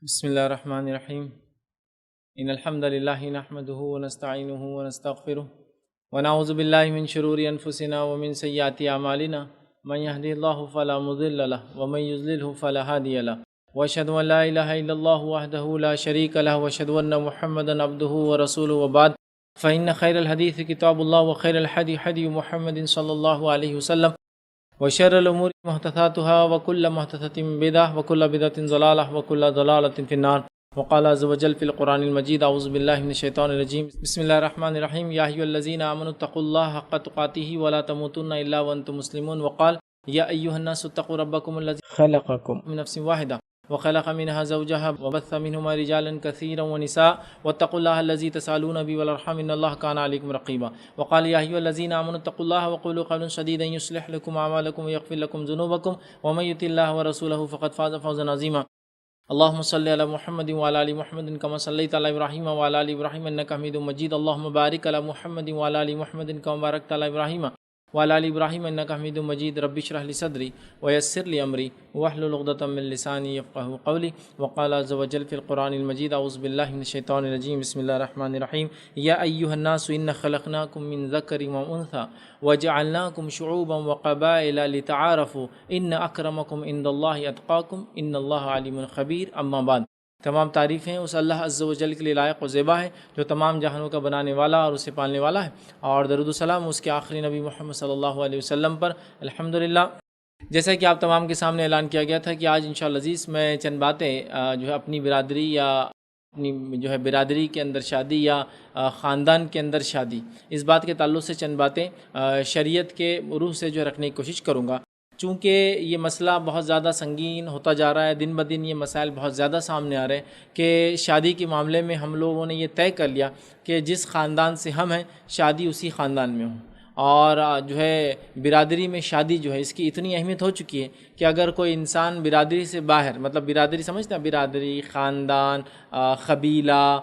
بسم الله الرحمن الرحيم إن الحمد لله نحمده ونستعينه ونستغفره ونعوذ بالله من شرور أنفسنا ومن سيئات أعمالنا من يهدي الله فلا مضل له ومن يضلله فلا هادي له وأشهد أن لا إله إلا الله وحده لا شريك له وأشهد أن محمدا عبده ورسوله وبعد فإن خير الحديث كتاب الله وخير الهدي هدي محمد صلى الله عليه وسلم وشر الأمور محدثاتها وكل محدثة بدعة وكل بدعة ضلالة وكل ضلالة في النار وقال عز وجل في القرآن المجيد أعوذ بالله من الشيطان الرجيم بسم الله الرحمن الرحيم يا أيها الذين آمنوا اتقوا الله حق تقاته ولا تموتن إلا وأنتم مسلمون وقال يا أيها الناس اتقوا ربكم الذي خلقكم من نفس واحدة وخلق منها زوجها وبث منهما رجالا كثيرا ونساء واتقوا الله الذي تسألون به والأرحام إن الله كان عليكم رقيبا وقال يا أيها الذين آمنوا اتقوا الله وقولوا قولا سديدا يصلح لكم أعمالكم ويغفر لكم ذنوبكم ومن يطع الله ورسوله فقد فاز فوزا عظيما اللهم صل على محمد وعلى آل محمد كما صليت على إبراهيم وعلى آل إبراهيم إنك حميد مجيد اللهم بارك على محمد وعلى آل محمد كما باركت على إبراهيم وعلى آل إبراهيم إنك حميد مجيد رب اشرح لي صدري ويسر لي أمري واحلل عقدة من لساني يفقهوا قولي وقال عز وجل في القرآن المجيد أعوذ بالله من الشيطان الرجيم بسم الله الرحمن الرحيم يا أيها الناس إنا خلقناكم من ذكر وأنثى وجعلناكم شعوبا وقبائل لتعارفوا إن أكرمكم عند الله أتقاكم إن الله عليم خبير أما بعد تمام تعریفیں اس اللہ عز و جل کے لیے لائق و زیبا ہے جو تمام جہانوں کا بنانے والا اور اسے پالنے والا ہے، اور درود و سلام اس کے آخری نبی محمد صلی اللہ علیہ وسلم پر الحمدللہ۔ جیسا کہ آپ تمام کے سامنے اعلان کیا گیا تھا کہ آج انشاءاللہ عزیز میں چند باتیں جو ہے اپنی برادری یا اپنی جو ہے برادری کے اندر شادی یا خاندان کے اندر شادی، اس بات کے تعلق سے چند باتیں شریعت کے روح سے جو ہے رکھنے کی کوشش کروں گا، چونکہ یہ مسئلہ بہت زیادہ سنگین ہوتا جا رہا ہے، دن بدن یہ مسائل بہت زیادہ سامنے آ رہے ہیں کہ شادی کے معاملے میں ہم لوگوں نے یہ طے کر لیا کہ جس خاندان سے ہم ہیں شادی اسی خاندان میں ہوں، اور جو ہے برادری میں شادی جو ہے اس کی اتنی اہمیت ہو چکی ہے کہ اگر کوئی انسان برادری سے باہر، مطلب برادری سمجھتے ہیں، برادری، خاندان، قبیلہ،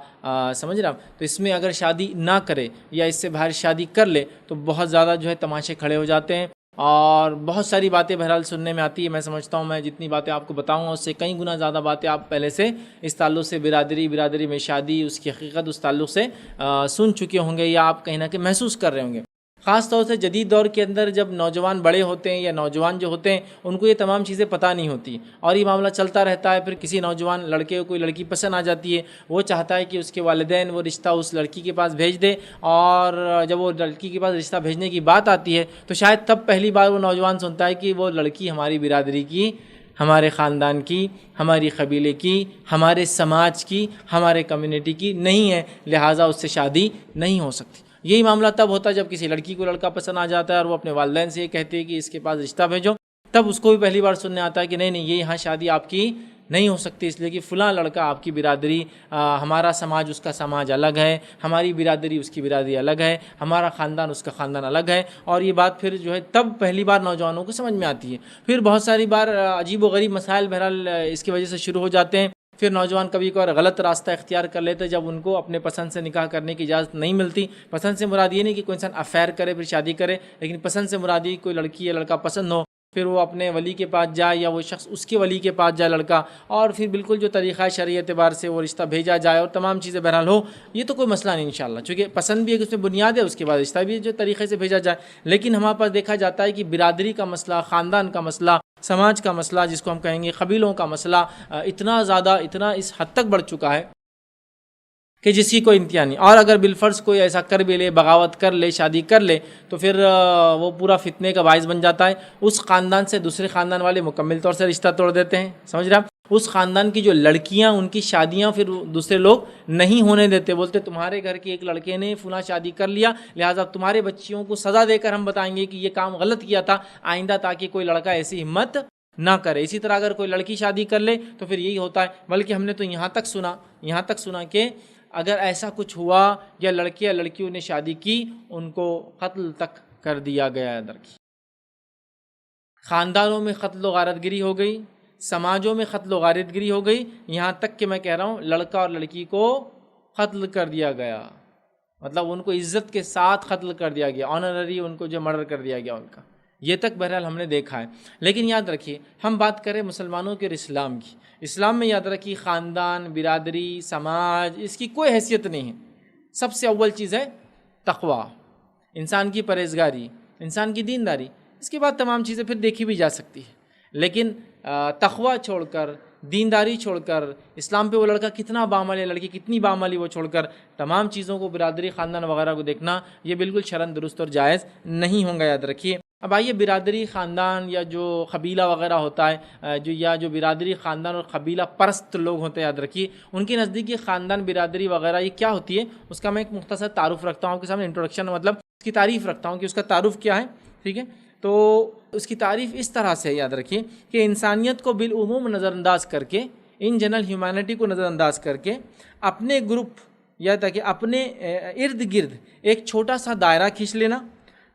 سمجھ رہا، تو اس میں اگر شادی نہ کرے یا اس سے باہر شادی کر لے تو بہت زیادہ جو ہے تماشے کھڑے ہو جاتے ہیں، اور بہت ساری باتیں بہرحال سننے میں آتی ہے۔ میں سمجھتا ہوں میں جتنی باتیں آپ کو بتاؤں گا اس سے کئی گنا زیادہ باتیں آپ پہلے سے اس تعلق سے برادری میں شادی، اس کی حقیقت، اس تعلق سے سن چکے ہوں گے یا آپ کہیں نہ کہیں محسوس کر رہے ہوں گے۔ خاص طور سے جدید دور کے اندر جب نوجوان بڑے ہوتے ہیں یا نوجوان جو ہوتے ہیں ان کو یہ تمام چیزیں پتہ نہیں ہوتی، اور یہ معاملہ چلتا رہتا ہے۔ پھر کسی نوجوان لڑکے کو کوئی لڑکی پسند آ جاتی ہے، وہ چاہتا ہے کہ اس کے والدین وہ رشتہ اس لڑکی کے پاس بھیج دے، اور جب وہ لڑکی کے پاس رشتہ بھیجنے کی بات آتی ہے تو شاید تب پہلی بار وہ نوجوان سنتا ہے کہ وہ لڑکی ہماری برادری کی، ہمارے خاندان کی، ہماری قبیلے کی، ہمارے سماج کی، ہمارے کمیونٹی کی نہیں ہے، لہٰذا اس سے شادی نہیں ہو سکتی۔ یہی معاملہ تب ہوتا ہے جب کسی لڑکی کو لڑکا پسند آ جاتا ہے اور وہ اپنے والدین سے یہ کہتے ہیں کہ اس کے پاس رشتہ بھیجو، تب اس کو بھی پہلی بار سننے آتا ہے کہ نہیں یہ یہاں شادی آپ کی نہیں ہو سکتی، اس لیے کہ فلاں لڑکا آپ کی برادری، ہمارا سماج اس کا سماج الگ ہے، ہماری برادری اس کی برادری الگ ہے، ہمارا خاندان اس کا خاندان الگ ہے، اور یہ بات پھر جو ہے تب پہلی بار نوجوانوں کو سمجھ میں آتی ہے۔ پھر بہت ساری بار عجیب و غریب مسائل بہرحال اس کی وجہ سے شروع ہو جاتے ہیں۔ پھر نوجوان کبھی کبھار غلط راستہ اختیار کر لیتے جب ان کو اپنے پسند سے نکاح کرنے کی اجازت نہیں ملتی۔ پسند سے مراد یہ نہیں کہ کوئی انسان افیئر کرے پھر شادی کرے، لیکن پسند سے مراد یہ کوئی لڑکی یا لڑکا پسند ہو، پھر وہ اپنے ولی کے پاس جائے یا وہ شخص اس کے ولی کے پاس جائے لڑکا، اور پھر بالکل جو طریقہ شرعی اعتبار سے وہ رشتہ بھیجا جائے اور تمام چیزیں بہرحال ہو، یہ تو کوئی مسئلہ نہیں انشاءاللہ، چونکہ پسند بھی ایک اس میں بنیاد ہے، اس کے بعد رشتہ بھی جو طریقے سے بھیجا جائے۔ لیکن ہمارے پاس دیکھا جاتا ہے کہ برادری کا مسئلہ، خاندان کا مسئلہ، سماج کا مسئلہ، جس کو ہم کہیں گے قبیلوں کا مسئلہ، اتنا زیادہ، اتنا اس حد تک بڑھ چکا ہے کہ جس کی کوئی انتہا نہیں۔ اور اگر بالفرض کوئی ایسا کر بھی لے، بغاوت کر لے، شادی کر لے، تو پھر وہ پورا فتنے کا باعث بن جاتا ہے۔ اس خاندان سے دوسرے خاندان والے مکمل طور سے رشتہ توڑ دیتے ہیں، سمجھ رہے ہیں؟ اس خاندان کی جو لڑکیاں، ان کی شادیاں پھر دوسرے لوگ نہیں ہونے دیتے، بولتے تمہارے گھر کے ایک لڑکے نے فلاں شادی کر لیا، لہٰذا تمہارے بچیوں کو سزا دے کر ہم بتائیں گے کہ یہ کام غلط کیا تھا آئندہ، تاکہ کوئی لڑکا ایسی ہمت نہ کرے۔ اسی طرح اگر کوئی لڑکی شادی کر لے تو پھر یہی ہوتا ہے، بلکہ ہم نے تو یہاں تک سنا کہ اگر ایسا کچھ ہوا یا لڑکے یا لڑکیوں نے شادی کی ان کو قتل تک کر دیا گیا ہے۔ درکی خاندانوں میں قتل و غارت گری ہو گئی، سماجوں میں قتل و غارت گری ہو گئی، یہاں تک کہ میں کہہ رہا ہوں لڑکا اور لڑکی کو قتل کر دیا گیا، مطلب ان کو عزت کے ساتھ قتل کر دیا گیا، آنرری ان کو جو مرڈر کر دیا گیا ان کا۔ یہ تک بہرحال ہم نے دیکھا ہے۔ لیکن یاد رکھیے ہم بات کریں مسلمانوں کے اور اسلام کی، اسلام میں یاد رکھیے خاندان، برادری، سماج، اس کی کوئی حیثیت نہیں ہے۔ سب سے اول چیز ہے تقویٰ، انسان کی پرہیزگاری، انسان کی دینداری، اس کے بعد تمام چیزیں پھر دیکھی بھی جا سکتی ہے۔ لیکن تقویٰ چھوڑ کر، دینداری چھوڑ کر، اسلام پہ وہ لڑکا کتنا بعمل ہے، لڑکی کتنی بعمل ہے، وہ چھوڑ کر تمام چیزوں کو، برادری، خاندان وغیرہ کو دیکھنا، یہ بالکل شرعاً درست اور جائز نہیں ہوں گا، یاد رکھیے۔ اب آئیے برادری، خاندان یا جو قبیلہ وغیرہ ہوتا ہے، جو برادری، خاندان اور قبیلہ پرست لوگ ہوتے ہیں، یاد رکھیے ان کے نزدیک یہ خاندان، برادری وغیرہ یہ کیا ہوتی ہے، اس کا میں ایک مختصر تعارف رکھتا ہوں آپ کے سامنے، انٹروڈکشن، مطلب اس کی تعریف رکھتا ہوں کہ اس کا تعارف کیا ہے، ٹھیک ہے۔ تو اس کی تعریف اس طرح سے یاد رکھیے کہ انسانیت کو بالعموم نظر انداز کر کے، ان جنرل ہیومینٹی کو نظر انداز کر کے، اپنے گروپ یا تاکہ اپنے ارد گرد ایک چھوٹا سا دائرہ کھینچ لینا،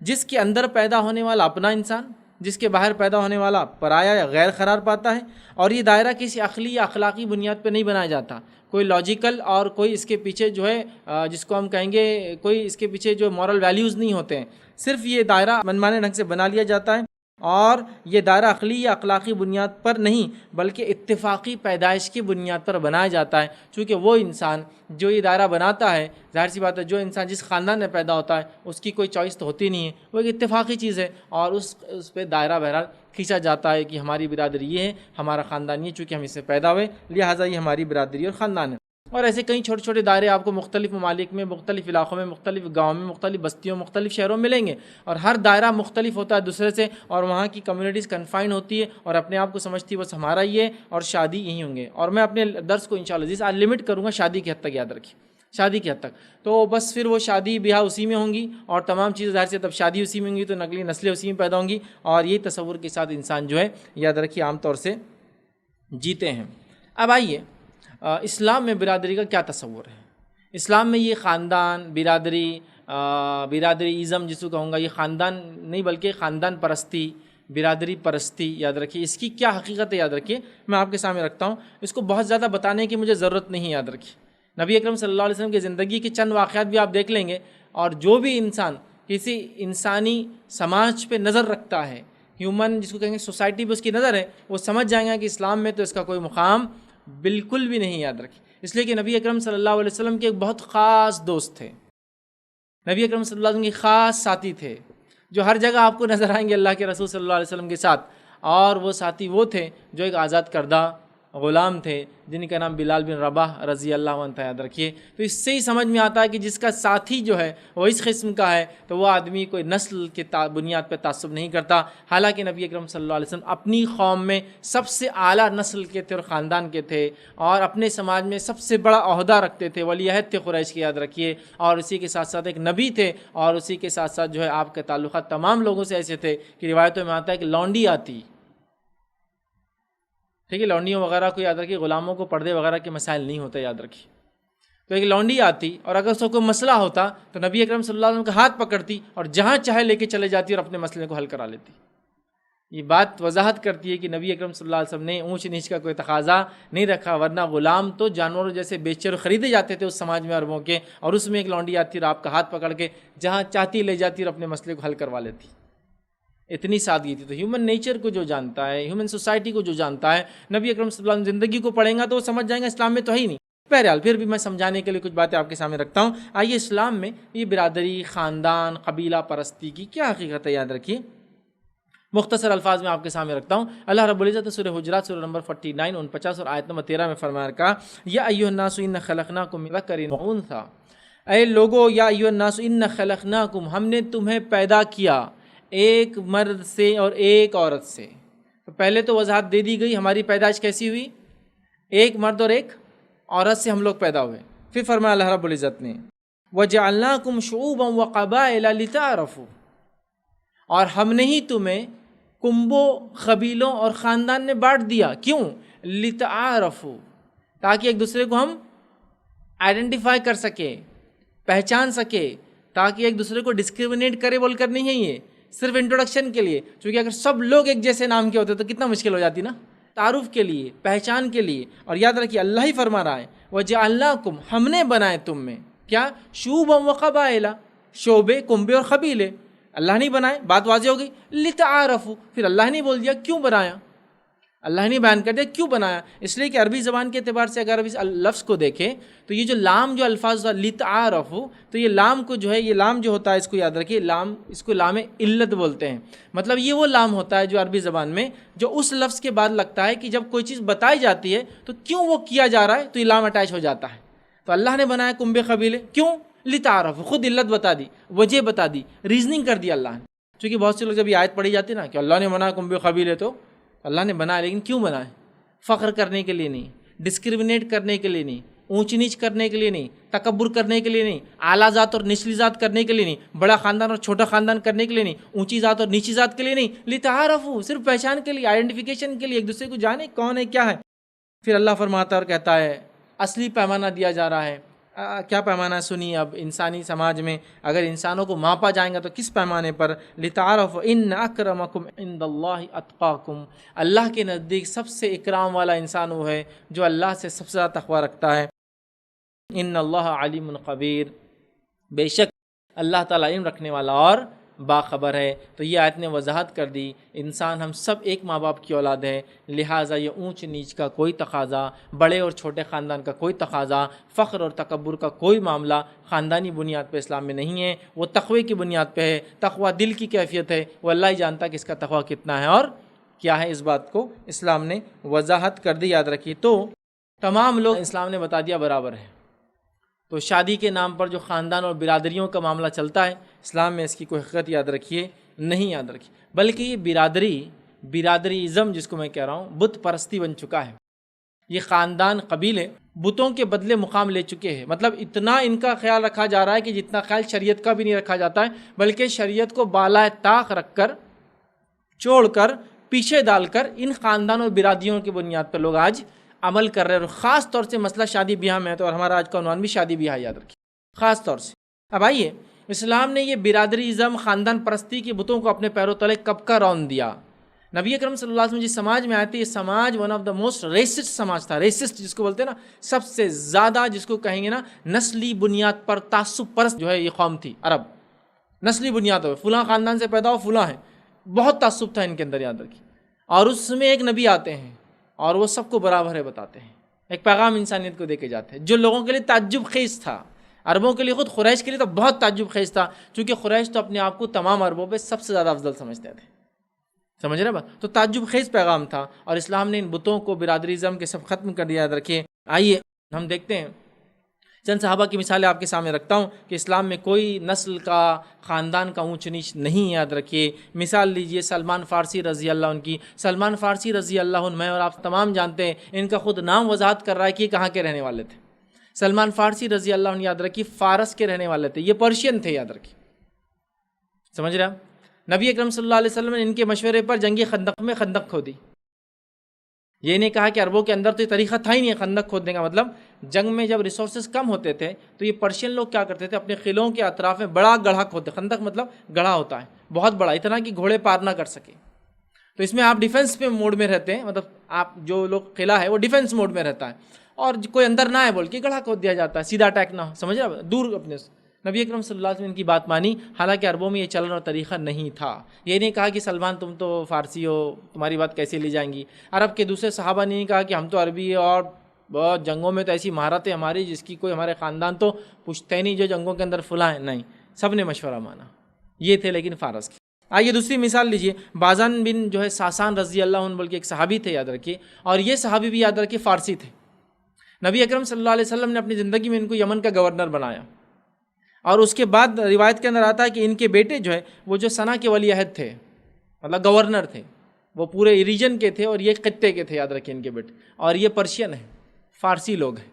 جس کے اندر پیدا ہونے والا اپنا انسان، جس کے باہر پیدا ہونے والا پرایا یا غیر قرار پاتا ہے، اور یہ دائرہ کسی عقلی یا اخلاقی بنیاد پہ نہیں بنایا جاتا، کوئی لاجیکل اور کوئی اس کے پیچھے جو ہے جس کو ہم کہیں گے کوئی اس کے پیچھے جو مورل ویلیوز نہیں ہوتے ہیں، صرف یہ دائرہ منمانے ڈھنگ سے بنا لیا جاتا ہے، اور یہ دائرہ عقلی یا اخلاقی بنیاد پر نہیں بلکہ اتفاقی پیدائش کی بنیاد پر بنایا جاتا ہے، چونکہ وہ انسان جو یہ دائرہ بناتا ہے، ظاہر سی بات ہے جو انسان جس خاندان میں پیدا ہوتا ہے اس کی کوئی چوائس تو ہوتی نہیں ہے، وہ ایک اتفاقی چیز ہے، اور اس پہ دائرہ بہرحال کھینچا جاتا ہے کہ ہماری برادری یہ ہے، ہمارا خاندان یہ، چونکہ ہم اس سے پیدا ہوئے لہٰذا یہ ہماری برادری اور خاندان ہے۔ اور ایسے کئی چھوٹے چھوٹے دائرے آپ کو مختلف ممالک میں، مختلف علاقوں میں، مختلف گاؤں میں، مختلف بستیوں، مختلف شہروں میں ملیں گے، اور ہر دائرہ مختلف ہوتا ہے دوسرے سے، اور وہاں کی کمیونٹیز کنفائن ہوتی ہے اور اپنے آپ کو سمجھتی ہے بس ہمارا یہ ہے اور شادی یہی ہوں گے۔ اور میں اپنے درس کو انشاءاللہ آج لمٹ کروں گا شادی کی حد تک، یاد رکھیے شادی کی حد تک، تو بس پھر وہ شادی بیاہ اسی میں ہوں گی اور تمام چیزیں ظاہر سے، تب شادی اسی میں ہوں گی تو نقلی نسلیں اسی میں پیدا ہوں گی، اور یہی تصور کے ساتھ انسان جو ہے یاد رکھیے عام طور سے جیتے ہیں۔ اب آئیے اسلام میں برادری کا کیا تصور ہے؟ اسلام میں یہ خاندان، برادری ازم جس کو کہوں گا، یہ خاندان نہیں بلکہ خاندان پرستی، برادری پرستی، یاد رکھیے اس کی کیا حقیقت ہے، یاد رکھیے میں آپ کے سامنے رکھتا ہوں، اس کو بہت زیادہ بتانے کی مجھے ضرورت نہیں، یاد رکھیے نبی اکرم صلی اللہ علیہ وسلم کی زندگی کے چند واقعات بھی آپ دیکھ لیں گے، اور جو بھی انسان کسی انسانی سماج پہ نظر رکھتا ہے، ہیومن جس کو کہیں گے سوسائٹی پہ اس کی نظر ہے، وہ سمجھ جائیں گے کہ اسلام میں تو اس کا کوئی مقام بالکل بھی نہیں، یاد رکھیں، اس لیے کہ نبی اکرم صلی اللہ علیہ وسلم کے ایک بہت خاص دوست تھے، نبی اکرم صلی اللہ علیہ وسلم کے خاص ساتھی تھے، جو ہر جگہ آپ کو نظر آئیں گے اللہ کے رسول صلی اللہ علیہ وسلم کے ساتھ، اور وہ ساتھی وہ تھے جو ایک آزاد کردہ غلام تھے جن کا نام بلال بن رباح رضی اللہ عنہ تھا، یاد رکھیے۔ تو اس سے ہی سمجھ میں آتا ہے کہ جس کا ساتھی جو ہے وہ اس قسم کا ہے تو وہ آدمی کوئی نسل کے بنیاد پہ تعصب نہیں کرتا، حالانکہ نبی اکرم صلی اللہ علیہ وسلم اپنی قوم میں سب سے اعلیٰ نسل کے تھے اور خاندان کے تھے، اور اپنے سماج میں سب سے بڑا عہدہ رکھتے تھے، ولی عہد تھے قریش کے، یاد رکھیے، اور اسی کے ساتھ ساتھ ایک نبی تھے، اور اسی کے ساتھ ساتھ جو ہے آپ کے تعلقات تمام لوگوں سے ایسے تھے کہ روایتوں میں آتا ہے کہ لونڈی آتی، ٹھیک ہے، لونڈیوں وغیرہ کو یاد رکھیے، غلاموں کو پردے وغیرہ کے مسائل نہیں ہوتے، یاد رکھیے، تو ایک لونڈی آتی اور اگر اس کو کوئی مسئلہ ہوتا تو نبی اکرم صلی اللہ علیہ وسلم کا ہاتھ پکڑتی اور جہاں چاہے لے کے چلے جاتی اور اپنے مسئلے کو حل کرا لیتی۔ یہ بات وضاحت کرتی ہے کہ نبی اکرم صلی اللہ علیہ وسلم نے اونچ نیچ کا کوئی تقاضا نہیں رکھا، ورنہ غلام تو جانوروں جیسے بیچے اور خریدے جاتے تھے اس سماج میں عربوں کے، اور اس میں ایک لونڈی آتی اور آپ کا ہاتھ پکڑ کے جہاں چاہتی لے جاتی اور اپنے مسئلے کو حل کروا لیتی، اتنی سادگی تھی۔ تو ہیومن نیچر کو جو جانتا ہے، ہیومن سوسائٹی کو جو جانتا ہے، نبی اکرم صلی اللہ علیہ وسلم زندگی کو پڑھیں گا تو وہ سمجھ جائیں گا اسلام میں تو ہے ہی نہیں۔ بہرحال پھر بھی میں سمجھانے کے لیے کچھ باتیں آپ کے سامنے رکھتا ہوں۔ آئیے اسلام میں یہ برادری، خاندان، قبیلہ پرستی کی کیا حقیقت ہے، یاد رکھیے مختصر الفاظ میں آپ کے سامنے رکھتا ہوں۔ اللہ رب العزت سورہ حجرات سورہ نمبر 49 49 اور آیت نمبر 13 میں فرمایا کہا، یا ایھا الناس انا خلقناکم من ذکر و انثی، اے لوگو، یا ایھا الناس انا خلقناکم، ہم نے تمہیں پیدا کیا ایک مرد سے اور ایک عورت سے۔ تو پہلے تو وضاحت دے دی گئی ہماری پیدائش کیسی ہوئی، ایک مرد اور ایک عورت سے ہم لوگ پیدا ہوئے۔ پھر فرمایا اللہ رب العزت نے، وَجَعَلْنَاكُمْ شُعُوبًا وَقَبَائِلَ لِتَعْارَفُوا، اور ہم نے ہی تمہیں کنبوں، قبیلوں اور خاندان میں بانٹ دیا، کیوں؟ لِتَعَارَفُوا، تاکہ ایک دوسرے کو ہم آئیڈینٹیفائی کر سکیں، پہچان سکے، تاکہ ایک دوسرے کو ڈسکریمنیٹ کرے بول کر نہیں ہے، یہ صرف انٹروڈکشن کے لیے، چونکہ اگر سب لوگ ایک جیسے نام کے ہوتے تو کتنا مشکل ہو جاتی نا، تعارف کے لیے، پہچان کے لیے۔ اور یاد رکھیے اللہ ہی فرما رہا ہے، وَجَعَلْنَاكُمْ، ہم نے بنائے تم میں کیا، شُعُوبًا وَقَبَائِلَ، شعبے، کنبے اور قبیلے۔ اللہ نہیں بنائے، بات واضح ہو گئی. لتعارفوا، پھر اللہ نے بول دیا کیوں بنایا، اللہ نے بیان کر دیا کیوں بنایا. اس لیے کہ عربی زبان کے اعتبار سے اگر اس لفظ کو دیکھیں تو یہ جو لام جو الفاظ لتعارفوا، تو یہ لام کو جو ہے، یہ لام جو ہوتا ہے اس کو یاد رکھیے، لام اس کو لام علت بولتے ہیں. مطلب یہ وہ لام ہوتا ہے جو عربی زبان میں جو اس لفظ کے بعد لگتا ہے کہ جب کوئی چیز بتائی جاتی ہے تو کیوں وہ کیا جا رہا ہے تو یہ لام اٹیچ ہو جاتا ہے. تو اللہ نے بنایا کنبے قبیلے کیوں، لتعارفوا، خود علت بتا دی، وجہ بتا دی، ریزننگ کر دیا اللہ نے. چونکہ بہت سے لوگ جب یہ آیت پڑھی جاتی ہے نا کہ اللہ نے بنایا کنبے قبیلے، تو اللہ نے بنایا لیکن کیوں بنائے؟ فخر کرنے کے لیے نہیں، ڈسکریمنیٹ کرنے کے لیے نہیں، اونچ نیچ کرنے کے لیے نہیں، تکبر کرنے کے لیے نہیں، اعلیٰ ذات اور نچلی ذات کرنے کے لیے نہیں، بڑا خاندان اور چھوٹا خاندان کرنے کے لیے نہیں، اونچی ذات اور نیچی ذات کے لیے نہیں، لتعارفوا، صرف پہچان کے لیے، آئیڈینٹیفیکیشن کے لیے، ایک دوسرے کو جانے کون ہے کیا ہے. پھر اللہ فرماتا اور کہتا ہے اصلی پیمانہ دیا جا رہا ہے. کیا پیمانہ ہے سنیے. اب انسانی سماج میں اگر انسانوں کو ماپا جائیں گا تو کس پیمانے پر؟ لتعارفوا ان اکرمکم عند اللہ اتقاکم، اللہ کے نزدیک سب سے اکرام والا انسان وہ ہے جو اللہ سے سب سے زیادہ تقوی رکھتا ہے. ان اللہ علیم خبیر، بے شک اللہ تعالیٰ علم رکھنے والا اور باخبر ہے. تو یہ آیت نے وضاحت کر دی انسان ہم سب ایک ماں باپ کی اولاد ہیں، لہٰذا یہ اونچ نیچ کا کوئی تقاضا، بڑے اور چھوٹے خاندان کا کوئی تقاضا، فخر اور تکبر کا کوئی معاملہ خاندانی بنیاد پہ اسلام میں نہیں ہے. وہ تقوی کی بنیاد پہ ہے. تقوی دل کی کیفیت ہے، وہ اللہ ہی جانتا کہ اس کا تقوی کتنا ہے اور کیا ہے. اس بات کو اسلام نے وضاحت کر دی، یاد رکھیے. تو تمام لوگ اسلام نے بتا دیا برابر ہے. تو شادی کے نام پر جو خاندان اور برادریوں کا معاملہ چلتا ہے، اسلام میں اس کی کوئی حقیقت یاد رکھیے نہیں یاد رکھیے، بلکہ یہ برادری ازم جس کو میں کہہ رہا ہوں، بت پرستی بن چکا ہے. یہ خاندان قبیلے بتوں کے بدلے مقام لے چکے ہیں. مطلب اتنا ان کا خیال رکھا جا رہا ہے کہ جتنا خیال شریعت کا بھی نہیں رکھا جاتا ہے، بلکہ شریعت کو بالائے طاق رکھ کر، چھوڑ کر، پیچھے ڈال کر ان خاندان اور برادریوں کی بنیاد پر لوگ آج عمل کر رہے ہیں. اور خاص طور سے مسئلہ شادی بیاہ میں ہے، تو اور ہمارا آج کا عنوان بھی شادی بیاہ یاد رکھیے خاص طور سے. اب آئیے، اسلام نے یہ برادری ازم، خاندان پرستی کے بتوں کو اپنے پیروں تلے کب کا رون دیا. نبی اکرم صلی اللہ علیہ وسلم جس سماج میں آئے تھے، یہ سماج one of the most racist سماج تھا. ریسسٹ جس کو بولتے ہیں نا، سب سے زیادہ جس کو کہیں گے نا نسلی بنیاد پر تعصب پرست جو ہے یہ قوم تھی عرب. نسلی بنیاد ہو، فلاں خاندان سے پیدا ہو، فلاں ہے، بہت تعصب تھا ان کے اندر یاد رکھیے. اور اس میں ایک نبی آتے ہیں اور وہ سب کو برابر ہے بتاتے ہیں، ایک پیغام انسانیت کو دے کے جاتے ہیں جو لوگوں کے لیے تعجب خیز تھا. عربوں کے لیے، خود قریش کے لیے تو بہت تعجب خیز تھا، چونکہ قریش تو اپنے آپ کو تمام عربوں پہ سب سے زیادہ افضل سمجھتے تھے. سمجھ رہے بات؟ تو تعجب خیز پیغام تھا اور اسلام نے ان بتوں کو، برادری ازم کے سب ختم کر دیا. یاد رکھیے. آئیے ہم دیکھتے ہیں چند صحابہ کی مثالیں آپ کے سامنے رکھتا ہوں کہ اسلام میں کوئی نسل کا، خاندان کا اونچ نیچ نہیں. یاد رکھیے. مثال لیجئے سلمان فارسی رضی اللہ عنہ کی. سلمان فارسی رضی اللہ عنہ، میں اور آپ تمام جانتے ہیں، ان کا خود نام وضاحت کر رہا ہے کہ یہ کہاں کے رہنے والے تھے. سلمان فارسی رضی اللہ عنہ یاد رکھیے فارس کے رہنے والے تھے، یہ پرشین تھے. یاد رکھیے. سمجھ رہے ہیں؟ نبی اکرم صلی اللہ علیہ وسلم نے ان کے مشورے پر جنگی خندق میں خندق کھودی. یہ نہیں کہا کہ عربوں کے اندر تو یہ طریقہ تھا ہی نہیں خندق کھودنے کا. مطلب جنگ میں جب ریسورسز کم ہوتے تھے تو یہ پرشین لوگ کیا کرتے تھے، اپنے قلعوں کے اطراف میں بڑا گڑھا کھودتے. خندق مطلب گڑھا ہوتا ہے بہت بڑا، اتنا کہ گھوڑے پار نہ کر سکے. تو اس میں آپ ڈیفنس پہ موڈ میں رہتے ہیں، مطلب آپ جو لوگ قلعہ ہے وہ ڈیفنس موڈ میں رہتا ہے اور کوئی اندر نہ آئے بول کے گڑھا کھود دیا جاتا ہے، سیدھا اٹیک نہ ہو. سمجھ رہے دور اپنے سے. نبی اکرم صلی اللہ علیہ وسلم ان کی بات مانی، حالانکہ عربوں میں یہ چلن اور طریقہ نہیں تھا. یہ نہیں کہا کہ سلمان تم تو فارسی ہو، تمہاری بات کیسے لی جائیں گی. عرب کے دوسرے صحابہ نے نہیں کہا کہ ہم تو عربی ہیں اور بہت جنگوں میں تو ایسی مہارت ہے ہماری جس کی کوئی ہمارے خاندان تو پوچھتے نہیں جو جنگوں کے اندر فلاں ہیں. نہیں، سب نے مشورہ مانا. یہ تھے لیکن فارس کے. آئیے دوسری مثال لیجئے. بازان بن جو ہے ساسان رضی اللہ عنہ بلکہ ایک صحابی تھے یاد رکھیے، اور یہ صحابی بھی یاد رکھیے فارسی تھے. نبی اکرم صلی اللہ علیہ وسلم نے اپنی زندگی میں ان کو یمن کا گورنر بنایا، اور اس کے بعد روایت کے اندر آتا ہے کہ ان کے بیٹے جو ہے وہ جو سنا کے ولی عہد تھے، مطلب گورنر تھے، وہ پورے ریجن کے تھے اور یہ خطے کے تھے. یاد رکھیے ان کے بیٹے. اور یہ پرشین ہیں، فارسی لوگ ہیں،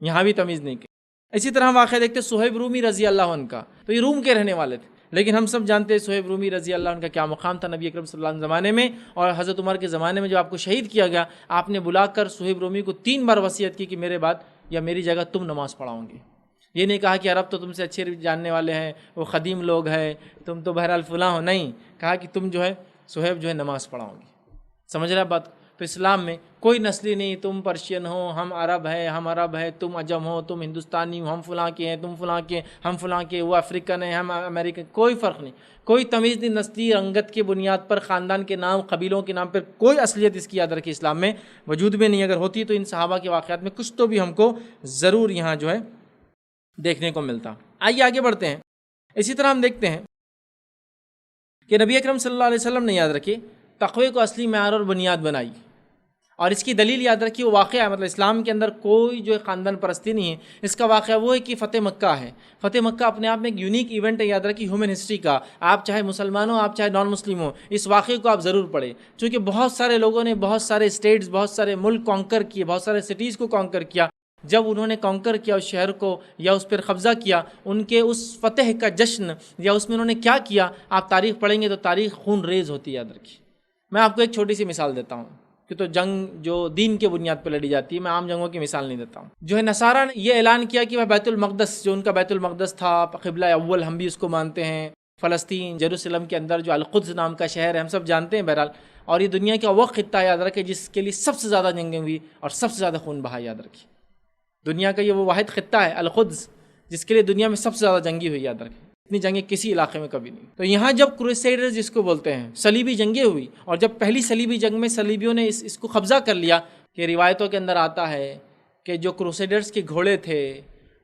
یہاں بھی تمیز نہیں کی. اسی طرح واقعہ دیکھتے صہیب رومی رضی اللہ عنہ کا. تو یہ روم کے رہنے والے تھے، لیکن ہم سب جانتے ہیں صہیب رومی رضی اللہ عنہ کا کیا مقام تھا نبی اکرم صلی اللہ علیہ وسلم زمانے میں. اور حضرت عمر کے زمانے میں جب آپ کو شہید کیا گیا، آپ نے بلا کر صہیب رومی کو 3 بار وصیت کی کہ میرے بعد یا میری جگہ تم نماز پڑھاؤ گے. یہ نہیں کہا کہ عرب تو تم سے اچھے جاننے والے ہیں، وہ قدیم لوگ ہیں، تم تو بہرحال فلاں ہو. نہیں، کہا کہ تم جو ہے صہیب جو ہے نماز پڑھاؤ گے. سمجھ رہے بات؟ تو اسلام میں کوئی نسلی نہیں، تم پرشین ہو، ہم عرب ہے، تم عجم ہو، تم ہندوستانی ہو، ہم فلاں کے ہیں، تم فلاں کے، ہم فلاں کے، وہ افریقن ہیں، ہم امریکن، کوئی فرق نہیں، کوئی تمیز نہیں، نسلی رنگت کی بنیاد پر، خاندان کے نام، قبیلوں کے نام پر کوئی اصلیت اس کی یاد رکھی اسلام میں وجود میں نہیں۔ اگر ہوتی تو ان صحابہ کے واقعات میں کچھ تو بھی ہم کو ضرور یہاں جو ہے دیکھنے کو ملتا۔ آئیے آگے بڑھتے ہیں۔ اسی طرح ہم دیکھتے ہیں کہ نبی اکرم صلی اللہ علیہ وسلم نے یاد رکھی تقوی کو اصلی معیار اور بنیاد بنائی، اور اس کی دلیل یاد رکھی وہ واقعہ ہے، مطلب اسلام کے اندر کوئی جو خاندان پرستی نہیں ہے، اس کا واقعہ وہ ہے کہ فتح مکہ ہے۔ فتح مکہ اپنے آپ میں ایک یونیک ایونٹ ہے، یاد رکھی ہیومن ہسٹری کا، آپ چاہے مسلمان ہو، آپ چاہے نان مسلم ہو، اس واقعے کو آپ ضرور پڑھیں، چونکہ بہت سارے لوگوں نے بہت سارے اسٹیٹس، بہت سارے ملک کانکر کیے، بہت سارے سٹیز کو کانکر کیا۔ جب انہوں نے کانکر کیا اس شہر کو یا اس پر قبضہ کیا، ان کے اس فتح کا جشن یا اس میں انہوں نے کیا کیا، آپ تاریخ پڑھیں گے تو تاریخ خون ریز ہوتی ہے، یاد رکھیے۔ میں آپ کو ایک چھوٹی سی مثال دیتا ہوں کہ تو جنگ جو دین کے بنیاد پہ لڑی جاتی ہے، میں عام جنگوں کی مثال نہیں دیتا ہوں۔ جو ہے نصارہ نے یہ اعلان کیا کہ وہ بیت المقدس، جو ان کا بیت المقدس تھا، قبلہ اول، ہم بھی اس کو مانتے ہیں، فلسطین، یروشلم کے اندر جو القدس نام کا شہر ہے، ہم سب جانتے ہیں بہرحال، اور یہ دنیا کا وہ خطہ یاد رکھے جس کے لیے سب سے زیادہ جنگیں ہوئی اور سب سے زیادہ خون بہا، یاد رکھیے۔ دنیا کا یہ وہ واحد خطہ ہے القدس جس کے لیے دنیا میں سب سے زیادہ جنگی ہوئی، یاد رکھیں، اتنی جنگیں کسی علاقے میں کبھی نہیں۔ تو یہاں جب کروسیڈرز جس کو بولتے ہیں، صلیبی جنگیں ہوئی، اور جب پہلی صلیبی جنگ میں صلیبیوں نے اس کو قبضہ کر لیا، کہ روایتوں کے اندر آتا ہے کہ جو کروسیڈرز کے گھوڑے تھے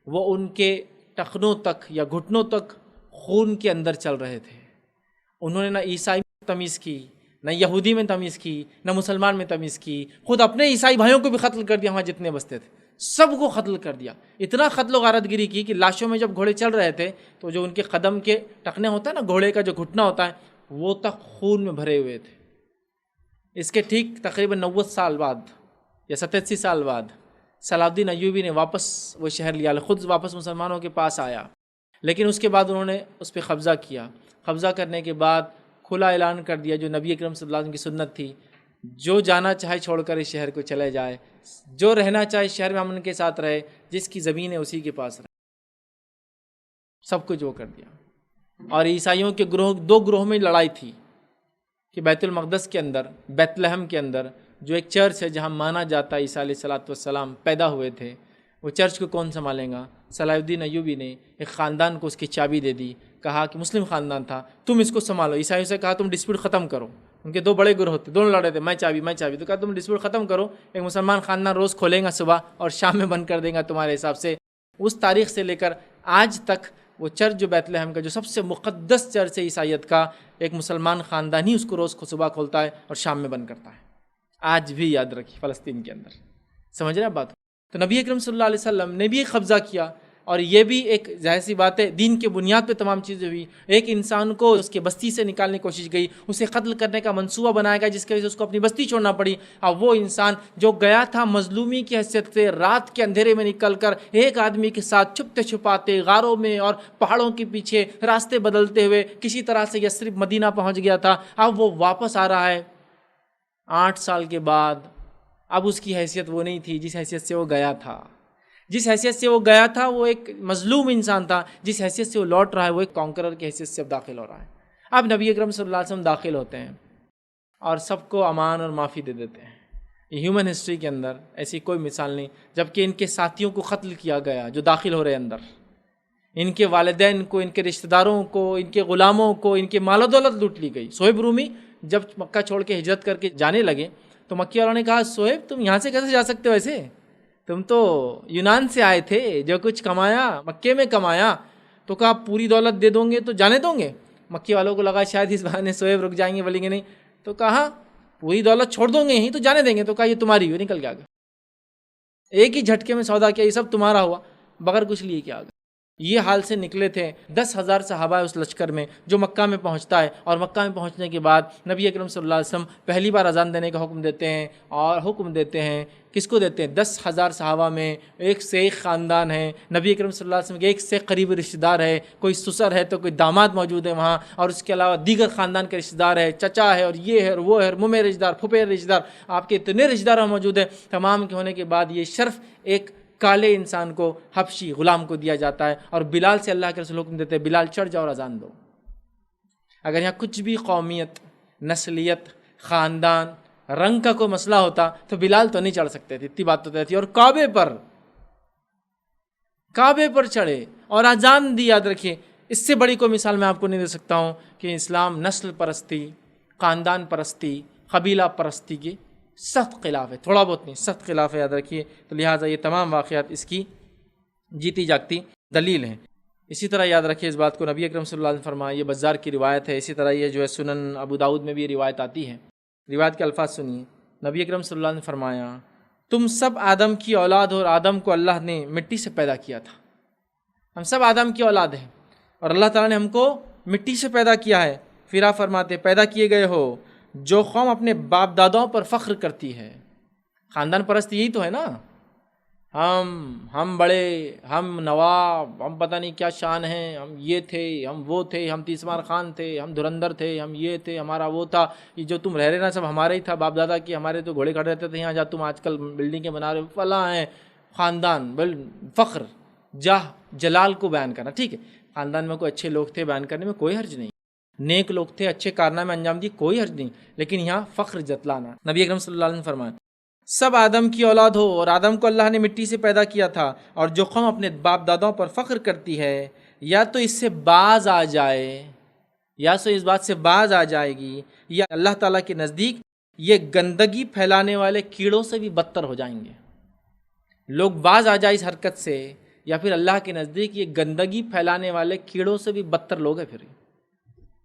وہ ان کے ٹخنوں تک یا گھٹنوں تک خون کے اندر چل رہے تھے۔ انہوں نے نہ عیسائی میں تمیز کی، نہ یہودی میں تمیز کی، نہ مسلمان میں تمیز کی، خود اپنے عیسائی بھائیوں کو بھی قتل کر دیا، وہاں جتنے بستے تھے سب کو قتل کر دیا۔ اتنا قتل و غارت گیری کی کہ لاشوں میں جب گھوڑے چل رہے تھے تو جو ان کے قدم کے ٹخنے ہوتا ہے نا، گھوڑے کا جو گھٹنا ہوتا ہے، وہ تک خون میں بھرے ہوئے تھے۔ اس کے ٹھیک تقریباً 90 سال بعد یا 87 سال بعد صلاح الدین ایوبی نے واپس وہ شہر لیا، القدس واپس مسلمانوں کے پاس آیا، لیکن اس کے بعد انہوں نے اس پہ قبضہ کیا۔ قبضہ کرنے کے بعد کھلا اعلان کر دیا، جو نبی اکرم صلی اللہ علیہ وسلم کی سنت تھی، جو جانا چاہے چھوڑ کر اس شہر کو چلے جائے، جو رہنا چاہے شہر میں امن کے ساتھ رہے، جس کی زمین ہے اسی کے پاس رہے، سب کچھ وہ کر دیا۔ اور عیسائیوں کے دو گروہ میں لڑائی تھی کہ بیت المقدس کے اندر، بیت لحم کے اندر جو ایک چرچ ہے جہاں مانا جاتا ہے عیسیٰ علیہ السلام پیدا ہوئے تھے، وہ چرچ کو کون سنبھالے گا؟ صلاح الدین ایوبی نے ایک خاندان کو اس کی چابی دے دی، کہا کہ مسلم خاندان تھا، تم اس کو سنبھالو۔ عیسائیوں سے کہا تم ڈسپیوٹ ختم کرو، ان کے دو بڑے گروہ ہوتے، دونوں لڑ رہے تھے، میں چابی، تو کہا تم ڈسپیوٹ ختم کرو، ایک مسلمان خاندان روز کھولیں گا صبح اور شام میں بند کر دیں گا تمہارے حساب سے۔ اس تاریخ سے لے کر آج تک وہ چرچ جو بیت لحم کا جو سب سے مقدس چرچ ہے عیسائیت کا، ایک مسلمان خاندان ہی اس کو روز صبح کھولتا ہے اور شام میں بند کرتا ہے، آج بھی یاد رکھیے فلسطین کے اندر۔ سمجھ رہے ہیں بات؟ تو نبی اکرم صلی اللہ علیہ وسلم نے بھی قبضہ کیا، اور یہ بھی ایک ظاہر سی بات ہے دین کے بنیاد پہ تمام چیزیں ہوئی۔ ایک انسان کو اس کے بستی سے نکالنے کی کوشش گئی، اسے قتل کرنے کا منصوبہ بنایا گیا، جس کی وجہ سے اس کو اپنی بستی چھوڑنا پڑی۔ اب وہ انسان جو گیا تھا مظلومی کی حیثیت سے، رات کے اندھیرے میں نکل کر ایک آدمی کے ساتھ چھپتے چھپاتے غاروں میں اور پہاڑوں کے پیچھے راستے بدلتے ہوئے کسی طرح سے یثرب مدینہ پہنچ گیا تھا، اب وہ واپس آ رہا ہے 8 سال کے بعد۔ اب اس کی حیثیت وہ نہیں تھی جس حیثیت سے وہ گیا تھا۔ جس حیثیت سے وہ گیا تھا وہ ایک مظلوم انسان تھا، جس حیثیت سے وہ لوٹ رہا ہے وہ ایک کانکرر کی حیثیت سے اب داخل ہو رہا ہے۔ اب نبی اکرم صلی اللہ علیہ وسلم داخل ہوتے ہیں اور سب کو امان اور معافی دے دیتے ہیں۔ ہیومن ہسٹری کے اندر ایسی کوئی مثال نہیں، جبکہ ان کے ساتھیوں کو قتل کیا گیا جو داخل ہو رہے اندر، ان کے والدین کو، ان کے رشتہ داروں کو، ان کے غلاموں کو، ان کے مال و دولت لوٹ لی گئی۔ صہیب رومی جب مکہ چھوڑ کے ہجرت کر کے جانے لگے تو مکی والوں نے کہا صہیب تم یہاں سے کیسے جا سکتے ہو؟ ایسے تم تو یونان سے آئے تھے، جو کچھ کمایا مکے میں کمایا، تو کہا پوری دولت دے دوں گے تو جانے دوں گے؟ مکی والوں کو لگا شاید اس بہانے صہیب رک جائیں گے، بولیں گے نہیں، تو کہا پوری دولت چھوڑ دوں گے ہی تو جانے دیں گے؟ تو کہا یہ تمہاری ہوئی، نکل کے آ گیا، ایک ہی جھٹکے میں سودا کیا، یہ سب تمہارا ہوا، بغیر کچھ لیے کیا آ گیا۔ یہ حال سے نکلے تھے 10,000 صحابہ اس لشکر میں جو مکہ میں پہنچتا ہے، اور مکہ میں پہنچنے کے بعد نبی اکرم صلی اللہ علیہ وسلم پہلی بار اذان دینے کا حکم دیتے ہیں، اور حکم دیتے ہیں کس کو دیتے ہیں؟ 10,000 صحابہ میں ایک سے ایک خاندان ہے، نبی اکرم صلی اللہ علیہ وسلم کے ایک سے قریبی رشتہ دار ہے، کوئی سسر ہے تو کوئی داماد موجود ہے وہاں، اور اس کے علاوہ دیگر خاندان کے رشتہ دار ہے، چچا ہے اور یہ ہے اور وہ ہے، ممے رشتہ دار، پھپھے رشتہ دار، آپ کے اتنے رشتہ دار موجود ہیں۔ تمام کے ہونے کے بعد یہ شرف ایک کالے انسان کو، حبشی غلام کو دیا جاتا ہے، اور بلال سے اللہ کے رسول حکم دیتے ہیں بلال چڑھ جاؤ اور اذان دو۔ اگر یہاں کچھ بھی قومیت، نسلیت، خاندان رنگ کا کوئی مسئلہ ہوتا تو بلال تو نہیں چڑھ سکتے تھے، اتنی بات تو طے تھی. اور کعبے پر چڑھے اور اذان دی. یاد رکھیے اس سے بڑی کوئی مثال میں آپ کو نہیں دے سکتا ہوں کہ اسلام نسل پرستی، خاندان پرستی، قبیلہ پرستی کے سخت خلاف ہے، تھوڑا بہت نہیں، سخت خلاف ہے. یاد رکھیے. تو لہٰذا یہ تمام واقعات اس کی جیتی جاگتی دلیل ہیں. اسی طرح یاد رکھیے اس بات کو، نبی اکرم صلی اللہ علیہ وسلم فرمایا، یہ بزار کی روایت ہے. اسی طرح یہ جو ہے سنن ابو داؤد میں بھی یہ روایت آتی ہے. روایت کے الفاظ سنیے. نبی اکرم صلی اللہ علیہ وسلم نے فرمایا، تم سب آدم کی اولاد ہو اور آدم کو اللہ نے مٹی سے پیدا کیا تھا. ہم سب آدم کی اولاد ہیں اور اللہ تعالیٰ نے ہم کو مٹی سے پیدا کیا ہے. پھر آپ فرماتے پیدا کیے گئے ہو جو قوم اپنے باپ داداؤں پر فخر کرتی ہے. خاندان پرست یہی تو ہے نا، ہم بڑے، ہم نواب، ہم پتہ نہیں کیا شان ہیں، ہم یہ تھے، ہم وہ تھے، ہم تیسمار خان تھے، ہم دھرندر تھے، ہم یہ تھے، ہمارا وہ تھا. یہ جو تم رہ رہے نا سب ہمارے ہی تھا، باپ دادا کی. ہمارے تو گھوڑے کھڑے رہتے تھے یہاں، جا تم آج کل بلڈنگیں بنا رہے ہو، فلاں ہیں. خاندان فخر، جاہ، جلال کو بیان کرنا ٹھیک ہے. خاندان میں کوئی اچھے لوگ تھے، بیان کرنے میں کوئی حرج نہیں، نیک لوگ تھے، اچھے کارنامے انجام دیے، کوئی حرج نہیں. لیکن یہاں فخر جتلانا. نبی اکرم صلی اللہ علیہ وسلم فرمایا، سب آدم کی اولاد ہو اور آدم کو اللہ نے مٹی سے پیدا کیا تھا، اور جو قوم اپنے باپ داداؤں پر فخر کرتی ہے یا تو اس سے باز آ جائے، یا سو اس بات سے باز آ جائے گی، یا اللہ تعالیٰ کے نزدیک یہ گندگی پھیلانے والے کیڑوں سے بھی بدتر ہو جائیں گے. لوگ باز آ جائے اس حرکت سے، یا پھر اللہ کے نزدیک یہ گندگی پھیلانے والے کیڑوں سے بھی بدتر لوگ ہیں. پھر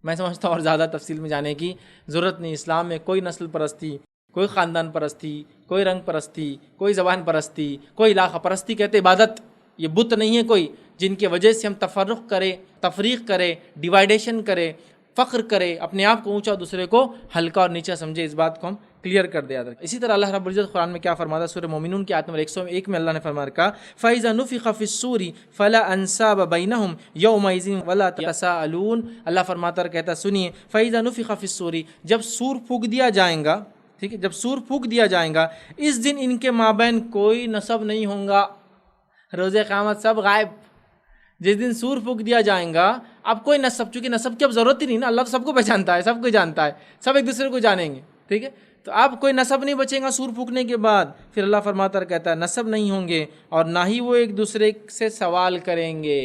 میں سمجھتا ہوں اور زیادہ تفصیل میں جانے کی ضرورت نہیں. اسلام میں کوئی نسل پرستی، کوئی خاندان پرستی، کوئی رنگ پرستی، کوئی زبان پرستی، کوئی علاقہ پرستی کہتے عبادت، یہ بت نہیں ہے کوئی جن کی وجہ سے ہم تفرق کریں، تفریق کریں، ڈیوائیڈیشن کریں، فخر کرے، اپنے آپ کو اونچا دوسرے کو ہلکا اور نیچا سمجھے. اس بات کو ہم کلیئر کر دیا. اسی طرح اللہ رب العزت قرآن میں کیا فرماتا ہے؟ سورہ مومنون کی آیت نمبر 101 میں اللہ نے فرمایا کہا فَإِذَا نُفِخَ فِي الصُّورِ فَلَا أَنْسَابَ بَيْنَهُمْ يَوْمَئِذٍ وَلَا يَتَسَاءَلُونَ. اللہ فرماتا کہتا سنیے فَإِذَا نُفِخَ فِي الصُّورِ، جب سور پھونک دیا جائے گا، ٹھیک ہے، جب سور پھونک دیا جائے گا، اس دن ان کے مابین کوئی نسب نہیں ہوں گا. روز قیامت سب غائب. جس دن سور پھونک دیا جائے گا اب کوئی نسب، چونکہ نسب کی اب ضرورت ہی نہیں نا، اللہ تو سب کو پہچانتا ہے، سب کو جانتا ہے، سب ایک دوسرے کو جانیں گے. ٹھیک ہے، تو اب کوئی نسب نہیں بچے گا سور پھونکنے کے بعد. پھر اللہ فرماتا ہے کہتا ہے نسب نہیں ہوں گے اور نہ ہی وہ ایک دوسرے سے سوال کریں گے.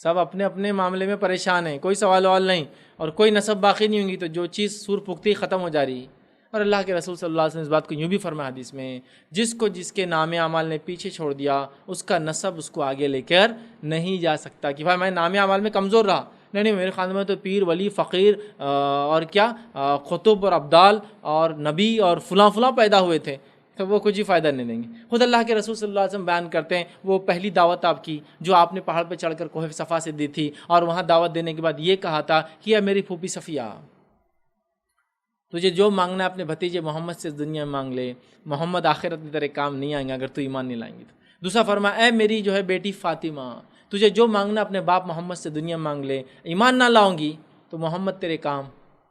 سب اپنے اپنے معاملے میں پریشان ہیں، کوئی سوال وال نہیں، اور کوئی نسب باقی نہیں ہوں گی. تو جو چیز سور پھونکتی ختم ہو جا رہی. اور اللہ کے رسول صلی اللہ علیہ وسلم اس بات کو یوں بھی فرمایا حدیث میں، جس کے نام اعمال نے پیچھے چھوڑ دیا اس کا نسب اس کو آگے لے کر نہیں جا سکتا. کہ بھائی میں نام اعمال میں کمزور رہا، نہیں میرے خاندان میں تو پیر، ولی، فقیر اور کیا قطب اور ابدال اور نبی اور فلاں فلاں پیدا ہوئے تھے، تو وہ کچھ ہی فائدہ نہیں دیں گے. خود اللہ کے رسول صلی اللہ علیہ وسلم بیان کرتے ہیں وہ پہلی دعوت آپ کی جو آپ نے پہاڑ پہ چڑھ کر کوہ صفا سے دی تھی، اور وہاں دعوت دینے کے بعد یہ کہا تھا کہ اے میری پھوپھی صفیہ، تجھے جو مانگنا ہے اپنے بھتیجے محمد سے دنیا میں مانگ لے، محمد آخرت میں تیرے کام نہیں آئیں گے اگر تو ایمان نہیں لائیں گی. تو دوسرا فرمایا اے میری جو ہے بیٹی فاطمہ، تجھے جو مانگنا اپنے باپ محمد سے دنیا میں مانگ لے، ایمان نہ لاؤں گی تو محمد تیرے کام،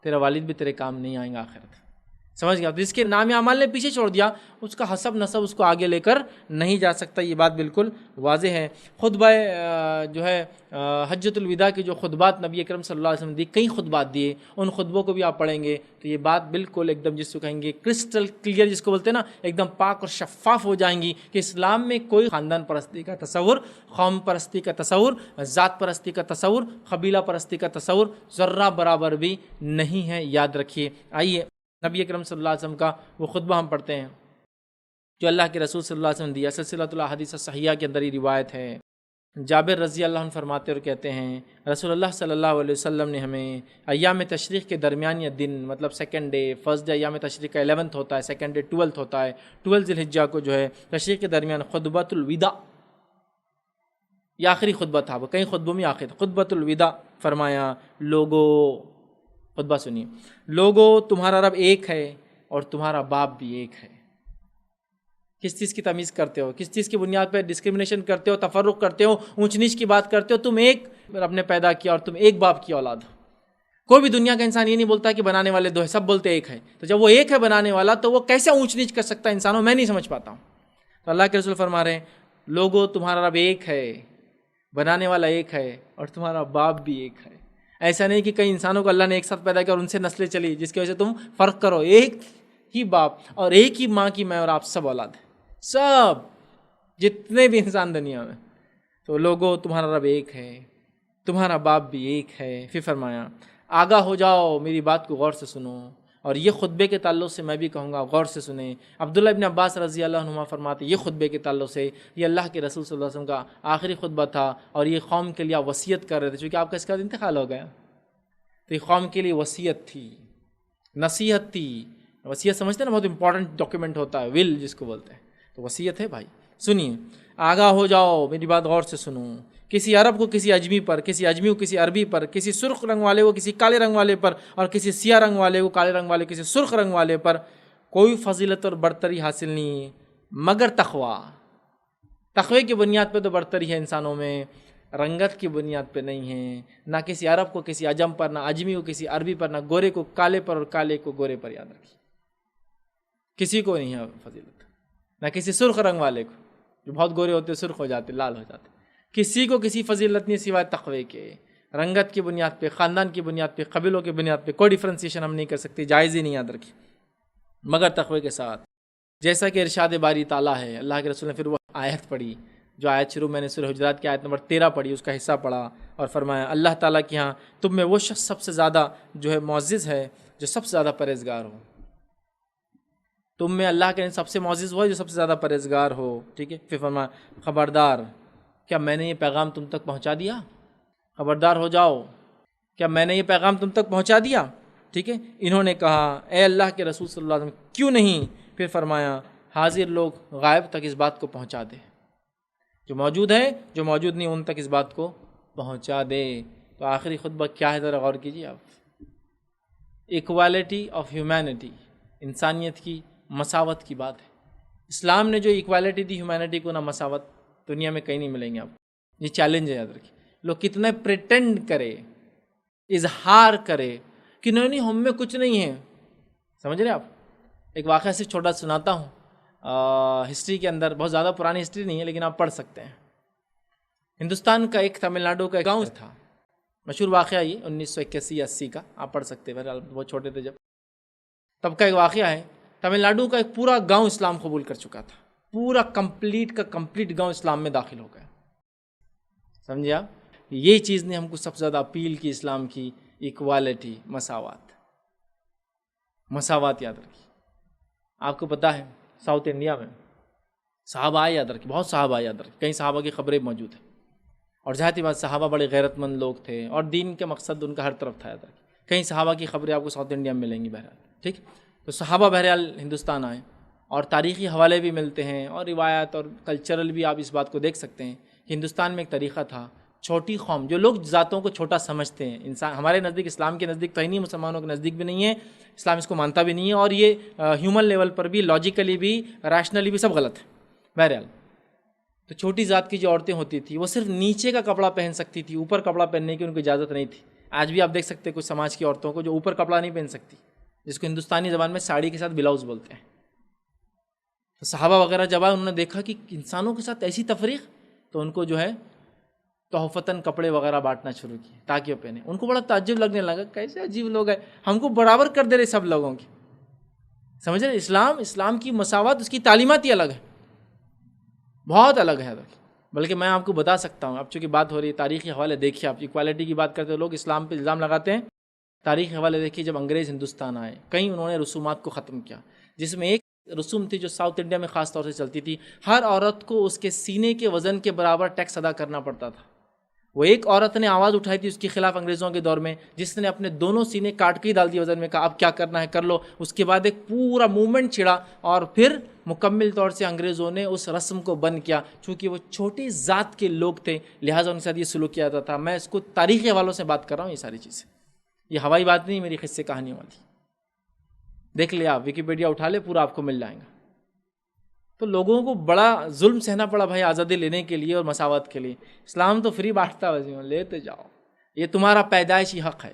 تیرا والد بھی تیرے کام نہیں آئیں گا آخرت. سمجھ گیا؟ تو جس کے نام اعمال نے پیچھے چھوڑ دیا اس کا حسب نسب اس کو آگے لے کر نہیں جا سکتا. یہ بات بالکل واضح ہے. خطبہ جو ہے حجۃ الوداع کے جو خطبات نبی اکرم صلی اللہ علیہ وسلم دی، کئی خطبات دیے، ان خطبوں کو بھی آپ پڑھیں گے تو یہ بات بالکل ایک دم جس کو کہیں گے کرسٹل کلیئر، جس کو بولتے ہیں نا ایک دم پاک اور شفاف ہو جائیں گی کہ اسلام میں کوئی خاندان پرستی کا تصور، قوم پرستی کا تصور، ذات پرستی کا تصور، قبیلہ پرستی کا تصور ذرہ برابر بھی نہیں ہے. یاد رکھیے. آئیے نبی اکرم صلی اللہ علیہ وسلم کا وہ خطبہ ہم پڑھتے ہیں جو اللہ کے رسول صلی اللہ علیہ وسلم نے دیا. سلسلۃ الاحادیث الصحیحہ کے اندر یہ روایت ہے. جابر رضی اللہ عنہ فرماتے اور کہتے ہیں رسول اللہ صلی اللہ علیہ وسلم نے ہمیں ایام تشریق کے درمیان یا دن، مطلب سیکنڈ ڈے، فرسٹ ڈے ایام تشریق کا 11 ہوتا ہے، سیکنڈ ڈے 12 ہوتا ہے، 12 ذی الحجہ کو جو ہے تشریق کے درمیان خطبۃ الوداع، یہ آخری خطبہ تھا، وہ کئی خطبوں میں آخر خطبۃ الوداع فرمایا لوگو، خطبہ سنیے، لوگو تمہارا رب ایک ہے اور تمہارا باپ بھی ایک ہے. کس چیز کی تمیز کرتے ہو؟ کس چیز کی بنیاد پہ ڈسکرمنیشن کرتے ہو، تفرق کرتے ہو، اونچ نیچ کی بات کرتے ہو؟ تم ایک رب نے پیدا کیا اور تم ایک باپ کی اولاد ہو. کوئی بھی دنیا کا انسان یہ نہیں بولتا کہ بنانے والے دو ہیں، سب بولتے ایک ہے. تو جب وہ ایک ہے بنانے والا تو وہ کیسے اونچ نیچ کر سکتا ہے انسانوں؟ میں نہیں سمجھ پاتا ہوں. تو اللہ کے رسول فرما رہے ہیں لوگو تمہارا رب ایک ہے، بنانے والا ایک ہے اور تمہارا باپ بھی ایک ہے. ایسا نہیں کہ کئی انسانوں کو اللہ نے ایک ساتھ پیدا کیا اور ان سے نسلیں چلی جس کی وجہ سے تم فرق کرو. ایک ہی باپ اور ایک ہی ماں کی میں اور آپ سب اولاد ہیں, سب جتنے بھی انسان دنیا میں. تو لوگوں تمہارا رب ایک ہے, تمہارا باپ بھی ایک ہے. پھر فرمایا آگاہ ہو جاؤ, میری بات کو غور سے سنو. اور یہ خطبے کے تعلق سے میں بھی کہوں گا غور سے سنیں. عبداللہ ابن عباس رضی اللہ عنہما فرماتے یہ خطبے کے تعلق سے یہ اللہ کے رسول صلی اللہ علیہ وسلم کا آخری خطبہ تھا اور یہ قوم کے لیے وصیت کر رہے تھے, چونکہ آپ کا اس کا انتقال ہو گیا. تو یہ قوم کے لیے وصیت تھی, نصیحت تھی. وصیت سمجھتے ہیں نا, بہت امپورٹنٹ ڈاکیومنٹ ہوتا ہے, ول جس کو بولتے ہیں. تو وصیت ہے بھائی, سنیے. آگاہ ہو جاؤ, میری بات غور سے سنو. کسی عرب کو کسی اجمی پر, کسی اجمی کو کسی عربی پر, کسی سرخ رنگ والے کو کسی کالے رنگ والے پر, اور کسی سیاہ رنگ والے کو کالے رنگ والے کسی سرخ رنگ والے پر کوئی فضیلت اور برتری حاصل نہیں مگر تقویٰ. تقوی کی بنیاد پہ تو برتری ہے انسانوں میں, رنگت کی بنیاد پہ نہیں ہے. نہ کسی عرب کو کسی عجم پر, نہ اجمی کو کسی عربی پر, نہ گورے کو کالے پر اور کالے کو گورے پر. یاد رکھیے کسی کو نہیں ہے فضیلت, نہ کسی سرخ رنگ والے کو, جو بہت گورے ہوتے سرخ ہو جاتے لال ہو جاتے. کسی کو کسی فضیلت نہیں سوائے تقوی کے. رنگت کی بنیاد پہ, خاندان کی بنیاد پہ, قبیلوں کی بنیاد پہ کوئی ڈیفرنسیشن ہم نہیں کر سکتے, جائز ہی نہیں. یاد رکھیے مگر تقوی کے ساتھ. جیسا کہ ارشاد باری تعالیٰ ہے, اللہ کے رسول نے پھر وہ آیت پڑھی جو آیت شروع میں نے سورہ حجرات کی آیت نمبر 13 پڑھی, اس کا حصہ پڑھا اور فرمایا اللہ تعالیٰ کے ہاں تم میں وہ شخص سب سے زیادہ جو ہے معزز ہے جو سب سے زیادہ پرہیزگار ہو. تم میں اللہ کے سب سے معزز ہو جو سب سے زیادہ پرہیزگار ہو. ٹھیک ہے. پھر فرمایا خبردار, کیا میں نے یہ پیغام تم تک پہنچا دیا؟ خبردار ہو جاؤ, کیا میں نے یہ پیغام تم تک پہنچا دیا؟ ٹھیک ہے. انہوں نے کہا اے اللہ کے رسول صلی اللہ علیہ وسلم کیوں نہیں. پھر فرمایا حاضر لوگ غائب تک اس بات کو پہنچا دے, جو موجود ہے جو موجود نہیں ان تک اس بات کو پہنچا دے. تو آخری خطبہ کیا ہے ذرا غور کیجیے آپ. ایکوالٹی آف ہیومینٹی, انسانیت کی مساوت کی بات ہے. اسلام نے جو ایکوالٹی دی ہیومینٹی کو, نہ مساوت دنیا میں کہیں نہیں ملیں گے آپ. یہ چیلنج ہے, یاد رکھیے. لوگ کتنے پریٹینڈ کرے, اظہار کرے کہ نہیں ہم میں کچھ نہیں ہے. سمجھ رہے آپ. ایک واقعہ صرف چھوٹا سناتا ہوں. ہسٹری کے اندر, بہت زیادہ پرانی ہسٹری نہیں ہے لیکن آپ پڑھ سکتے ہیں. ہندوستان کا ایک تمل ناڈو کا ایک گاؤں تھا, مشہور واقعہ یہ 1981-80 کا, آپ پڑھ سکتے ہیں, بہت چھوٹے تھے جب. تب کا ایک واقعہ ہے. تمل ناڈو کا ایک پورا گاؤں اسلام قبول کر چکا تھا, پورا کمپلیٹ گاؤں اسلام میں داخل ہو گیا. سمجھے آپ. یہ چیز نے ہم کو سب سے زیادہ اپیل کی اسلام کی, ایکوالٹی, مساوات. یاد رکھیے. آپ کو پتہ ہے ساؤتھ انڈیا میں صحابہ آئے, یاد رکھیے, بہت صحابہ آئے, یاد رکھیے. کئی صحابہ کی خبریں موجود ہیں. اور ظاہر سی بات صحابہ بڑے غیرت مند لوگ تھے اور دین کے مقصد ان کا ہر طرف تھا. یاد رکھیے کئی صحابہ کی خبریں آپ کو ساؤتھ انڈیا میں ملیں گی بہرحال. ٹھیک. تو صحابہ بہرحال ہندوستان آئے اور تاریخی حوالے بھی ملتے ہیں اور روایت اور کلچرل بھی آپ اس بات کو دیکھ سکتے ہیں. ہندوستان میں ایک طریقہ تھا, چھوٹی قوم, جو لوگ ذاتوں کو چھوٹا سمجھتے ہیں. انسان ہمارے نزدیک, اسلام کے نزدیک تو ہی نہیں, مسلمانوں کے نزدیک بھی نہیں ہے, اسلام اس کو مانتا بھی نہیں ہے, اور یہ ہیومن لیول پر بھی, لاجیکلی بھی, ریشنلی بھی سب غلط ہے. بہرحال تو چھوٹی ذات کی جو عورتیں ہوتی تھیں وہ صرف نیچے کا کپڑا پہن سکتی تھی, اوپر کپڑا پہننے کی ان کو اجازت نہیں تھی. آج بھی آپ دیکھ سکتے ہیں کچھ سماج کی عورتوں کو جو اوپر کپڑا نہیں پہن سکتی, جس کو ہندوستانی زبان میں ساڑی کے ساتھ بلاؤز بولتے ہیں. تو صحابہ وغیرہ جب آئے, انہوں نے دیکھا کہ انسانوں کے ساتھ ایسی تفریق, تو ان کو جو ہے تحفتاً کپڑے وغیرہ بانٹنا شروع کیے تاکہ وہ پہنے. ان کو بڑا تعجب لگنے لگا, کیسے عجیب لوگ ہیں, ہم کو برابر کر دے رہے سب لوگوں کی. سمجھ رہے. اسلام کی مساوات, اس کی تعلیمات ہی الگ ہے, بہت الگ ہے. بلکہ میں آپ کو بتا سکتا ہوں, اب چونکہ بات ہو رہی ہے تاریخی حوالے دیکھیے آپ, ایکوالٹی کی بات کرتے ہیں لوگ اسلام پہ الزام لگاتے ہیں. تاریخی حوالے دیکھیے, جب انگریز ہندوستان آئے, کہیں انہوں نے رسومات کو ختم کیا, جس میں ایک رسوم تھی جو ساؤتھ انڈیا میں خاص طور سے چلتی تھی. ہر عورت کو اس کے سینے کے وزن کے برابر ٹیکس ادا کرنا پڑتا تھا. وہ ایک عورت نے آواز اٹھائی تھی اس کے خلاف انگریزوں کے دور میں, جس نے اپنے دونوں سینے کاٹ کے ہی ڈال دیے وزن میں, کہا اب کیا کرنا ہے کر لو. اس کے بعد ایک پورا موومنٹ چھڑا اور پھر مکمل طور سے انگریزوں نے اس رسم کو بند کیا. چونکہ وہ چھوٹی ذات کے لوگ تھے لہٰذا ان کے ساتھ یہ سلوک کیا جاتا تھا. میں اس کو تاریخی حوالوں سے بات کر رہا ہوں. یہ ساری چیزیں, یہ ہوائی بات نہیں, میری قصے کہانیوں والی. دیکھ لیں آپ, ویکیپیڈیا اٹھا لے, پورا آپ کو مل جائے گا. تو لوگوں کو بڑا ظلم سہنا پڑا بھائی آزادی لینے کے لیے اور مساوات کے لیے. اسلام تو فری بانٹتا ہے, لیتے جاؤ, یہ تمہارا پیدائشی حق ہے.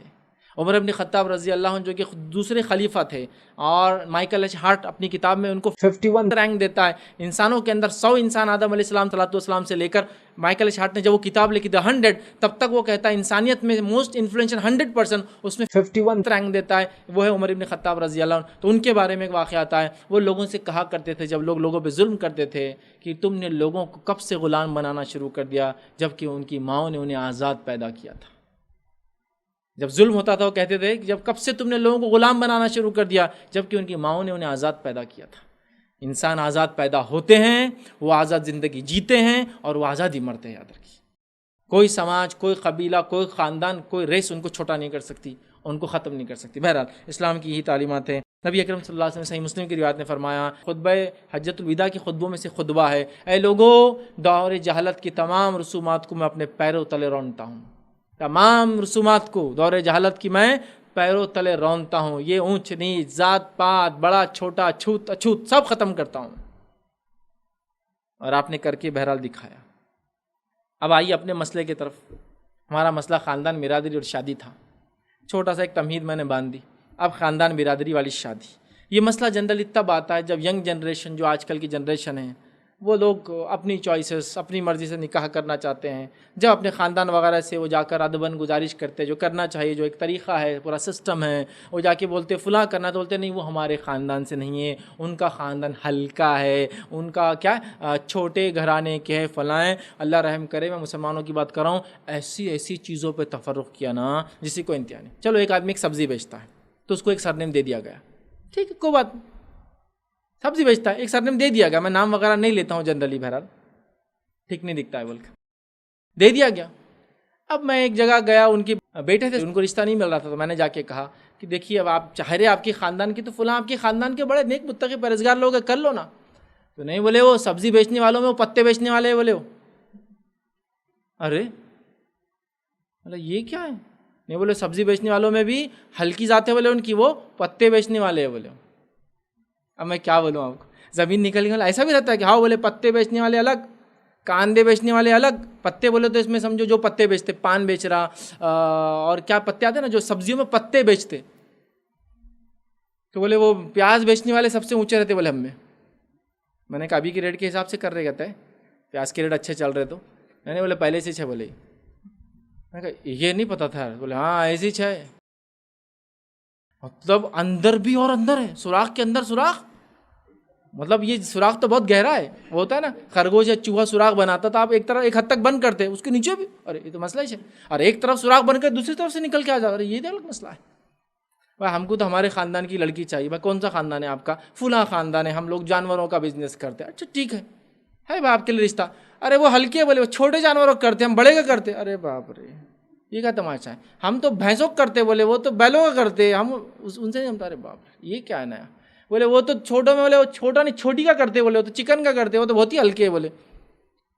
عمر ابن خطاب رضی اللہ عنہ جو کہ دوسرے خلیفہ تھے، اور مائیکل ایچ ہارٹ اپنی کتاب میں ان کو 51 رینک دیتا ہے انسانوں کے اندر 100 انسان آدم علیہ السلام سے لے کر مائیکل ایچ ہارٹ نے جب وہ کتاب لکھی تھی 100 تب تک وہ کہتا ہے انسانیت میں موسٹ انفلوئنشل 100% اس میں 51 رینک دیتا ہے، وہ ہے عمر ابن خطاب رضی اللہ عنہ۔ تو ان کے بارے میں ایک واقعہ آتا ہے، وہ لوگوں سے کہا کرتے تھے جب لوگ لوگوں پہ ظلم کرتے تھے کہ تم نے لوگوں کو کب سے غلام بنانا شروع کر دیا جبکہ ان کی ماؤں نے انہیں آزاد پیدا کیا تھا۔ جب ظلم ہوتا تھا وہ کہتے تھے کہ جب کب سے تم نے لوگوں کو غلام بنانا شروع کر دیا جبکہ ان کی ماؤں نے انہیں آزاد پیدا کیا تھا۔ انسان آزاد پیدا ہوتے ہیں، وہ آزاد زندگی جیتے ہیں اور وہ آزادی مرتے ہیں، یاد رکھیے۔ کوئی سماج، کوئی قبیلہ، کوئی خاندان، کوئی ریس ان کو چھوٹا نہیں کر سکتی، ان کو ختم نہیں کر سکتی۔ بہرحال اسلام کی یہی تعلیمات ہیں۔ نبی اکرم صلی اللہ علیہ وسلم صحیح مسلم کی روایت نے فرمایا، خطبہ حجۃ الوداع کی خطبوں میں سے خطبہ ہے، اے لوگو، دور جہالت کی تمام رسومات کو میں اپنے پیروں تلے رونتا ہوں، تمام رسومات کو دور جہالت کی میں پیروں تلے رونتا ہوں، یہ اونچ نیچ، ذات پات، بڑا چھوٹا، چھوت اچھوت سب ختم کرتا ہوں۔ اور آپ نے کر کے بہرحال دکھایا۔ اب آئیے اپنے مسئلے کی طرف۔ ہمارا مسئلہ خاندان برادری اور شادی تھا، چھوٹا سا ایک تمہید میں نے باندھ دی۔ اب خاندان برادری والی شادی، یہ مسئلہ جنرلی تب آتا ہے جب ینگ جنریشن، جو آج کل کی جنریشن ہے، وہ لوگ اپنی چوائسز، اپنی مرضی سے نکاح کرنا چاہتے ہیں، جب اپنے خاندان وغیرہ سے وہ جا کر ادباً گزارش کرتے جو کرنا چاہیے، جو ایک طریقہ ہے، پورا سسٹم ہے، وہ جا کے بولتے فلاں کرنا، تو بولتے نہیں وہ ہمارے خاندان سے نہیں ہے، ان کا خاندان ہلکا ہے، ان کا کیا چھوٹے گھرانے کے ہے، فلاں ہے۔ اللہ رحم کرے، میں مسلمانوں کی بات کر رہا ہوں، ایسی چیزوں پہ تفرق کیا نا جس کو انتہا نہیں۔ چلو ایک آدمی ایک سبزی بیچتا ہے تو اس کو ایک سرنیم دے دیا گیا، ٹھیک ہے کوئی بات نہیں، سبزی بیچتا ہے ایک سرنیم دے دیا گیا، میں نام وغیرہ نہیں لیتا ہوں جنرلی، بہرحال ٹھیک نہیں دکھتا ہے بول کے دے دیا گیا۔ اب میں ایک جگہ گیا، ان کے بیٹے تھے، ان کو رشتہ نہیں مل رہا تھا، تو میں نے جا کے کہا کہ دیکھیے اب آپ چاہ رہے آپ کی خاندان کی، تو فلاں آپ کے خاندان کے بڑے نیک متقی پرہیزگار لوگ ہیں، کر لو نا۔ تو نہیں بولے وہ سبزی بیچنے والوں میں وہ پتے بیچنے والے ہیں، بولے وہ ارے بولے یہ کیا ہے، نہیں بولے سبزی بیچنے والوں میں بھی ہلکی ذات ہے، بولے ان کی وہ پتے بیچنے والے ہیں، بولے۔ اب میں کیا بولوں آپ کو، زمین نکل گئی، ایسا بھی رہتا ہے کہ ہاں بولے پتے بیچنے والے الگ، کاندے بیچنے والے الگ۔ پتے بولے تو اس میں سمجھو جو پتے بیچتے، پان بیچ رہا، اور کیا پتے آتے ہیں نا جو سبزیوں میں پتے بیچتے، تو بولے وہ پیاز بیچنے والے سب سے اونچے رہتے بولے ہم میں نے کہا ابھی کی ریٹ کے حساب سے کر رہے کہتا ہے پیاز کے ریٹ اچھے چل رہے تو نہیں بولے پہلے سے بولے، میں کہا یہ نہیں پتا تھا، بولے ہاں ایسی ہے، مطلب اندر بھی اور اندر ہے، سوراخ کے اندر سوراخ، مطلب یہ سوراخ تو بہت گہرا ہے، وہ ہوتا ہے نا خرگوش یا چوہا سوراخ بناتا تھا، آپ ایک طرف ایک حد تک بند کرتے اس کے نیچے بھی، ارے یہ تو مسئلہ ہی ہے، اور ایک طرف سوراخ بن کر دوسری طرف سے نکل کے آ جاتا، یہ الگ مسئلہ ہے۔ بھائی ہم کو تو ہمارے خاندان کی لڑکی چاہیے۔ بھائی کون سا خاندان ہے آپ کا؟ فلاں خاندان ہے، ہم لوگ جانوروں کا بزنس کرتے ہیں۔ اچھا ٹھیک ہے بھائی آپ کے لیے رشتہ، ارے وہ ہلکے بولے وہ چھوٹے جانوروں کا کرتے، ہم بڑے کا کرتے، ارے باپ رے یہ کیا تماشا ہے، ہم تو بھینسوں کا کرتے، بولے وہ تو بیلوں کا کرتے، ہم ان سے نہیں ہمتا، ارے باپ رے یہ کیا ہے نیا، بولے وہ تو چھوٹوں میں، بولے وہ چھوٹا نہیں چھوٹی کا کرتے، بولے وہ تو چکن کا کرتے، وہ تو بہت ہی ہلکے ہے، بولے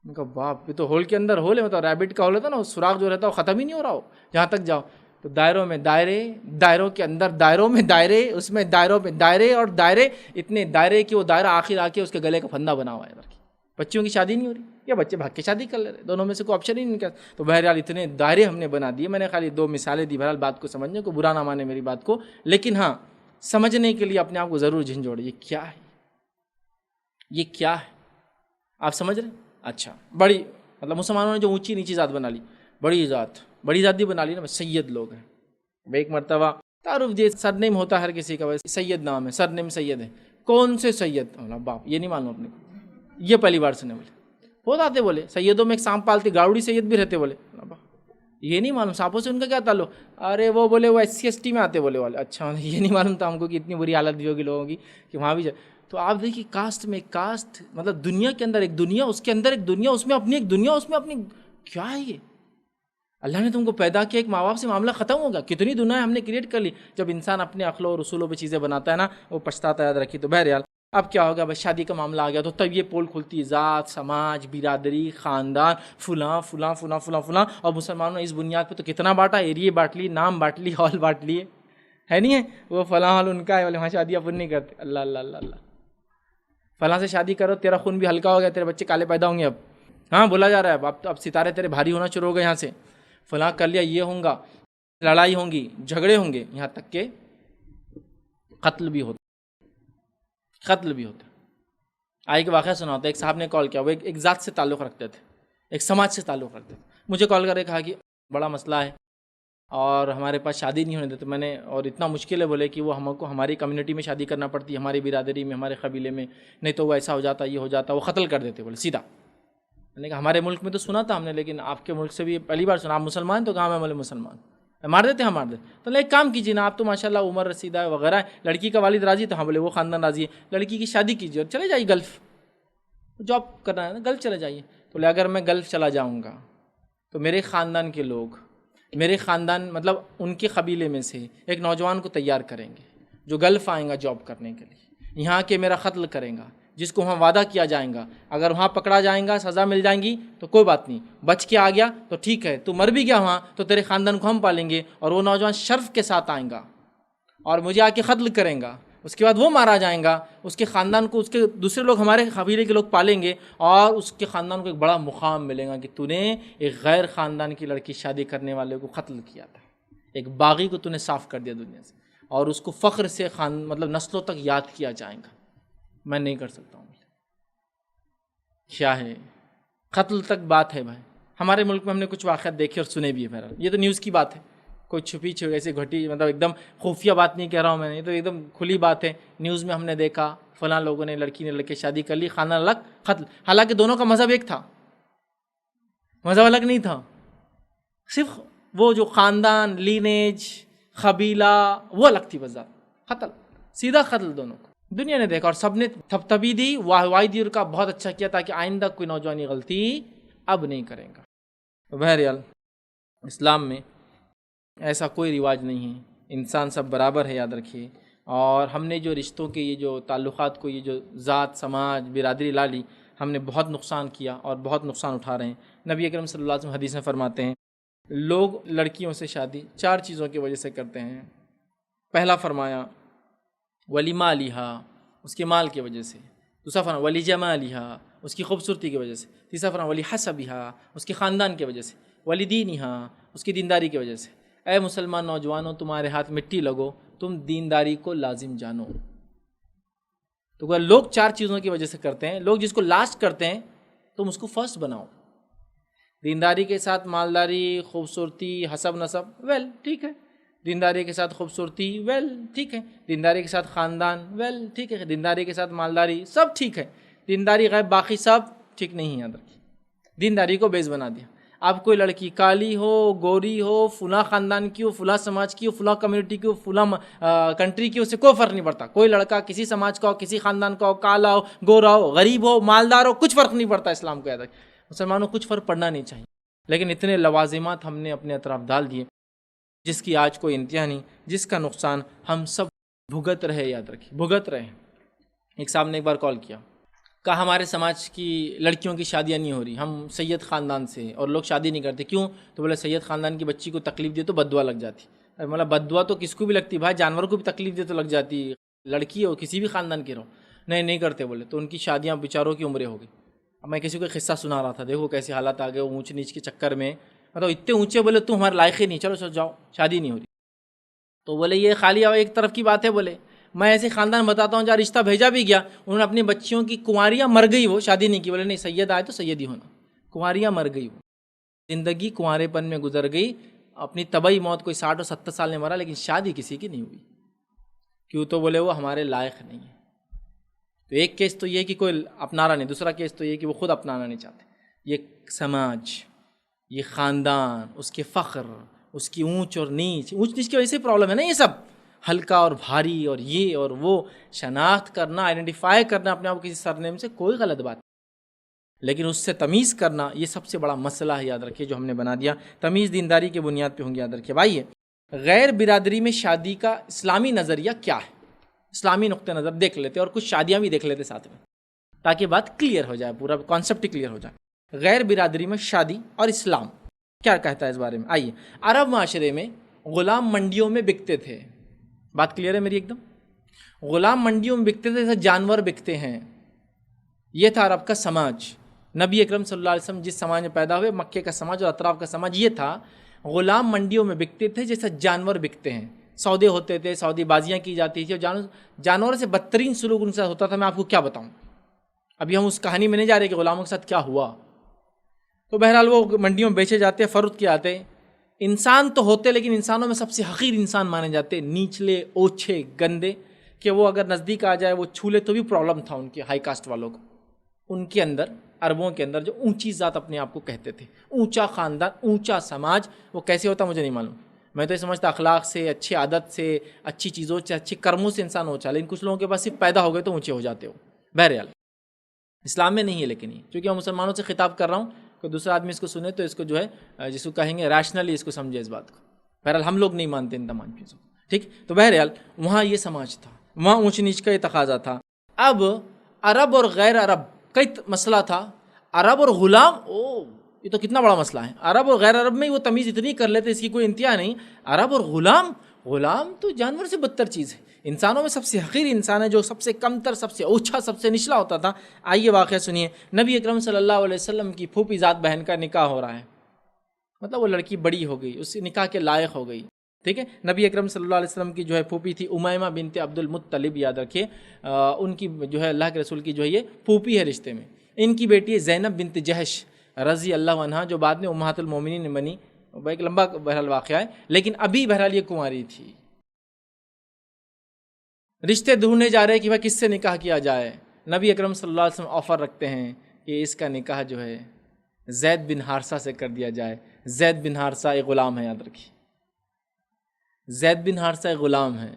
میں کہا باپ یہ تو ہول کے اندر ہول ہے، مطلب ریبٹ کا ہول ہوتا ہے نا، وہ سوراخ جو رہتا ہے وہ ختم ہی نہیں ہو رہا ہو جہاں تک جاؤ، تو دائروں میں دائرے، دائروں کے اندر دائروں میں دائرے، اس میں دائروں میں دائرے اور دائرے، اتنے دائرے کہ وہ دائرہ آخر آ کے اس کے گلے کا پھندا بنا ہوا ہے۔ بچیوں کی شادی نہیں ہو رہی یا بچے بھاگ کے شادی کر لے رہے، دونوں میں سے کوئی آپشن ہی نہیں نکل۔ تو بہرحال اتنے دائرے ہم نے بنا دیے، میں نے خالی 2 مثالیں دی، بہرحال بات کو سمجھنے کو برا نہ مانے میری بات کو، لیکن ہاں سمجھنے کے لیے اپنے آپ کو ضرور جھنجھوڑے، یہ کیا ہے، یہ کیا ہے، آپ سمجھ رہے ہیں؟ اچھا بڑی مطلب مسلمانوں نے جو اونچی نیچی ذات بنا لی، بڑی ذات بھی بنا لی نا، سید لوگ ہیں۔ ایک مرتبہ تعارف جی سر نیم ہوتا ہے ہر کسی کا، ویسے سید نام ہے، سر نیم سید ہے، کون سے سید، باپ یہ نہیں معلوم اپنے کو، یہ پہلی بار سنے، بولے بہت آتے، بولے سیدوں میں ایک سانپ پالتی گاؤڑی سید بھی رہتے، بولے یہ نہیں معلوم سانپوں سے ان کا کیا تعلق، ارے وہ بولے وہ SC ST میں آتے، بولے والے اچھا یہ نہیں معلوم تھا ہم کو کہ اتنی بری حالت بھی ہوگی لوگوں کی کہ وہاں بھی جائے۔ تو آپ دیکھیے کاسٹ میں کاسٹ، مطلب دنیا کے اندر ایک دنیا، اس کے اندر ایک دنیا، اس میں اپنی ایک دنیا، اس میں اپنی کیا ہے یہ، اللہ نے تم کو پیدا کیا، ایک ماں باپ سے معاملہ ختم ہوگا، کتنی دنیا ہم نے کریٹ کر لی۔ جب انسان اپنے عقل اور اصولوں پہ چیزیں بناتا ہے نا وہ پچھتاتا ہے، یاد رکھیے۔ تو بہرحال اب کیا ہوگا، بس شادی کا معاملہ آ گیا تو تب یہ پول کھلتی ہے، ذات، سماج، برادری، خاندان، فلاں فلاں فلاں فلاں فلاں، اور مسلمانوں نے اس بنیاد پہ تو کتنا بانٹا، ایریے بانٹ لیے، نام بانٹ لیے، ہال بانٹ لیے، ہے نہیں ہے، وہ فلاں ہال ان کا ہے، وہاں شادی اپن نہیں کرتے، اللہ اللہ اللہ اللہ، فلاں سے شادی کرو تیرا خون بھی ہلکا ہو گیا، تیرے بچے کالے پیدا ہوں گے، اب ہاں بولا جا رہا ہے اب ستارے تیرے بھاری ہونا شروع ہو گئے، یہاں سے فلاں کر لیا یہ ہوں گا۔ لڑائی ہوں گی، جھگڑے ہوں گے، یہاں تک کہ قتل بھی ہوتے. آئے کہ واقعہ سنا ہوتا ہے. ایک صاحب نے کال کیا، وہ ایک ذات سے تعلق رکھتے تھے، ایک سماج سے تعلق رکھتے تھے. مجھے کال کر کے کہا کہ بڑا مسئلہ ہے اور ہمارے پاس شادی نہیں ہونے دیتے. میں نے اور اتنا مشکل ہے بولے کہ وہ ہم کو ہماری کمیونٹی میں شادی کرنا پڑتی ہے، ہماری برادری میں، ہمارے قبیلے میں، نہیں تو وہ ایسا ہو جاتا، یہ ہو جاتا، وہ قتل کر دیتے بولے سیدھا. میں نے کہا ہمارے ملک میں تو سنا تھا ہم نے، لیکن آپ کے ملک سے بھی پہلی بار سنا. آپ مسلمان تو کہاں میں بولے مسلمان، مار دیتے ہیں، مار دیتے. تو ایک کام کیجیے نا، آپ تو ماشاء اللہ عمر رسیدہ ہے وغیرہ ہے، لڑکی کا والد راضی تو ہاں بولے وہ خاندان راضی ہے، لڑکی کی شادی کیجیے اور چلے جائیے گلف، جاب کرنا ہے نا، گلف چلے جائیے. تو بولے اگر میں گلف چلا جاؤں گا تو میرے خاندان کے لوگ، میرے خاندان مطلب ان کے قبیلے میں سے ایک نوجوان کو تیار کریں گے جو گلف آئیں گا جاب کرنے کے لیے، یہاں کے میرا قتل کریں گا، جس کو وہاں وعدہ کیا جائیں گا. اگر وہاں پکڑا جائیں گا، سزا مل جائیں گی تو کوئی بات نہیں، بچ کے آ گیا تو ٹھیک ہے، تو مر بھی گیا وہاں تو تیرے خاندان کو ہم پالیں گے. اور وہ نوجوان شرف کے ساتھ آئیں گا اور مجھے آ کے قتل کریں گا، اس کے بعد وہ مارا جائیں گا، اس کے خاندان کو، اس کے دوسرے لوگ، ہمارے قبیلے کے لوگ پالیں گے اور اس کے خاندان کو ایک بڑا مقام ملے گا کہ تو نے ایک غیر خاندان کی لڑکی شادی کرنے والے کو قتل کیا تھا، ایک باغی کو تو نے صاف کر دیا دنیا سے، اور اس کو فخر سے مطلب نسلوں تک یاد کیا جائے گا. میں نہیں کر سکتا ہوں. کیا ہے قتل تک بات ہے بھائی. ہمارے ملک میں ہم نے کچھ واقعات دیکھے اور سنے بھی ہے. بہرحال یہ تو نیوز کی بات ہے، کوئی چھپی ایسی گھٹی مطلب ایک دم خفیہ بات نہیں کہہ رہا ہوں میں، یہ تو ایک دم کھلی بات ہے. نیوز میں ہم نے دیکھا فلاں لوگوں نے، لڑکی نے لڑکے شادی کر لی، خاندان الگ، قتل. حالانکہ دونوں کا مذہب ایک تھا، مذہب الگ نہیں تھا، صرف وہ جو خاندان، لینیج، قبیلہ وہ الگ تھی، بس قتل، سیدھا قتل دونوں کو. دنیا نے دیکھا اور سب نے تھپتھپی دی، واہ دی، اور کا بہت اچھا کیا تاکہ آئندہ کوئی نوجوانی غلطی اب نہیں کرے گا. بہرحال اسلام میں ایسا کوئی رواج نہیں ہے، انسان سب برابر ہے، یاد رکھیے. اور ہم نے جو رشتوں کے یہ جو تعلقات کو، یہ جو ذات، سماج، برادری لا لی، ہم نے بہت نقصان کیا اور بہت نقصان اٹھا رہے ہیں. نبی اکرم صلی اللہ علیہ وسلم حدیث میں فرماتے ہیں لوگ لڑکیوں سے شادی 4 چیزوں کی وجہ سے کرتے ہیں. پہلا فرمایا ولی مالہا، اس کے مال کی وجہ سے. دوسرا فرمایا ولی جمالہا، اس کی خوبصورتی کی وجہ سے. تیسرا فرمایا ولی حسبہا، اس کے خاندان کی وجہ سے. ولی دینہا، اس کی دینداری کی وجہ سے. اے مسلمان نوجوانوں، تمہارے ہاتھ مٹی لگو، تم دینداری کو لازم جانو. تو لوگ 4 چیزوں کی وجہ سے کرتے ہیں، لوگ جس کو لاسٹ کرتے ہیں تم اس کو فرسٹ بناؤ. دینداری کے ساتھ مالداری، خوبصورتی، حسب نسب، ویل ٹھیک ہے. دینداری کے ساتھ خوبصورتی، ویل ٹھیک ہے. دینداری کے ساتھ خاندان، ویل ٹھیک ہے. دینداری کے ساتھ مالداری، سب ٹھیک ہے. دینداری غیب، باقی سب ٹھیک نہیں ہے. یاد رکھیے دینداری کو بیس بنا دیا. اب کوئی لڑکی کالی ہو، گوری ہو، فلاں خاندان کی ہو، فلاں سماج کی ہو، فلاں کمیونٹی کی ہو، فلاں کنٹری کی ہو، اس سے کوئی فرق نہیں پڑتا. کوئی لڑکا کسی سماج کا ہو، کسی خاندان کا ہو، کالا ہو، گورا ہو، غریب ہو، مالدار ہو، کچھ فرق نہیں پڑتا. اسلام کو یاد رکھیں، مسلمانوں کو کچھ فرق پڑنا نہیں چاہیے. لیکن اتنے لوازمات ہم نے اپنے اطراف ڈال دیے جس کی آج کوئی انتہا نہیں، جس کا نقصان ہم سب بھگت رہے. یاد رکھیے بھگت رہے. ایک صاحب نے ایک بار کال کیا، کہا ہمارے سماج کی لڑکیوں کی شادیاں نہیں ہو رہی، ہم سید خاندان سے اور لوگ شادی نہیں کرتے. کیوں؟ تو بولے سید خاندان کی بچی کو تکلیف دے تو بددعا لگ جاتی. مطلب بددعا تو کس کو بھی لگتی بھائی، جانور کو بھی تکلیف دے تو لگ جاتی، لڑکی ہو کسی بھی خاندان کی رہو. نہیں کرتے بولے. تو ان کی شادیاں بیچاروں کی عمریں ہو گئی. اب میں کسی کو قصہ سنا رہا تھا، دیکھو کیسے حالات آ گئے اونچ نیچ کے چکر میں. مطلب اتنے اونچے، بولے تم ہمارے لائق ہی نہیں، چلو جاؤ، شادی نہیں ہو رہی. تو بولے یہ خالی ایک طرف کی بات ہے. بولے میں ایسے خاندان بتاتا ہوں جہاں رشتہ بھیجا بھی گیا، انہوں نے اپنی بچیوں کی کنواریاں مر گئی، وہ شادی نہیں کی. بولے نہیں، سید آئے تو سید ہی ہونا. کنواریاں مر گئی، وہ زندگی کنوارے پن میں گزر گئی. اپنی طبعی موت کوئی 60 اور 70 سال میں مرا، لیکن شادی کسی کی نہیں ہوئی. کیوں؟ تو بولے وہ ہمارے لائق نہیں ہے. تو ایک کیس تو یہ کہ کوئی اپنا رہا نہیں، دوسرا کیس تو یہ کہ وہ خود اپنانا نہیں چاہتے. یہ سماج، یہ خاندان، اس کے فخر، اس کی اونچ اور نیچ، اونچ نیچ کی وجہ سے پرابلم ہے نا. یہ سب ہلکا اور بھاری اور یہ اور وہ شناخت کرنا، آئیڈینٹیفائی کرنا اپنے آپ کو کسی سرنیم سے، کوئی غلط بات، لیکن اس سے تمیز کرنا یہ سب سے بڑا مسئلہ ہے. یاد رکھیے جو ہم نے بنا دیا. تمیز دینداری کی بنیاد پہ ہوں گی. یاد رکھیے بھائی، غیر برادری میں شادی کا اسلامی نظریہ کیا ہے، اسلامی نقطہ نظر دیکھ لیتے اور کچھ شادیاں بھی دیکھ لیتے ساتھ میں، تاکہ بات کلیئر ہو جائے، پورا کانسیپٹ کلیئر ہو جائے. غیر برادری میں شادی اور اسلام کیا کہتا ہے اس بارے میں. آئیے، عرب معاشرے میں غلام منڈیوں میں بکتے تھے. بات کلیئر ہے میری ایک دم. غلام منڈیوں میں بکتے تھے جیسے جانور بکتے ہیں. یہ تھا عرب کا سماج. نبی اکرم صلی اللہ علیہ وسلم جس سماج میں پیدا ہوئے، مکے کا سماج اور اطراف کا سماج یہ تھا. غلام منڈیوں میں بکتے تھے جیسا جانور بکتے ہیں، سودے ہوتے تھے، سودی بازیاں کی جاتی تھی، اور جانوروں سے بدترین سلوک ان سے ہوتا تھا. میں آپ کو کیا بتاؤں، ابھی ہم اس کہانی میں نہیں جا رہے کہ غلاموں کے ساتھ کیا ہوا. تو بہرحال وہ منڈیوں میں بیچے جاتے، فروخت کیے جاتے. انسان تو ہوتے لیکن انسانوں میں سب سے حقیر انسان مانے جاتے، نیچلے، اوچھے، گندے، کہ وہ اگر نزدیک آ جائے وہ چھو لے تو بھی پرابلم تھا ان کے ہائی کاسٹ والوں کو. ان کے اندر، عربوں کے اندر جو اونچی ذات اپنے آپ کو کہتے تھے، اونچا خاندان، اونچا سماج، وہ کیسے ہوتا مجھے نہیں معلوم. میں تو یہ سمجھتا اخلاق سے، اچھی عادت سے، اچھی چیزوں سے، اچھے کرموں سے انسان اونچا، لیکن کچھ لوگوں کے پاس صرف پیدا ہو گئے تو اونچے ہو جاتے ہو. بہرحال اسلام میں نہیں ہے، لیکن یہ چونکہ میں مسلمانوں سے خطاب کر رہا ہوں، کوئی دوسرا آدمی اس کو سنے تو اس کو جو ہے جس کو کہیں گے ریشنلی اس کو سمجھے اس بات کو. بہرحال ہم لوگ نہیں مانتے ان تمام چیزوں کو، ٹھیک. تو بہرحال وہاں یہ سماج تھا، وہاں اونچ نیچ کا یہ تقاضا تھا. اب عرب اور غیر عرب کئی مسئلہ تھا. عرب اور غلام، یہ تو کتنا بڑا مسئلہ ہے. عرب اور غیر عرب میں وہ تمیز اتنی کر لیتے، اس کی کوئی انتہا نہیں. عرب اور غلام، غلام تو جانور سے بدتر چیز ہے. انسانوں میں سب سے حقیر انسان ہے، جو سب سے کمتر، سب سے اونچا، سب سے نچلا ہوتا تھا. آئیے واقعہ سنیے. نبی اکرم صلی اللہ علیہ وسلم کی پھوپھی ذات بہن کا نکاح ہو رہا ہے. مطلب وہ لڑکی بڑی ہو گئی، اس نکاح کے لائق ہو گئی، ٹھیک ہے. نبی اکرم صلی اللہ علیہ وسلم کی جو ہے پھوپھی تھی امیمہ بنت عبد المطلب، یاد رکھیے. ان کی جو ہے اللہ کے رسول کی جو ہے یہ پھوپھی ہے رشتے میں. ان کی بیٹی ہے زینب بنت جہش رضی اللہ عنہا، جو بعد میں امہات المومنین بنی. ایک لمبا بہرحال واقعہ ہے، لیکن ابھی بہرحال یہ کنواری تھی. رشتے ڈھونڈنے جا رہے کہ بھائی کس سے نکاح کیا جائے. نبی اکرم صلی اللہ علیہ وسلم آفر رکھتے ہیں کہ اس کا نکاح جو ہے زید بن حارثہ سے کر دیا جائے. زید بن حارثہ ایک غلام ہے، یاد رکھیے. زید بن حارثہ ایک غلام ہے.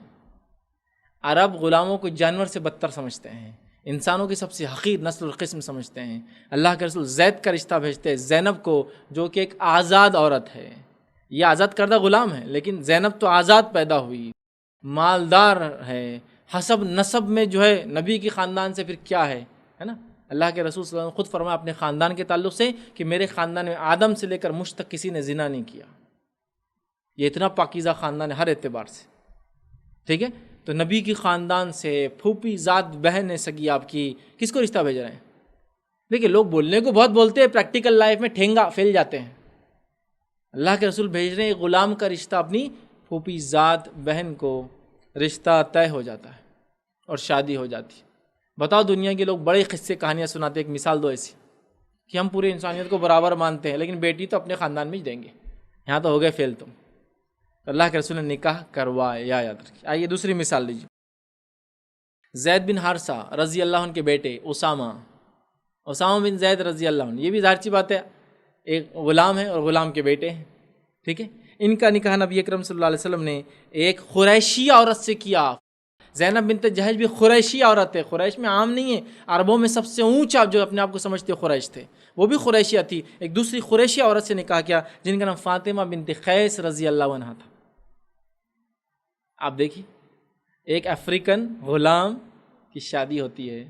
عرب غلاموں کو جانور سے بدتر سمجھتے ہیں، انسانوں کی سب سے حقیر نسل القسم سمجھتے ہیں. اللہ کے رسول زید کا رشتہ بھیجتے ہیں زینب کو، جو کہ ایک آزاد عورت ہے. یہ آزاد کردہ غلام ہے، لیکن زینب تو آزاد پیدا ہوئی، مالدار ہے، حسب نسب میں جو ہے نبی کی خاندان سے پھر کیا ہے نا. اللہ کے رسول صلی اللہ علیہ وسلم خود فرمایا اپنے خاندان کے تعلق سے کہ میرے خاندان میں آدم سے لے کر مجھ تک کسی نے زنا نہیں کیا. یہ اتنا پاکیزہ خاندان ہے ہر اعتبار سے، ٹھیک ہے. تو نبی کی خاندان سے پھوپھی ذات بہن ہے سگی آپ کی، کس کو رشتہ بھیج رہے ہیں؟ دیکھیے لوگ بولنے کو بہت بولتے ہیں، پریکٹیکل لائف میں ٹھینگا پھیل جاتے ہیں. اللہ کے رسول بھیج رہے ہیں غلام کا رشتہ اپنی پھوپھی ذات بہن کو، رشتہ طے ہو جاتا ہے اور شادی ہو جاتی. بتاؤ دنیا کے لوگ بڑے قصے کہانیاں سناتے. ایک مثال دو ایسی کہ ہم پوری انسانیت کو برابر مانتے ہیں، لیکن بیٹی تو اپنے خاندان میں ہی دیں گے. یہاں تو ہو گئے فیل تم. اللہ کے رسول نے نکاح کروایا، یاد رکھیے. آئیے دوسری مثال لیجیے. زید بن حارثہ رضی اللہ عنہ کے بیٹے اسامہ بن زید رضی اللہ عنہ، یہ بھی ظاہر سی بات ہے ایک غلام ہے اور غلام کے بیٹے ہیں، ٹھیک ہے. ان کا نکاح نبی اکرم صلی اللہ علیہ وسلم نے ایک قریشی عورت سے کیا. زینب بنت جہش بھی قریشی عورت ہے. قریش میں عام نہیں ہے، عربوں میں سب سے اونچا جو اپنے آپ کو سمجھتے قریش تھے، وہ بھی قریشیہ تھی. ایک دوسری قریشی عورت سے نکاح کیا جن کا نام فاطمہ بنت قیس رضی اللہ عنہ تھا. آپ دیکھیے ایک افریقن غلام کی شادی ہوتی ہے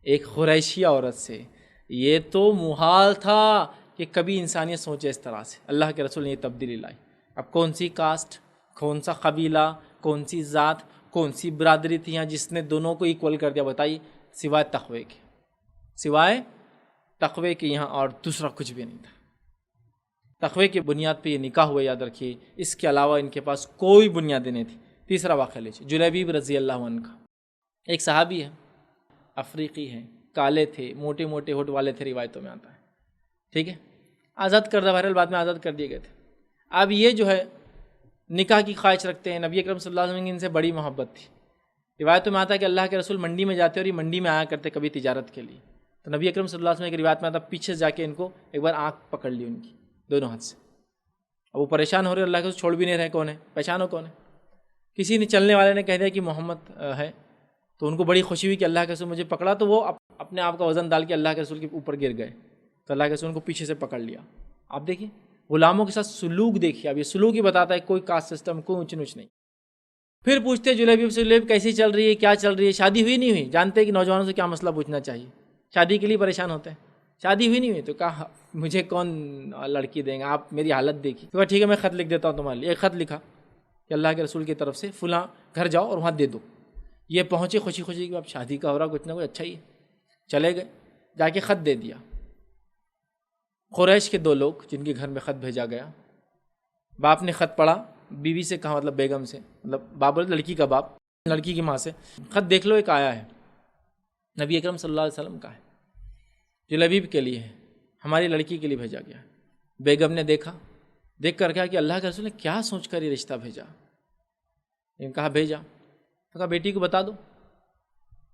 ایک قریشی عورت سے. یہ تو محال تھا کہ کبھی انسانیت سوچے اس طرح سے. اللہ کے رسول نے یہ تبدیلی لائی. اب کون سی کاسٹ، کون سا قبیلہ، کون سی ذات، کون سی برادری تھی یہاں جس نے دونوں کو ایکول کر دیا؟ بتائیے. سوائے تقوی کے، سوائے تقوی کے یہاں اور دوسرا کچھ بھی نہیں تھا. تقوی کی بنیاد پہ یہ نکاح ہوا، یاد رکھیے. اس کے علاوہ ان کے پاس کوئی بنیادیں نہیں تھی. تیسرا واقعہ لیجیے. جلیبیب رضی اللہ عنہ کا ایک صحابی ہے، افریقی ہے، کالے تھے، موٹے موٹے ہوٹ والے تھے، روایتوں میں آتا ہے، ٹھیک ہے. آزاد کردہ، بہرحال بعد میں آزاد کر دیے گئے تھے. اب یہ جو ہے نکاح کی خواہش رکھتے ہیں. نبی اکرم صلی اللہ علیہ وسلم کی ان سے بڑی محبت تھی. روایتوں میں آتا ہے کہ اللہ کے رسول منڈی میں جاتے اور یہ منڈی میں آیا کرتے کبھی تجارت کے لیے. تو نبی اکرم صلی اللہ علیہ وسلم کی روایت میں آتا پیچھے جا کے ان کو ایک بار آنکھ پکڑ لی ان کی دونوں ہاتھ سے. اب وہ پریشان ہو رہے، اللہ کے رسول چھوڑ بھی نہیں رہے، کون ہے پہچانو کون ہے. کسی نے چلنے والے نے کہہ دیا کہ محمد ہے. تو ان کو بڑی خوشی ہوئی کہ اللہ کے رسول مجھے پکڑا. تو وہ اپنے آپ کا وزن ڈال کے اللہ کے رسول کے اوپر گر گئے. تو اللہ کے رسول ان کو پیچھے سے پکڑ لیا. آپ دیکھیے غلاموں کے ساتھ سلوک دیکھیے. اب یہ سلوک ہی بتاتا ہے کوئی کاسٹ سسٹم، کوئی اونچ نیچ نہیں. پھر پوچھتے جلیبی سے، جلیب کیسی چل رہی ہے، کیا چل رہی ہے، شادی ہوئی نہیں ہوئی؟ جانتے ہیں کہ نوجوانوں سے کیا مسئلہ پوچھنا چاہیے، شادی کے لیے پریشان ہوتے ہیں. شادی ہوئی نہیں ہوئی؟ تو کہا مجھے کون لڑکی دیں گا، آپ میری حالت دیکھیے. تو ٹھیک ہے میں خط لکھ دیتا ہوں تمہارے لیے. ایک خط لکھا کہ اللہ کے رسول کی طرف سے فلاں گھر جاؤ اور وہاں دے دو. یہ پہنچے خوشی خوشی کہ اب شادی کا ہو رہا، کچھ نہ کچھ اچھا ہی ہے. چلے گئے، جا کے خط دے دیا. قریش کے دو لوگ جن کے گھر میں خط بھیجا گیا، باپ نے خط پڑھا، بیوی سے کہا، مطلب بیگم سے، مطلب باپ بولے لڑکی کا باپ، لڑکی کی ماں سے، خط دیکھ لو ایک آیا ہے، نبی اکرم صلی اللہ علیہ وسلم کا ہے، جو لبیب کے لیے ہے، ہماری لڑکی کے لیے بھیجا گیا ہے۔ بیگم نے دیکھا، دیکھ کر کہا کہ اللہ کے رسول نے کیا سوچ کر یہ رشتہ بھیجا؟ لیکن کہا بھیجا، تو کہا بیٹی کو بتا دو،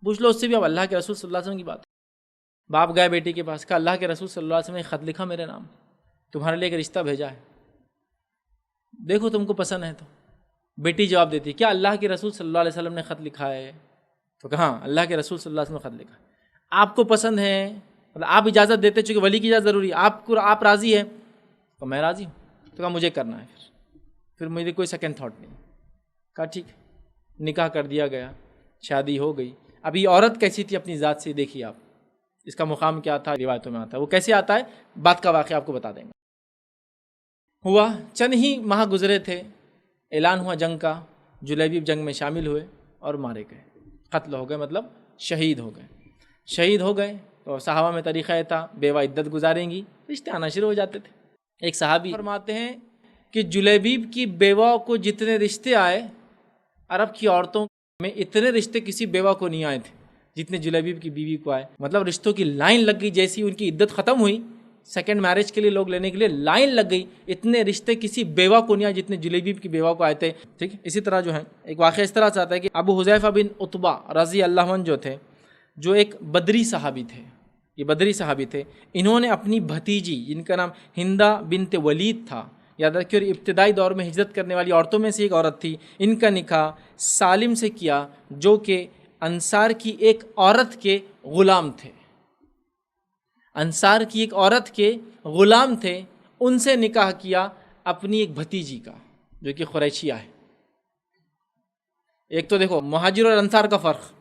پوچھ لو اس سے بھی، اب اللہ کے رسول صلی اللہ علیہ وسلم کی بات ہے۔ باپ گئے بیٹی کے پاس، کہا اللہ کے رسول صلی اللہ علیہ وسلم نے خط لکھا میرے نام، تمہارے لیے ایک رشتہ بھیجا ہے، دیکھو تم کو پسند ہے تو۔ بیٹی جواب دیتی، کیا اللہ کے رسول صلی اللہ علیہ وسلم نے خط لکھا ہے؟ تو کہا ہاں اللہ کے رسول صلی اللہ علیہ وسلم نے خط لکھا، آپ کو پسند ہے، مطلب آپ اجازت دیتے، چونکہ ولی کی اجازت ضروری ہے، آپ راضی ہے؟ تو میں راضی ہوں۔ تو کہا مجھے کرنا ہے، پھر مجھے کوئی سیکنڈ تھاٹ نہیں۔ کہا ٹھیک، نکاح کر دیا گیا، شادی ہو گئی۔ اب یہ عورت کیسی تھی اپنی ذات سے دیکھیے آپ، اس کا مقام کیا تھا روایتوں میں آتا ہے، وہ کیسے آتا ہے بات کا واقعہ آپ کو بتا دیں گے۔ ہوا چند ہی ماہ گزرے تھے، اعلان ہوا جنگ کا، جلیبیب جنگ میں شامل ہوئے اور مارے گئے، قتل ہو گئے، مطلب شہید ہو گئے۔ شہید ہو گئے تو صحابہ میں طریقہ یہ تھا، بیوہ عدت گزاریں گی، رشتے آنا شروع ہو جاتے تھے۔ ایک صحابی فرماتے ہیں کہ جلیبیب کی بیوہ کو جتنے رشتے آئے، عرب کی عورتوں میں اتنے رشتے کسی بیوہ کو نہیں آئے تھے جتنے جلیبیب کی بیوی کو آئے، مطلب رشتوں کی لائن لگ گئی، جیسی ان کی عدت ختم ہوئی، سیکنڈ میرج کے لیے لوگ لینے کے لیے لائن لگ گئی، اتنے رشتے کسی بیوہ کو نہیں آئے جتنے جلیبیب کی بیوہ کو آئے تھے۔ ٹھیک، اسی طرح جو ہے ایک واقعہ اس طرح سے آتا ہے کہ ابو حذیفہ بن عتبہ رضی اللہ عنہ جو تھے، جو ایک بدری صحابی تھے، یہ بدری صحابی تھے، انہوں نے اپنی بھتیجی جن کا نام ہندہ بنت ولید تھا، یاد رکھیے، اور ابتدائی دور میں ہجرت کرنے والی عورتوں میں سے ایک عورت تھی، ان کا نکاح سالم سے کیا جو کہ انصار کی ایک عورت کے غلام تھے، انصار کی ایک عورت کے غلام تھے، ان سے نکاح کیا اپنی ایک بھتیجی کا جو کہ قریشیہ ہے۔ ایک تو دیکھو مہاجر اور انصار کا فرق،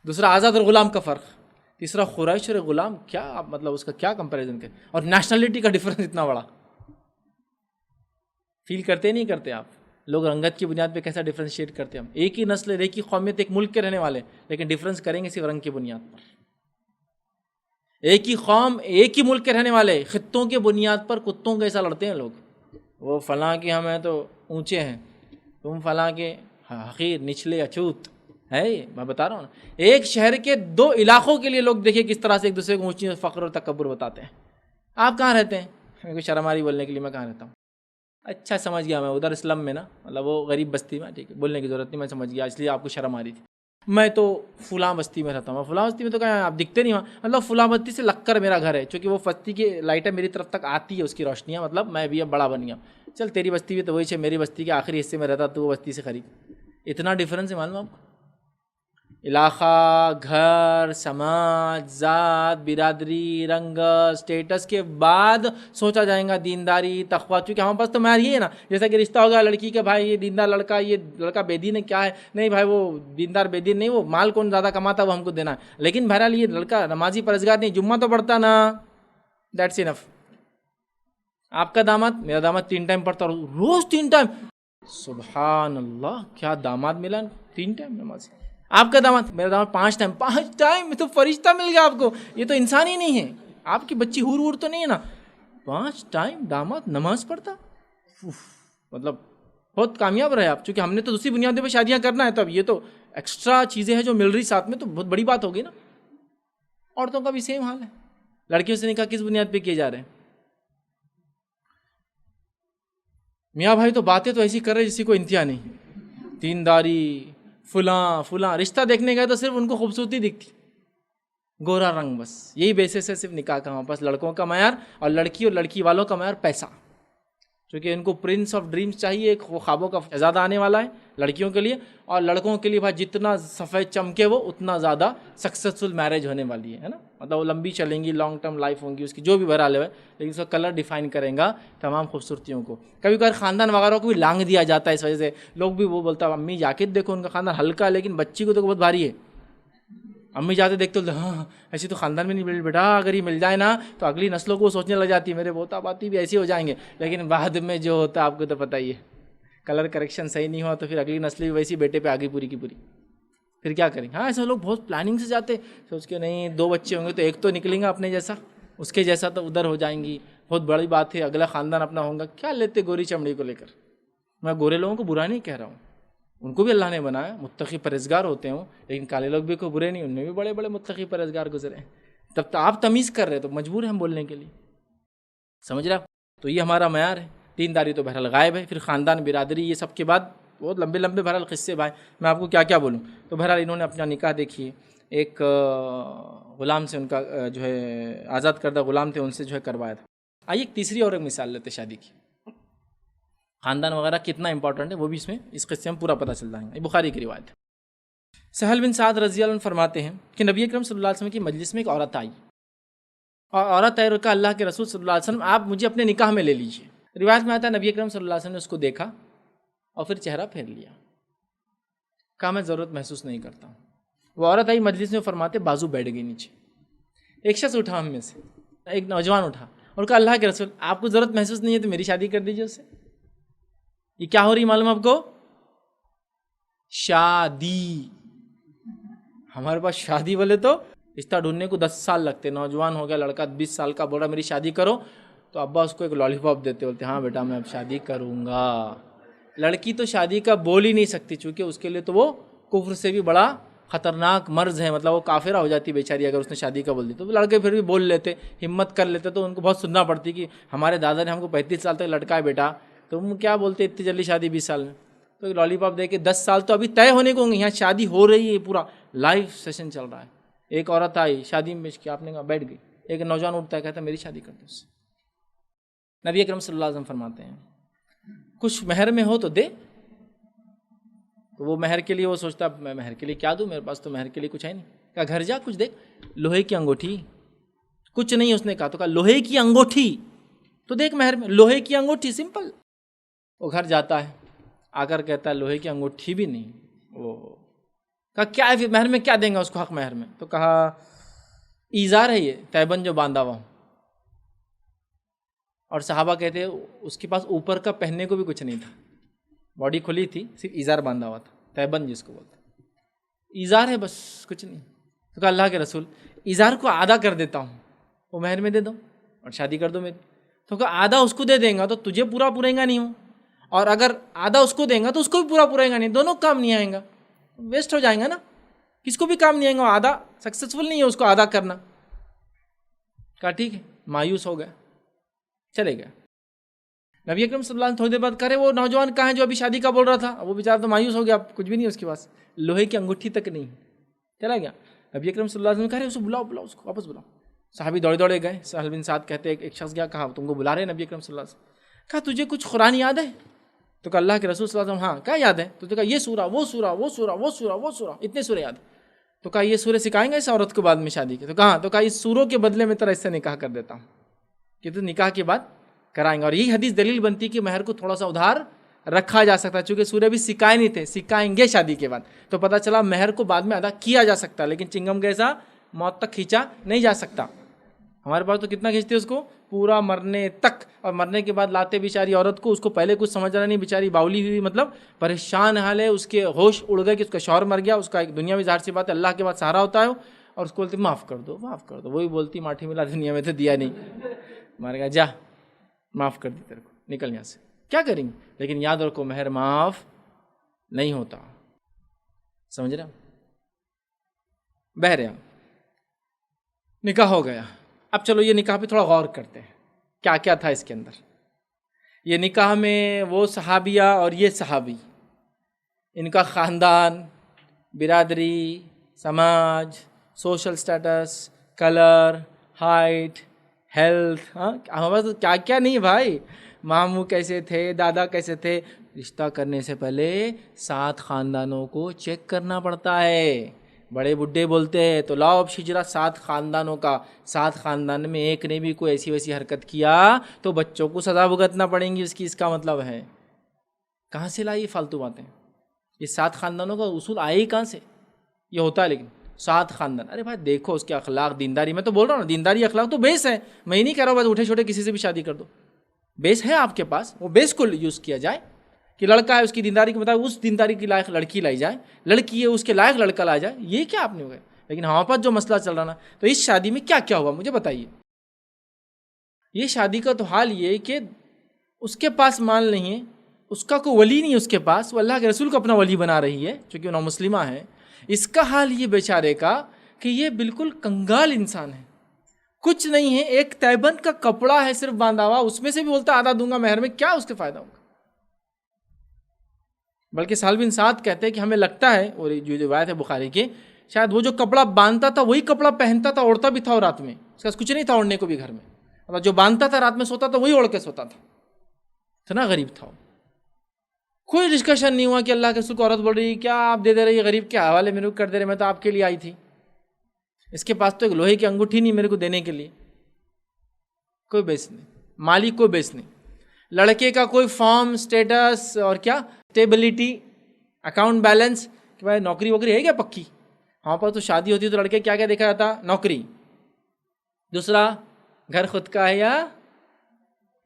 دوسرا آزاد اور غلام کا فرق، تیسرا قریش اور غلام، کیا مطلب اس کا کیا کمپیریزن کریں، اور نیشنلٹی کا ڈفرنس اتنا بڑا، فیل کرتے نہیں کرتے آپ لوگ رنگت کی بنیاد پہ کیسا ڈفرینشیٹ کرتے ہیں ہم، ایک ہی نسل، ایک ہی قومیت، ایک ملک کے رہنے والے، لیکن ڈفرینس کریں گے صرف رنگ کی بنیاد پر۔ ایک ہی قوم، ایک ہی ملک کے رہنے والے، خطوں کے بنیاد پر کتوں کے ایسا لڑتے ہیں لوگ، وہ فلاں کے ہم ہیں تو اونچے ہیں، تم فلاں کے حقیر، نچلے، اچھوت ہے، میں بتا رہا ہوں نا۔ ایک شہر کے دو علاقوں کے لیے لوگ دیکھیں کس طرح سے ایک دوسرے کو اونچی فخر اور تکبر بتاتے ہیں۔ آپ کہاں رہتے ہیں؟ میرے کو شرم آ رہی بولنے کے لیے، میں کہاں رہتا ہوں؟ اچھا سمجھ گیا میں، ادھر اسلم میں نا، مطلب وہ غریب بستی میں، ٹھیک ہے، بولنے کی ضرورت نہیں، میں سمجھ گیا، اس لیے آپ کو شرم آ رہی تھی۔ میں تو فلاں بستی میں رہتا ہوں، فلاں بستی میں تو کہاں آپ دکھتے نہیں وہاں، مطلب فلاں بستی سے لگ کر میرا گھر ہے، چونکہ وہ بستی کی لائٹیں میری طرف تک آتی ہے، اس کی روشنیاں، مطلب میں بھی اب بڑا بن گیا، چل تیری بستی بھی تو وہی ہے، میری بستی کے آخری حصے میں رہتا تو وہ بستی سے قریب، اتنا ڈفرینس ہے، معلوم آپ کو؟ علاقہ، گھر، سماج، ذات، برادری، رنگ، سٹیٹس کے بعد سوچا جائے گا دینداری، تقویٰ، چونکہ ہمارے پاس تو معیار یہ ہے نا، جیسا کہ رشتہ ہوگا لڑکی کا، بھائی یہ دیندار لڑکا، یہ لڑکا بے دین ہے، کیا ہے، نہیں بھائی وہ دیندار بے دین نہیں، وہ مال کون زیادہ کماتا وہ ہم کو دینا ہے، لیکن بہرحال یہ لڑکا نمازی پرہیزگار نہیں، جمعہ تو پڑھتا نا، دیٹس انف۔ آپ کا داماد، میرا داماد 3 ٹائم پڑھتا، روز 3 ٹائم، سبحان اللہ، کیا داماد ملا، 3 ٹائم نماز۔ آپ کا داماد، میرا داماد 5 ٹائم، 5 ٹائم تو فرشتہ مل گیا آپ کو، یہ تو انسان ہی نہیں ہے، آپ کی بچی ہور وور تو نہیں ہے نا، 5 ٹائم داماد نماز پڑھتا، مطلب بہت کامیاب رہے آپ، چونکہ ہم نے تو دوسری بنیادوں پہ شادیاں کرنا ہے، تو اب یہ تو ایکسٹرا چیزیں ہیں جو مل رہی ساتھ میں، تو بہت بڑی بات ہوگی نا۔ عورتوں کا بھی سیم حال ہے، لڑکیوں سے نکاح کس بنیاد پہ کیے جا رہے ہیں؟ میاں بھائی تو باتیں تو ایسی کر رہے جیسی کوئی انتہا نہیں، دینداری، فلاں فلاں، رشتہ دیکھنے گئے تو صرف ان کو خوبصورتی دکھتی، گورا رنگ، بس یہی بیسس ہے صرف نکاح کا ہمارے پاس، لڑکوں کا معیار، اور لڑکی اور لڑکی والوں کا معیار پیسہ، کیونکہ ان کو پرنس آف ڈریمز چاہیے، ایک خوابوں کا شہزادہ آنے والا ہے لڑکیوں کے لیے، اور لڑکوں کے لیے بھائی جتنا سفید چمکے وہ اتنا زیادہ سکسیزفل میرج ہونے والی ہے نا، مطلب وہ لمبی چلیں گی، لانگ ٹرم لائف ہوں گی اس کی، جو بھی بہرحال ہے، لیکن اس کا کلر ڈیفائن کریں گا تمام خوبصورتیوں کو۔ کبھی کبھار خاندان وغیرہ کو بھی لانگ دیا جاتا ہے، اس وجہ سے لوگ بھی وہ بولتا ہے امی جا کے دیکھو ان کا خاندان ہلکا ہے لیکن بچی کو تو بہت بھاری ہے، امی جاتے دیکھتے ہاں ایسی تو خاندان میں نہیں، بیٹا اگر یہ مل جائے نا تو اگلی نسلوں کو سوچنے لگ جاتی ہے میرے بوتا باتی بھی ایسے ہو جائیں گے، لیکن بعد میں جو ہوتا ہے آپ کو تو پتہ ہی ہے، کلر کریکشن صحیح نہیں ہوا تو پھر اگلی نسل بھی ویسی بیٹے پہ آگے پوری کی پوری، پھر کیا کریں گے؟ ہاں ایسے لوگ بہت پلاننگ سے جاتے، سوچ کے نہیں 2 بچے ہوں گے تو ایک تو نکلیں گا اپنے جیسا، اس کے جیسا تو ادھر ہو جائیں گی، بہت بڑی بات ہے، اگلا خاندان اپنا ہوگا، کیا لیتے گوری چمڑی کو لے کر. میں گورے لوگوں کو برا نہیں کہہ رہا ہوں، ان کو بھی اللہ نے بنایا، متقی پرہیزگار ہوتے ہوں، لیکن کالے لوگ بھی کوئی برے نہیں، ان میں بھی بڑے بڑے متقی پرہیزگار گزرے ہیں. تب تو آپ تمیز کر رہے تو مجبور ہیں ہم بولنے کے لیے. سمجھ رہے آپ؟ تو یہ ہمارا معیار ہے. دینداری تو بہرحال غائب ہے. پھر خاندان، برادری، یہ سب کے بعد بہت لمبے لمبے بہرحال قصے بھائی، میں آپ کو کیا کیا بولوں. تو بہرحال انہوں نے اپنا نکاح دیکھیے، ایک غلام سے ان کا جو ہے آزاد کردہ غلام تھے، ان سے جو ہے کروایا تھا. آئیے ایک تیسری اور ایک مثال لیتے شادی کی. خاندان وغیرہ کتنا امپورٹنٹ ہے وہ بھی اس قصے میں پورا پتہ چل جائے گا. یہ بخاری کی روایت ہے. سہل بن سعد رضی اللہ عنہ فرماتے ہیں کہ نبی اکرم صلی اللہ علیہ وسلم کی مجلس میں ایک عورت آئی، اور عورت ہے کہا اللہ کے رسول صلی اللہ علیہ وسلم آپ مجھے اپنے نکاح میں لے لیجیے. روایت میں آتا ہے نبی اکرم صلی اللہ علیہ وسلم نے اس کو دیکھا اور پھر چہرہ پھیر لیا. کہا میں ضرورت محسوس نہیں کرتا ہوں. وہ عورت آئی مجلس میں، فرماتے بازو بیٹھ گئی نیچے. ایک شخص اٹھا ہم میں سے، ایک نوجوان اٹھا اور کہا اللہ کے رسول آپ کو ضرورت محسوس نہیں ہے تو میری شادی کر دیجیے اس سے. یہ کیا ہو رہی معلوم آپ کو؟ شادی. ہمارے پاس شادی بولے تو رشتہ ڈھونڈنے کو 10 سال لگتے. نوجوان ہو گیا لڑکا 20 سال کا، بول رہا میری شادی کرو، تو ابا اس کو ایک لالی پاپ دیتے، بولتے ہاں بیٹا میں اب شادی کروں گا. لڑکی تو شادی کا بول ہی نہیں سکتی، چونکہ اس کے لیے تو وہ کفر سے بھی بڑا خطرناک مرض ہے، مطلب وہ کافرہ ہو جاتی بیچاری اگر اس نے شادی کا بول دی. تو لڑکے پھر بھی بول لیتے، ہمت کر لیتے. تو ان کو بہت سننا پڑتی کہ ہمارے دادا نے ہم کو 35 سال تک لٹکا ہے بیٹا، تو ہم کیا بولتے اتنی جلدی شادی 20 سال میں. تو ایک لالی پاپ دے کے 10 سال تو ابھی طے ہونے کو ہوں گے، یہاں شادی ہو رہی ہے، پورا لائف سیشن چل رہا ہے. ایک عورت آئی شادی میں کیا آپ نے کہا بیٹھ گئی. ایک نوجوان اٹھتا ہے کہتا ہے میری شادی کر دو اس سے. نبی اکرم صلی اللہ علیہ وسلم فرماتے ہیں کچھ مہر میں ہو تو دے. تو وہ مہر کے لیے وہ سوچتا میں مہر کے لیے کیا دوں، میرے پاس تو مہر کے لیے کچھ ہے نہیں. کہا گھر جا کچھ دیکھ. لوہے کی انگوٹھی، کچھ نہیں اس نے کہا. تو کہا لوہے کی انگوٹھی تو دیکھ مہر میں، لوہے کی انگوٹھی سمپل. وہ گھر جاتا ہے، آ کر کہتا ہے لوہے کی انگوٹھی بھی نہیں. وہ کہا کیا ہے پھر مہر میں کیا دیں گا اس کو حق مہر میں؟ تو کہا ایزار ہے یہ تیبند جو باندھا ہوا ہوں. اور صحابہ کہتے ہیں اس کے پاس اوپر کا پہننے کو بھی کچھ نہیں تھا، باڈی کھلی تھی، صرف ایزار باندھا ہوا تھا، تیبند جس کو بولتے ہیں. ایزار ہے بس کچھ نہیں. تو کہا اللہ کے رسول ایزار کو آدھا کر دیتا ہوں، وہ مہر میں دے دو اور شادی کر دو میری. تو کہا آدھا اس کو دے دیں گا تو تجھے پورا پورے گا نہیں ہوں، اور اگر آدھا اس کو دیں گا تو اس کو بھی پورا پورے گا نہیں، دونوں کام نہیں آئیں گا، ویسٹ ہو جائیں گا نا. کس کو بھی کام نہیں آئیں گا، آدھا سکسیسفل نہیں ہے اس کو آدھا کرنا. کہا ٹھیک ہے. مایوس ہو گیا، چلے گیا. نبی اکرم صلی اللہ علیہ وسلم تھوڑی دیر بعد کرے وہ نوجوان کہاں ہے جو ابھی شادی کا بول رہا تھا. وہ بیچارہ تو مایوس ہو گیا، کچھ بھی نہیں اس کے پاس، لوہے کی انگوٹھی تک نہیں. چلا گیا. نبی اکرم صلی اللہ علیہ وسلم کہہ رہے اسے بلاؤ اس کو واپس بلاؤ. صحابی دوڑے گئے. سہل بن سعد کہتے ہیں ایک شخص گیا، کہا تم کو بلا رہے نبی اکرم صلی اللہ علیہ وسلم. کہا تجھے کچھ قرآن یاد ہے؟ تو کہا اللہ کے رسول صلی اللہ علیہ وسلم ہاں. کیا یاد ہے؟ تو کہا یہ سورہ وہ سورہ وہ سورہ وہ سورہ وہ سورہ، اتنے سورے یاد. تو کہا یہ سورے سکھائیں گے اس عورت کو بعد میں شادی کے؟ تو کہا اس سوروں کے بدلے میں تیرا اس سے نکاح کر دیتا ہوں کہ تو نکاح کے بعد کرائیں گے. اور یہی حدیث دلیل بنتی کہ مہر کو تھوڑا سا ادھار رکھا جا سکتا ہے، چونکہ سورے بھی سکھائے نہیں تھے، سکھائیں گے شادی کے بعد. تو پتہ چلا مہر کو بعد میں ادا کیا جا سکتا، لیکن چنگم کیسا موت تک کھینچا نہیں جا سکتا. ہمارے پاس تو کتنا کھینچتے اس کو پورا مرنے تک، اور مرنے کے بعد لاتے بیچاری عورت کو، اس کو پہلے کچھ سمجھ رہا نہیں، بیچاری باولی ہوئی، مطلب پریشان حال ہے، اس کے ہوش اڑ گئے کہ اس کا شوہر مر گیا. اس کا ایک دنیا میں ظاہر سی بات ہے اللہ کے بعد سہارا ہوتا ہے، اور اس کو بولتی معاف کر دو معاف کر دو. وہی بولتی ماٹھی ملا دنیا میں تو دیا نہیں، مار گیا جا معاف کر دی تیرے کو، نکل یہاں سے. کیا کریں گے؟ لیکن یاد رکھو مہر معاف نہیں ہوتا. سمجھ رہے؟ بہرحال نکاح ہو گیا. اب چلو یہ نکاح پہ تھوڑا غور کرتے ہیں کیا کیا تھا اس کے اندر. یہ نکاح میں وہ صحابیہ اور یہ صحابی، ان کا خاندان، برادری، سماج، social status, colour, height, health, ہمارے پاس کیا کیا نہیں بھائی. ماموں کیسے تھے، دادا کیسے تھے. رشتہ کرنے سے پہلے 7 خاندانوں کو چیک کرنا پڑتا ہے. بڑے بڈھے بولتے ہیں تو لاؤ اب شجرا 7 خاندانوں کا، 7 خاندان میں ایک نے بھی کوئی ایسی ویسی حرکت کیا تو بچوں کو سزا بھگتنا پڑیں گی اس کا مطلب ہے. کہاں سے لائی فالتو باتیں؟ یہ 7 خاندانوں کا اصول آئے ہی کہاں سے؟ یہ ہوتا ہے لیکن 7 خاندان. ارے بھائی دیکھو اس کے اخلاق، دینداری، میں تو بول رہا ہوں دینداری اخلاق تو بیس ہے. میں ہی نہیں کہہ رہا ہوں بس اٹھے چھوٹے کسی سے بھی شادی کر دو. بیس ہے آپ کے پاس، وہ بیس کو یوز کیا جائے کہ لڑکا ہے اس کی دینداری کے مطابق اس دینداری کی لائق لڑکی لائی جائے، لڑکی ہے اس کے لائق لڑکا لایا جائے. یہ کیا آپ نے ہو گئے؟ لیکن ہمارے پاس جو مسئلہ چل رہا نا، تو اس شادی میں کیا کیا ہوا مجھے بتائیے. یہ شادی کا تو حال یہ کہ اس کے پاس مال نہیں ہے، اس کا کوئی ولی نہیں اس کے پاس، وہ اللہ کے رسول کو اپنا ولی بنا رہی ہے چونکہ وہ نامسلمہ ہے. اس کا حال یہ بیچارے کا کہ یہ بالکل کنگال انسان ہے، کچھ نہیں ہے، ایک تیبند کا کپڑا ہے صرف باندھا ہوا، اس میں سے بھی بولتا آدھا دوں گا مہر میں، کیا اس کے فائدہ ہوگا. بلکہ سہل بن سعد کہتے ہیں کہ ہمیں لگتا ہے، اور جو روایت ہے بخاری کی، شاید وہ جو کپڑا باندھتا تھا وہی کپڑا پہنتا تھا، اوڑھتا بھی تھا، اور رات میں اس کا کچھ نہیں تھا اوڑھنے کو بھی گھر میں، مطلب جو باندھتا تھا رات میں سوتا تھا وہی اوڑھ کے سوتا تھا. اتنا غریب تھا. کوئی ڈسکشن نہیں ہوا کہ اللہ کے رسول کو عورت بول رہی کیا آپ دے رہے غریب کے حوالے میرے کو کر دے رہے، میں تو آپ کے لیے آئی تھی، اس کے پاس تو ایک لوہے کی انگوٹھی نہیں میرے کو دینے کے لیے. کوئی بیس نہیں، مالی کوئی بیس نہیں. لڑکے کا کوئی فارم، سٹیٹس اور کیا اسٹیبلٹی، اکاؤنٹ بیلنس کہ بھائی نوکری ووکری ہے کیا پکی. ہاں پر تو شادی ہوتی تو لڑکے کیا کیا دیکھا جاتا، نوکری. دوسرا گھر خود کا ہے یا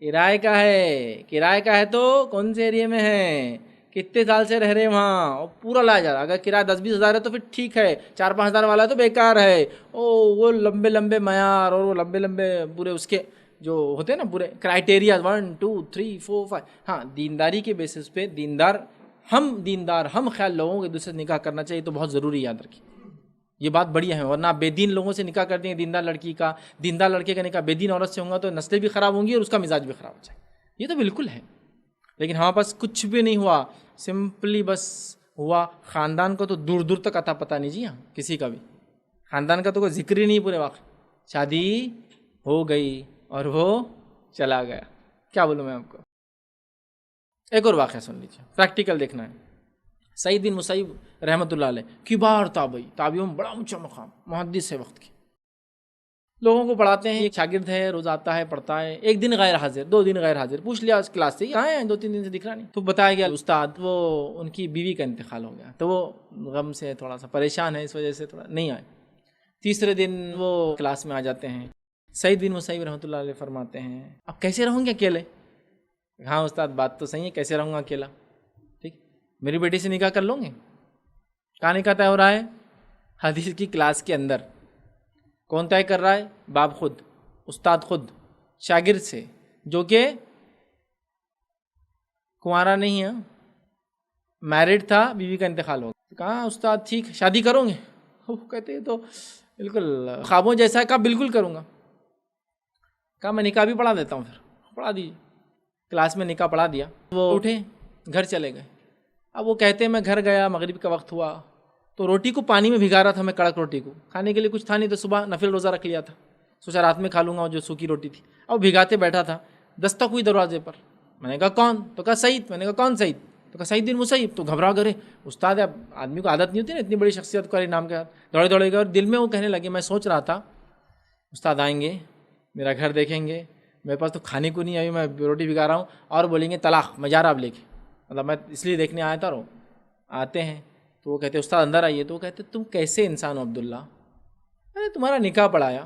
کرائے کا ہے، کرائے کا ہے تو کون سے ایریے میں ہے، کتنے سال سے رہ رہے وہاں، اور پورا لایا جا رہا. اگر کرایہ 10-20 ہزار ہے تو پھر ٹھیک ہے، 4-5 ہزار والا تو بیکار ہے. وہ لمبے لمبے معیار اور وہ لمبے لمبے پورے اس کے جو ہوتے ہیں نا پورے کرائٹیریا 1 2 3 4 5. ہاں دینداری کے بیسس پہ دیندار ہم خیال لوگوں کے دوسرے سے نکاح کرنا چاہیے تو بہت ضروری یاد رکھیے. یہ بات بڑی ہے، ورنہ آپ بے دین لوگوں سے نکاح کرتے ہیں، دیندار لڑکی کا، دیندار لڑکے کا نکاح بے دین عورت سے ہوگا تو نسلیں بھی خراب ہوں گی اور اس کا مزاج بھی خراب ہو جائے. یہ تو بالکل ہے. لیکن ہمارے پاس کچھ بھی نہیں ہوا، سمپلی بس ہوا. خاندان کو تو دور دور تک عطا پتہ نہیں جی. ہاں کسی کا بھی خاندان کا تو کوئی ذکر ہی نہیں پورے واقع. شادی ہو گئی اور وہ چلا گیا. کیا بولوں میں آپ کو. ایک اور واقعہ سن لیجیے، پریکٹیکل دیکھنا ہے. سعید بن مسیب رحمۃ اللہ علیہ کبار تابعیوں میں بڑا اونچا مقام، محدث ہے وقت کی، لوگوں کو پڑھاتے ہیں. ایک شاگرد ہے، روز آتا ہے پڑھتا ہے. ایک دن غیر حاضر، 2 دن غیر حاضر. پوچھ لیا اس کلاس سے کہاں ہیں، 2-3 دن سے دکھ رہا نہیں. تو بتایا گیا استاد وہ ان کی بیوی کا انتقال ہو گیا، تو وہ غم سے تھوڑا سا پریشان ہے، اس وجہ سے تھوڑا نہیں آئے. تیسرے دن وہ کلاس میں آ جاتے ہیں. سعید بن مسیب رحمۃ اللہ علیہ فرماتے ہیں اب کیسے رہوں گے اکیلے. ہاں استاد بات تو صحیح ہے، کیسے رہوں گا اکیلا. ٹھیک، میری بیٹی سے نکاح کر لوں گے. کہاں نکاح طے ہو رہا ہے؟ حدیث کی کلاس کے اندر. کون طے کر رہا ہے؟ باپ خود، استاد خود، شاگرد سے جو کہ کنوارا نہیں ہے، میرڈ تھا، بیوی کا انتقال ہو گیا. کہا استاد ٹھیک شادی کرو گے؟ وہ کہتے ہیں تو بالکل خوابوں جیسا ہے. کہا بالکل کروں گا. کہا میں نکاح بھی پڑھا دیتا ہوں. پھر پڑھا دیجیے. کلاس میں نکاح پڑھا دیا. وہ اٹھے گھر چلے گئے. اب وہ کہتے ہیں میں گھر گیا، مغرب کا وقت ہوا تو روٹی کو پانی میں بھگا رہا تھا میں، کڑک روٹی کو کھانے کے لیے کچھ تھا نہیں، تو صبح نفل روزہ رکھ لیا تھا، سوچا رات میں کھا لوں گا جو سوکھی روٹی تھی. اب بھگاتے بیٹھا تھا، دستک ہوئی دروازے پر. میں نے کہا کون؟ تو کہا سعید. میں نے کہا کون سعید؟ تو کہا سعید بن مسیب. تو گھبرا گئے، استاد ہے، اب آدمی کو عادت نہیں ہوتی نا اتنی بڑی شخصیت کو نام کے ہاتھ. دوڑے دوڑے گئے اور دل میں وہ کہنے لگے میں سوچ رہا تھا استاد آئیں گے، میرا گھر دیکھیں گے، میرے پاس تو کھانے کو نہیں، ابھی میں روٹی بھگا رہا ہوں، اور بولیں گے طلاق، میں جا رہا اب لے کے، مطلب میں اس لیے دیکھنے آیا تھا. رو آتے ہیں تو وہ کہتے استاد اندر آئیے. تو وہ کہتے تم کیسے انسان ہو عبداللہ، ارے تمہارا نکاح پڑھایا،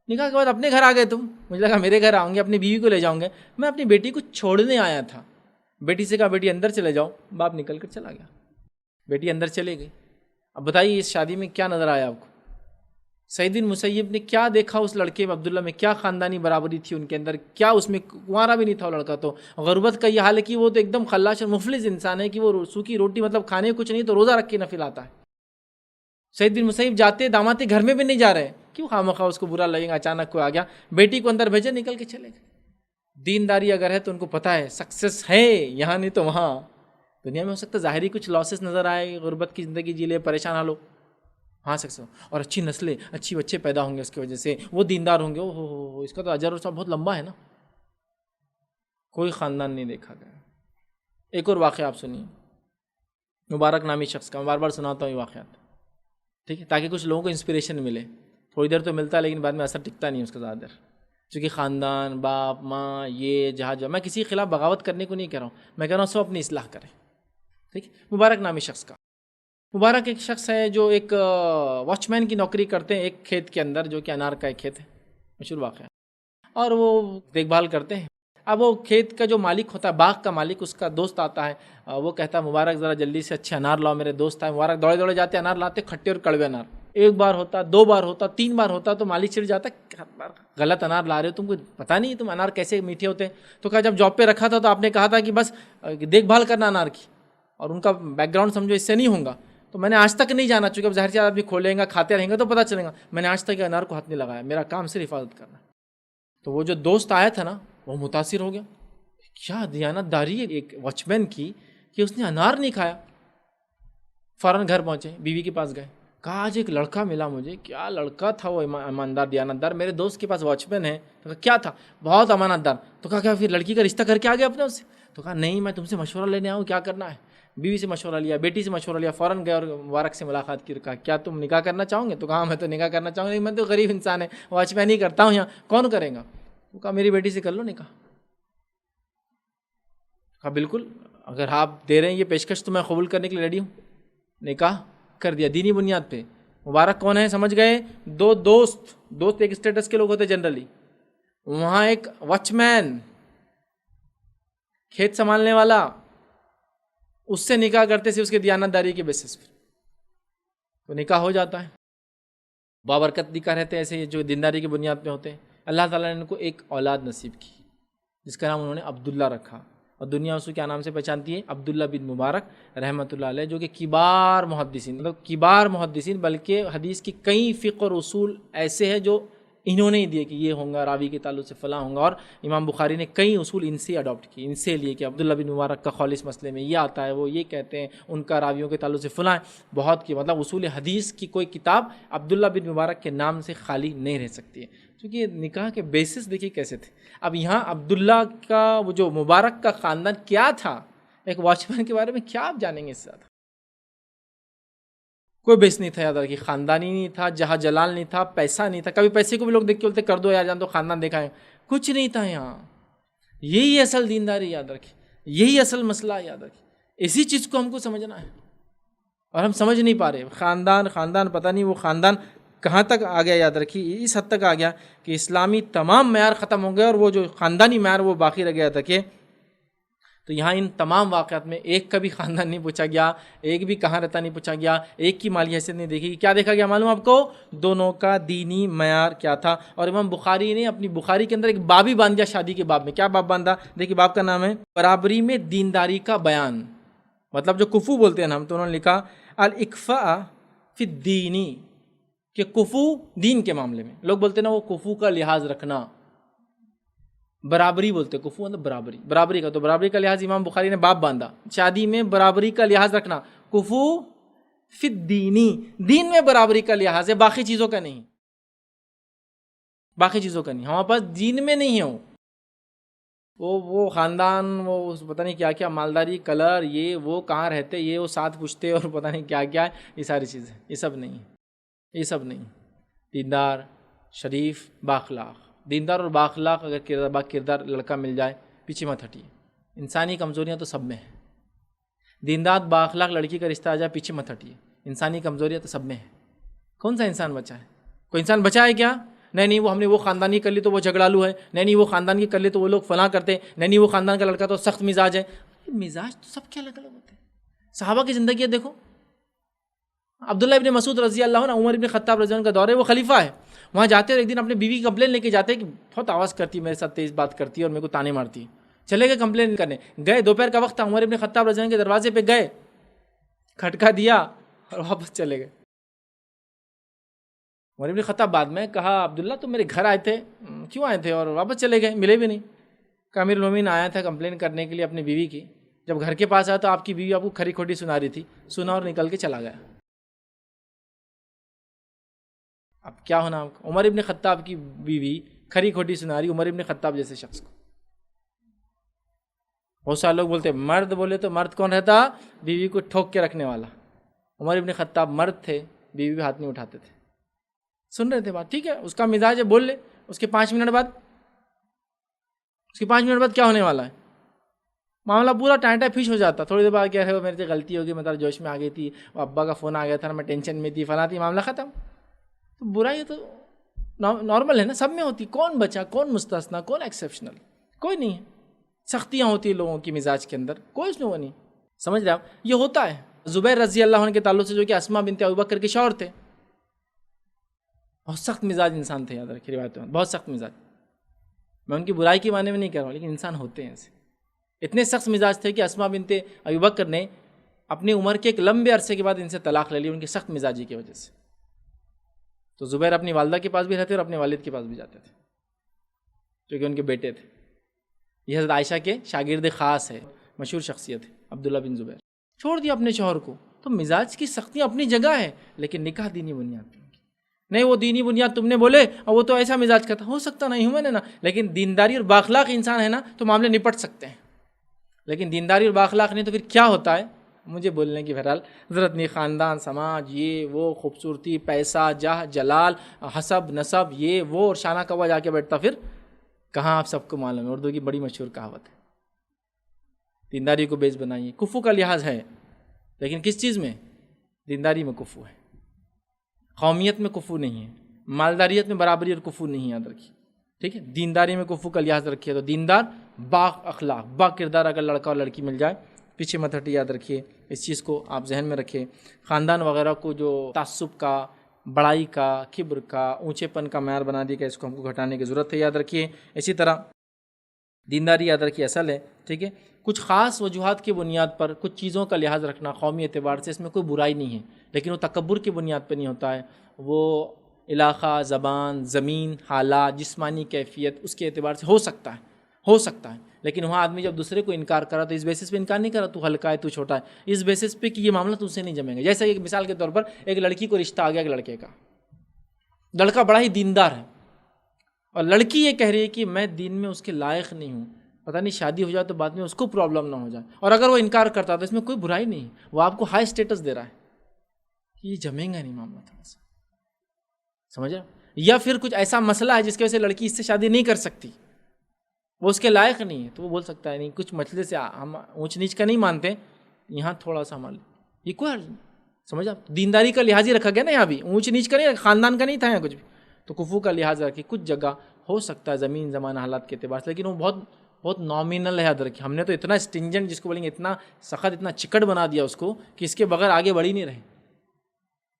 نکاح کے بعد اپنے گھر آ گئے تم. مجھے لگا میرے گھر آؤں گے، اپنی بیوی کو لے جاؤں گے. میں اپنی بیٹی کو چھوڑنے آیا تھا. بیٹی سے کہا بیٹی اندر چلے جاؤ. باپ نکل کر چلا گیا. بیٹی اندر چلے گئی. اب بتائیے اس شادی میں کیا نظر آیا آپ کو؟ سعید بن مسیب نے کیا دیکھا اس لڑکے میں، عبداللہ میں کیا خاندانی برابری تھی ان کے اندر، کیا اس میں کنوارا بھی نہیں تھا وہ لڑکا. تو غربت کا یہ حال ہے کہ وہ تو ایک دم خلاش اور مفلس انسان ہے کہ وہ سوکھی روٹی مطلب کھانے کچھ نہیں تو روزہ رکھ کے نفل آتا ہے. سعید بن مسیب جاتے داماد کے گھر میں بھی نہیں جا رہے، کیوں خواہ اس کو برا لگے گا، اچانک کوئی آ گیا. بیٹی کو اندر بھیجے، نکل کے چلے گئے. دینداری اگر ہے تو ان کو پتہ ہے سکسیس ہے یہاں نہیں تو وہاں. دنیا میں ہو سکتا ہے ظاہری کچھ لاسز نظر آئے، غربت کی زندگی جی لے، پریشان حال ہو، ہاں سکسیس اور اچھی نسلیں، اچھی بچے پیدا ہوں گے اس کی وجہ سے، وہ دیندار ہوں گے. او اس کا تو اجر اور ثواب بہت لمبا ہے نا. کوئی خاندان نہیں دیکھا گیا. ایک اور واقعہ آپ سنیے، مبارک نامی شخص کا. میں بار بار سناتا ہوں یہ واقعات، ٹھیک ہے، تاکہ کچھ لوگوں کو انسپریشن ملے. تھوڑی دیر تو ملتا ہے لیکن بعد میں اثر ٹکتا نہیں اس کا زیادہ دیر، چونکہ خاندان، باپ ماں، یہ جہاں میں کسی کے خلاف بغاوت کرنے کو نہیں کہہ رہا ہوں، میں کہہ رہا ہوں سب اپنی اصلاح کریں. ٹھیک. مبارک نامی شخص کا. مبارک ایک شخص ہے جو ایک واچ مین کی نوکری کرتے ہیں ایک کھیت کے اندر، جو کہ انار کا ایک کھیت ہے، مشہور واقعہ، اور وہ دیکھ بھال کرتے ہیں. اب وہ کھیت کا جو مالک ہوتا ہے، باغ کا مالک، اس کا دوست آتا ہے. وہ کہتا ہے مبارک ذرا جلدی سے اچھے انار لاؤ، میرے دوست آئے. مبارک دوڑے دوڑے جاتے انار لاتے، کھٹے اور کڑوے انار. ایک بار ہوتا، 2 بار ہوتا، 3 بار ہوتا تو مالک چڑ جاتا ہر بار غلط انار لا رہے ہو، تم کو پتہ نہیں تم انار کیسے میٹھے ہوتے ہیں. تو کہا جب جاب پہ رکھا تھا تو آپ نے کہا تھا کہ بس دیکھ بھال کرنا انار کی، اور ان کا بیک گراؤنڈ سمجھو اس سے نہیں ہوگا. تو میں نے آج تک نہیں جانا، چونکہ اب ظاہر سی آدمی کھولیں گا کھاتے رہیں گے تو پتہ چلے گا. میں نے آج تک انار کو ہاتھ نہیں لگایا، میرا کام صرف حفاظت کرنا. تو وہ جو دوست آیا تھا نا وہ متاثر ہو گیا، کیا دیانت داری ہے ایک واچ مین کی کہ اس نے انار نہیں کھایا. فوراً گھر پہنچے، بیوی کے پاس گئے، کہا آج ایک لڑکا ملا مجھے. کیا لڑکا تھا وہ، ایماندار دیانت دار، میرے دوست کے پاس واچ مین ہے. تو کہا کیا تھا؟ بہت امانت دار. تو کہا کیا پھر لڑکی کا رشتہ کر کے آ گیا اپنے اس سے؟ تو کہا نہیں، میں تم سے مشورہ لینے آؤں کیا کرنا ہے. بیوی سے مشورہ لیا، بیٹی سے مشورہ لیا، فوراً گئے اور مبارک سے ملاقات کی. کہا کیا تم نکاح کرنا چاہو گے؟ تو کہا میں تو نکاح کرنا چاہوں گا، میں تو غریب انسان ہے، واچ مین ہی کرتا ہوں یہاں، کون کرے گا؟ تو کہا میری بیٹی سے کر لو نکاح. کہا بالکل، اگر آپ دے رہے ہیں یہ پیشکش تو میں قبول کرنے کے لیے ریڈی ہوں. نکاح کر دیا دینی بنیاد پہ. مبارک کون ہے سمجھ گئے؟ 2 دوست ایک اسٹیٹس کے لوگ ہوتے جنرلی. وہاں ایک واچ مین، کھیت سنبھالنے والا، اس سے نکاح کرتے سے اس کے دیانت داری کے بیسس پر تو نکاح ہو جاتا ہے. بابرکت نکاح رہتے ہیں ایسے جو دینداری کی بنیاد پہ ہوتے ہیں. اللہ تعالیٰ نے ان کو ایک اولاد نصیب کی جس کا نام انہوں نے عبداللہ رکھا، اور دنیا اس کو کیا نام سے پہچانتی ہے؟ عبداللہ بن مبارک رحمۃ اللہ علیہ، جو کہ کبار محدثین بلکہ حدیث کی کئی فقہ اور اصول ایسے ہیں جو انہوں نے ہی دیے کہ یہ ہوں گا، راوی کے تعلق سے فلاں ہوں گا. اور امام بخاری نے کئی اصول ان سے اڈاپٹ کی، ان سے لیے کہ عبداللہ بن مبارک کا خالص مسئلے میں یہ آتا ہے، وہ یہ کہتے ہیں، ان کا راویوں کے تعلق سے فلاں ہے. بہت کی مطلب اصول حدیث کی کوئی کتاب عبداللہ بن مبارک کے نام سے خالی نہیں رہ سکتی ہے، کیونکہ نکاح کے بیسس دیکھیے کیسے تھے. اب یہاں عبداللہ کا وہ جو مبارک کا خاندان کیا تھا، ایک واچ مین کے بارے میں کیا آپ جانیں گے اس سے زیادہ؟ کوئی بیس نہیں تھا، یاد رکھیے، خاندانی نہیں تھا، جہاں جلال نہیں تھا، پیسہ نہیں تھا. کبھی پیسے کو بھی لوگ دیکھ کے بولتے کر دو یار جان تو خاندان دیکھا ہے، کچھ نہیں تھا یہاں. یہی اصل دینداری، یاد رکھیے، یہی اصل مسئلہ یاد رکھیے. اسی چیز کو ہم کو سمجھنا ہے اور ہم سمجھ نہیں پا رہے. خاندان پتہ نہیں وہ خاندان کہاں تک آ گیا، یاد رکھیے اس حد تک آ گیا کہ اسلامی تمام معیار ختم ہو گئے اور وہ جو خاندانی معیار وہ باقی رہ گیا تھا. کہ تو یہاں ان تمام واقعات میں ایک کا بھی خاندان نہیں پوچھا گیا، ایک بھی کہاں رہتا نہیں پوچھا گیا، ایک کی مالی حیثیت نہیں دیکھی. کیا دیکھا گیا معلوم آپ کو؟ دونوں کا دینی معیار کیا تھا. اور امام بخاری نے اپنی بخاری کے اندر ایک باب ہی باندھ دیا شادی کے باب میں. کیا باب باندھا؟ دیکھیے باب کا نام ہے برابری میں دینداری کا بیان. مطلب جو کفو بولتے ہیں ہم، تو انہوں نے لکھا الاکفاء فی الدینی، کہ کفو دین کے معاملے میں. لوگ بولتے ہیں نا وہ کفو کا لحاظ رکھنا، برابری بولتے، کفو مطلب برابری کا. تو برابری کا لحاظ امام بخاری نے باب باندھا، شادی میں برابری کا لحاظ رکھنا. کفو فی الدینی، دین میں برابری کا لحاظ ہے، باقی چیزوں کا نہیں. ہمارے پاس دین میں نہیں ہے وہ خاندان، وہ پتہ نہیں کیا کیا، مالداری، کلر، یہ وہ کہاں رہتے، یہ وہ ساتھ پوچھتے اور پتہ نہیں کیا کیا، یہ ساری چیزیں، یہ سب نہیں. دیندار، شریف، بااخلاق. دیندار اور بااخلاق اگر کردار لڑکا مل جائے پیچھے مت ہٹیے. انسانی کمزوریاں تو سب میں ہیں. دیندار بااخلاق لڑکی کا رشتہ آ جائے پیچھے مت ہٹیے. انسانی کمزوریاں تو سب میں ہیں. کون سا انسان بچا ہے؟ کوئی انسان بچا ہے کیا؟ نہیں وہ ہم نے وہ خاندانی کر لی تو وہ جھگڑالو ہے، نہیں وہ خاندان کی کر لی تو وہ لوگ فلاں کرتے، نہیں وہ خاندان کا لڑکا تو سخت مزاج ہے. مزاج تو سب کے الگ الگ ہوتے ہیں. صحابہ کی زندگی دیکھو، عبداللہ ابن مسعود رضی اللہ عنہ، عمر ابن خطاب رضی اللہ عنہ کا دور ہے، وہ خلیفہ ہے. وہاں جاتے اور ایک دن اپنے بیوی کی کمپلین لے کے جاتے کہ بہت آواز کرتی ہے میرے ساتھ، تیز بات کرتی ہے اور میرے کو تانے مارتی ہے. چلے گئے کمپلین کرنے، گئے، دوپہر کا وقت تھا، عمر ابن خطاب رضی اللہ عنہ کے دروازے پہ گئے، کھٹکا دیا اور واپس چلے گئے. عمر ابن خطاب بعد میں کہا عبداللہ تم میرے گھر آئے تھے، کیوں آئے تھے؟ اور واپس چلے گئے، ملے بھی نہیں. کہ امیر المومنین آیا تھا کمپلین کرنے کے لیے اپنی بیوی کی. جب گھر کے پاس آیا تو آپ کی بیوی آپ کو کھری کھوٹی سنا رہی تھی، سنا اور نکل کے چلا گیا. اب کیا ہونا؟ عمر ابن خطاب کی بیوی کھری کھوٹی سنا رہی عمر ابن خطاب جیسے شخص کو. بہت سارے لوگ بولتے مرد، بولے تو مرد کون رہتا؟ بیوی کو ٹھوک کے رکھنے والا. عمر ابن خطاب مرد تھے، بیوی بھی ہاتھ نہیں اٹھاتے تھے، سن رہے تھے بات، ٹھیک ہے اس کا مزاج ہے، بول لے. اس کے 5 منٹ بعد کیا ہونے والا ہے؟ معاملہ پورا ٹائٹا فش ہو جاتا. تھوڑی دیر بعد کیا ہے، میرے سے غلطی ہوگی، میں ذرا جوش میں آ گئی تھی، وہ ابا کا فون آ گیا تھا، میں ٹینشن میں تھی، فلاں تھی، معاملہ ختم. تو برائی تو نارمل ہے نا، سب میں ہوتی. کون بچا، کون مستثنا، کون ایکسیپشنل؟ کوئی نہیں ہے. سختیاں ہوتی ہیں لوگوں کی مزاج کے اندر، کوئی اس میں وہ نہیں. سمجھ رہے آپ؟ یہ ہوتا ہے. زبیر رضی اللہ عنہ کے تعلق سے، جو کہ اسماء بنت ابوبکر کے شوہر تھے، بہت سخت مزاج انسان تھے، یاد رکھیے روایتوں میں، بہت سخت مزاج. میں ان کی برائی کے معنی میں نہیں کہہ رہا ہوں، لیکن انسان ہوتے ہیں ایسے. اتنے سخت مزاج تھے کہ اسما بنت ابی بکر نے اپنی عمر کے ایک لمبے عرصے کے بعد ان سے طلاق لے لی، ان کی سخت مزاجی کی وجہ سے. تو زبیر اپنی والدہ کے پاس بھی رہتے اور اپنے والد کے پاس بھی جاتے تھے، جو کہ ان کے بیٹے تھے. یہ حضرت عائشہ کے شاگرد خاص ہے، مشہور شخصیت ہے عبداللہ بن زبیر. چھوڑ دیا اپنے شوہر کو. تو مزاج کی سختی اپنی جگہ ہے، لیکن نکاح دینی بنیاد پہ. نہیں وہ دینی بنیاد تم نے بولے اور وہ تو ایسا مزاج کا تھا، ہو سکتا نہیں ہوں میں نے نا، لیکن دینداری اور بااخلاق انسان ہے نا تو معاملے نپٹ سکتے ہیں. لیکن دینداری اور بااخلاق نہیں تو پھر کیا ہوتا ہے؟ مجھے بولنے کی بہرحال ضرورت نہیں. خاندان، سماج، یہ وہ، خوبصورتی، پیسہ، جاہ، جلال، حسب، نسب، یہ وہ، اور شانہ کوا جا کے بیٹھتا پھر کہاں. آپ سب کو معلوم ہے، اردو کی بڑی مشہور کہاوت ہے، دینداری کو بیس بنائیے. کفو کا لحاظ ہے، لیکن کس چیز میں؟ دینداری میں کفو ہے. قومیت میں کفو نہیں ہے، مالداریت میں برابری اور کفو نہیں، یاد رکھیے. ٹھیک ہے، دینداری میں کفو کا لحاظ رکھیے. تو دیندار، با اخلاق، با کردار اگر لڑکا اور لڑکی مل جائے، پیچھے مت ہٹی، یاد رکھیے. اس چیز کو آپ ذہن میں رکھیں. خاندان وغیرہ کو جو تعصب کا، بڑائی کا، کبر کا، اونچے پن کا معیار بنا دی گیا، اس کو ہم کو گھٹانے کی ضرورت ہے، یاد رکھیے. اسی طرح دینداری، یاد رکھیے، اصل ہے. ٹھیک ہے، کچھ خاص وجوہات کی بنیاد پر کچھ چیزوں کا لحاظ رکھنا قومی اعتبار سے، اس میں کوئی برائی نہیں ہے، لیکن وہ تکبر کی بنیاد پہ نہیں ہوتا ہے. وہ علاقہ، زبان، زمین، حالات، جسمانی کیفیت، اس کے اعتبار سے ہو سکتا ہے. لیکن وہاں آدمی جب دوسرے کو انکار کرا تو اس بیسس پہ انکار نہیں کرا تو ہلکا ہے، تو چھوٹا ہے، اس بیسس پہ کہ یہ معاملہ تم سے نہیں جمے گا. جیسا ایک مثال کے طور پر ایک لڑکی کو رشتہ آ گیا ایک لڑکے کا، لڑکا بڑا ہی دیندار ہے اور لڑکی یہ کہہ رہی ہے کہ میں دین میں اس کے لائق نہیں ہوں، پتہ نہیں شادی ہو جائے تو بعد میں اس کو پرابلم نہ ہو جائے. اور اگر وہ انکار کرتا تو اس میں کوئی برائی نہیں، وہ آپ کو ہائی اسٹیٹس دے رہا ہے. یہ جمیں گا نہیں معاملہ، تھوڑا سا سمجھا. یا پھر کچھ ایسا مسئلہ ہے جس کی وجہ سے لڑکی اس سے شادی نہیں کر سکتی، وہ اس کے لائق نہیں ہے، تو وہ بول سکتا ہے نہیں کچھ مسئلے سے ہم اونچ نیچ کا نہیں مانتے، یہاں تھوڑا سا مان یہ کوئی حل نہیں. سمجھا، دینداری کا لحاظ ہی رکھا گیا نا، یہاں بھی اونچ نیچ کا نہیں، خاندان کا نہیں تھا یہاں کچھ بھی. تو کفو کا لحاظ رکھے. کچھ جگہ ہو سکتا ہے زمین، زمانہ، حالات کے اعتبار سے، لیکن وہ بہت نامینل ہے، یاد رکھیے. ہم نے تو اتنا اسٹنجنٹ جس کو بولیں گے، اتنا سخت، اتنا چکٹ بنا دیا اس کو کہ اس کے بغیر آگے بڑھ ہی نہیں رہے.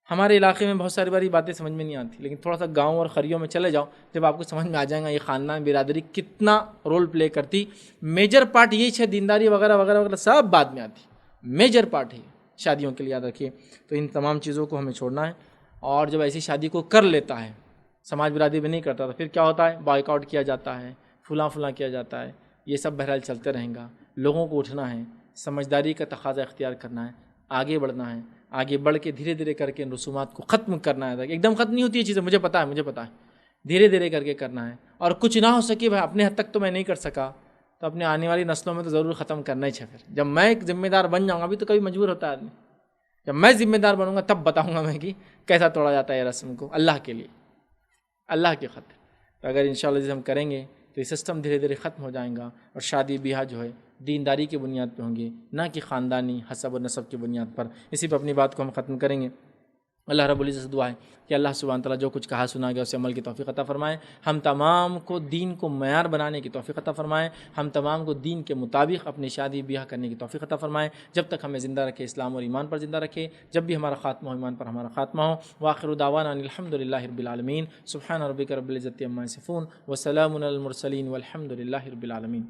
ہمارے علاقے میں بہت ساری باری باتیں سمجھ میں نہیں آتی، لیکن تھوڑا سا گاؤں اور خریوں میں چلے جاؤ جب آپ کو سمجھ میں آ جائے گا یہ خاندان، برادری کتنا رول پلے کرتی. میجر پارٹ یہی ہے، دینداری وغیرہ وغیرہ وغیرہ سب بعد میں آتی، میجر پارٹ ہے شادیوں کے لیے، یاد رکھیے. تو ان تمام چیزوں کو ہمیں چھوڑنا ہے. اور جب ایسی شادی کو کر لیتا ہے، سماج برادری میں نہیں کرتا، تو پھر کیا ہوتا ہے؟ بائیک آؤٹ کیا جاتا ہے، فلاں کیا جاتا ہے. یہ سب بہرحال چلتے رہیں گا. لوگوں کو اٹھنا ہے، سمجھداری کا تقاضا اختیار کرنا ہے، آگے بڑھنا ہے. آگے بڑھ کے دھیرے دھیرے کر کے ان رسومات کو ختم کرنا ہے. ایک دم ختم نہیں ہوتی یہ چیزیں، مجھے پتا ہے، دھیرے دھیرے کر کے کرنا ہے. اور کچھ نہ ہو سکے بھائی اپنے حد تک تو میں نہیں کر سکا، تو اپنے آنے والی نسلوں میں تو ضرور ختم کرنا ہی ہے. پھر جب میں ایک ذمہ دار بن جاؤں گا، ابھی تو کبھی مجبور ہوتا ہے آدمی، جب میں ذمہ دار بنوں گا تب بتاؤں گا میں کہ کیسا توڑا جاتا ہے یہ رسم کو اللہ کے لیے، اللہ کے خاطر. تو اگر انشاءاللہ جیسے ہم کریں گے تو یہ سسٹم دھیرے دھیرے ختم ہو جائیں گا، اور شادی بیاہ جو ہے دینداری کی بنیاد پہ ہوں گے، نہ کہ خاندانی حسب و نسب کی بنیاد پر. اسی پہ اپنی بات کو ہم ختم کریں گے. اللہ رب العزت سے دعا ہے کہ اللہ سبحانہ تعالیٰ جو کچھ کہا سنا گیا اسے عمل کی توفیق عطا فرمائے. ہم تمام کو دین کو معیار بنانے کی توفیق عطا فرمائے. ہم تمام کو دین کے مطابق اپنی شادی بیاہ کرنے کی توفیق عطا فرمائے. جب تک ہمیں زندہ رکھے اسلام اور ایمان پر زندہ رکھے، جب بھی ہمارا خاتمہ ہو ایمان پر ہمارا خاتمہ ہو. وآخر دعوانا ان الحمد للہ رب العالمین. سبحان ربک رب العزت عما یصفون وسلام علی المرسلین والحمد للہ رب العالمین.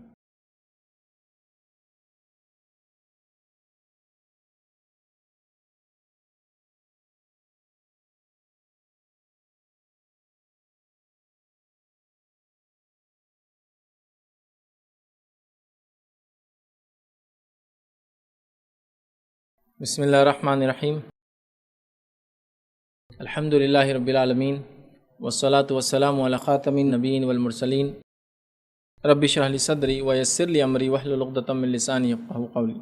بسم اللہ الرحمن الرحیم. الحمد للہ رب العالمین والصلاة والسلام علی خاتم النبیین والمرسلین. رب اشرح لی صدری ویسر لی امری واحلل عقدۃ من لسانی یفقہوا قولی.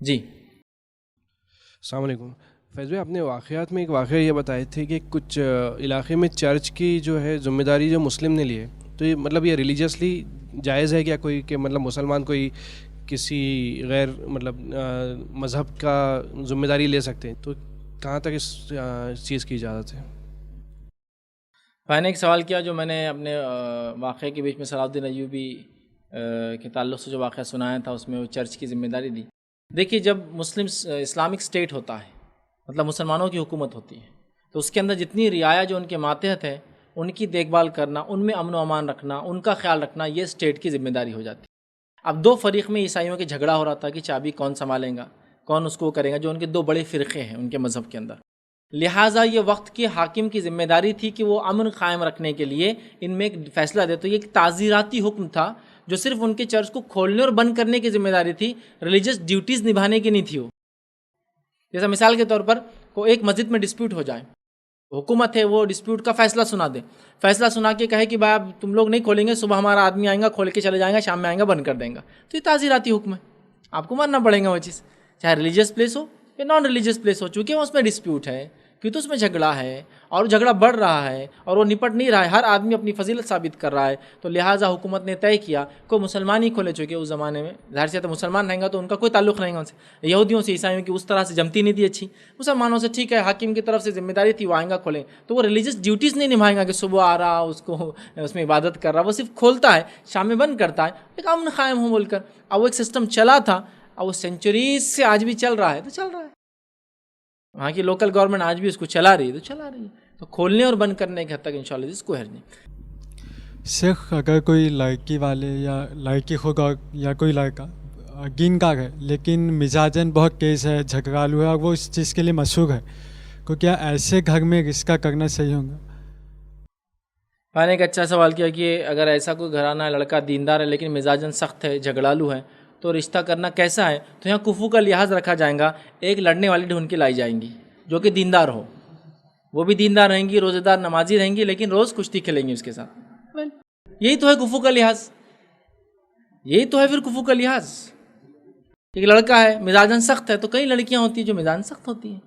جی السلام علیکم. فیض بھائی، آپ نے واقعات میں ایک واقعہ یہ بتائے تھے کہ کچھ علاقے میں چرچ کی جو ہے ذمہ داری جو مسلم نے لی ہے، تو یہ مطلب یہ ریلیجیسلی جائز ہے کیا کوئی کہ مطلب مسلمان کوئی کسی غیر مطلب مذہب کا ذمہ داری لے سکتے ہیں؟ تو کہاں تک اس چیز کی اجازت ہے؟ میں نے ایک سوال کیا جو میں نے اپنے واقعے کے بیچ میں صلاح الدین ایوبی کے تعلق سے جو واقعہ سنایا تھا، اس میں وہ چرچ کی ذمہ داری دی. دیکھیے، جب اسلامک اسٹیٹ ہوتا ہے، مطلب مسلمانوں کی حکومت ہوتی ہے، تو اس کے اندر جتنی رعایا جو ان کے ماتحت ہے ان کی دیکھ بھال کرنا، ان میں امن و امان رکھنا، ان کا خیال رکھنا، یہ اسٹیٹ کی ذمہ داری ہو جاتی ہے۔ اب دو فریق میں عیسائیوں کے جھگڑا ہو رہا تھا کہ چابی کون سنبھالے گا، کون اس کو کرے گا، جو ان کے دو بڑے فرقے ہیں ان کے مذہب کے اندر۔ لہٰذا یہ وقت کے حاکم کی ذمہ داری تھی کہ وہ امن قائم رکھنے کے لیے ان میں ایک فیصلہ دے۔ تو یہ ایک تعزیراتی حکم تھا جو صرف ان کے چرچ کو کھولنے اور بند کرنے کی ذمہ داری تھی، ریلیجس ڈیوٹیز نبھانے کی نہیں تھی وہ۔ جیسا مثال کے طور پر کوئی ایک مسجد میں ڈسپیوٹ ہو جائے، حکومت ہے وہ ڈسپیوٹ کا فیصلہ سنا دے، فیصلہ سنا کے کہے کہ بھائی اب تم لوگ نہیں کھولیں گے، صبح ہمارا آدمی آئیں گا کھول کے چلے جائیں گا، شام میں آئیں گا بند کر دیں گا، تو یہ تعزیراتی حکم ہے، آپ کو ماننا پڑے گا وہ چیز، چاہے ریلیجیس پلیس ہو یا نان ریلیجیس پلیس ہو، چونکہ اس میں ڈسپیوٹ ہے، کیونکہ اس میں جھگڑا ہے اور جھگڑا بڑھ رہا ہے اور وہ نپٹ نہیں رہا ہے، ہر آدمی اپنی فضیلت ثابت کر رہا ہے، تو لہٰذا حکومت نے طے کیا کوئی مسلمان ہی کھولے، چونکہ اس زمانے میں ظاہر سی تو مسلمان رہیں گا تو ان کا کوئی تعلق نہیں گا ان سے، یہودیوں سے عیسائیوں کی اس طرح سے جمتی نہیں تھی اچھی، مسلمانوں سے ٹھیک ہے، حاکم کی طرف سے ذمہ داری تھی وہ آئیں گا کھولیں، تو وہ ریلیجس ڈیوٹیز نہیں نبھائیں گا کہ صبح آ رہا اس کو اس میں عبادت کر رہا، وہ صرف کھولتا ہے شام میں بند کرتا ہے، ایک امن قائم ہو بول کر۔ اب وہ ایک سسٹم چلا تھا، اب وہ سینچریز سے آج بھی چل رہا ہے، تو چل رہا ہے، وہاں کی لوکل گورنمنٹ آج بھی اس کو چلا رہی ہے، تو چلا رہی ہے، تو کھولنے اور بند کرنے کی حد تک انشاءاللہ اس کو حرج نہیں۔ شیخ اگر کوئی لڑکی والے یا لڑکی خود یا کوئی لڑکا دین کا ہے لیکن مزاجن بہت تیز ہے، جھگڑالو ہے اور وہ اس چیز کے لیے مشہور ہے، تو کیا ایسے گھر میں رشتہ کرنا صحیح ہوگا؟ میں نے ایک اچھا سوال کیا کہ اگر ایسا کوئی گھرانہ ہے، لڑکا دیندار ہے لیکن مزاجن سخت ہے، جھگڑالو ہے، تو رشتہ کرنا کیسا ہے؟ تو یہاں کفو کا لحاظ رکھا جائے گا، ایک لڑنے والی ڈھونڈ کے لائی جائیں گی جو کہ دیندار ہو، وہ بھی دیندار رہیں گی، روزے دار نمازی رہیں گی، لیکن روز کشتی کھیلیں گی اس کے ساتھ۔ یہی تو ہے کفو کا لحاظ، یہی تو ہے پھر کفو کا لحاظ۔ ایک لڑکا ہے مزاجن سخت ہے، تو کئی لڑکیاں ہوتی ہیں جو مزاجن سخت ہوتی ہیں،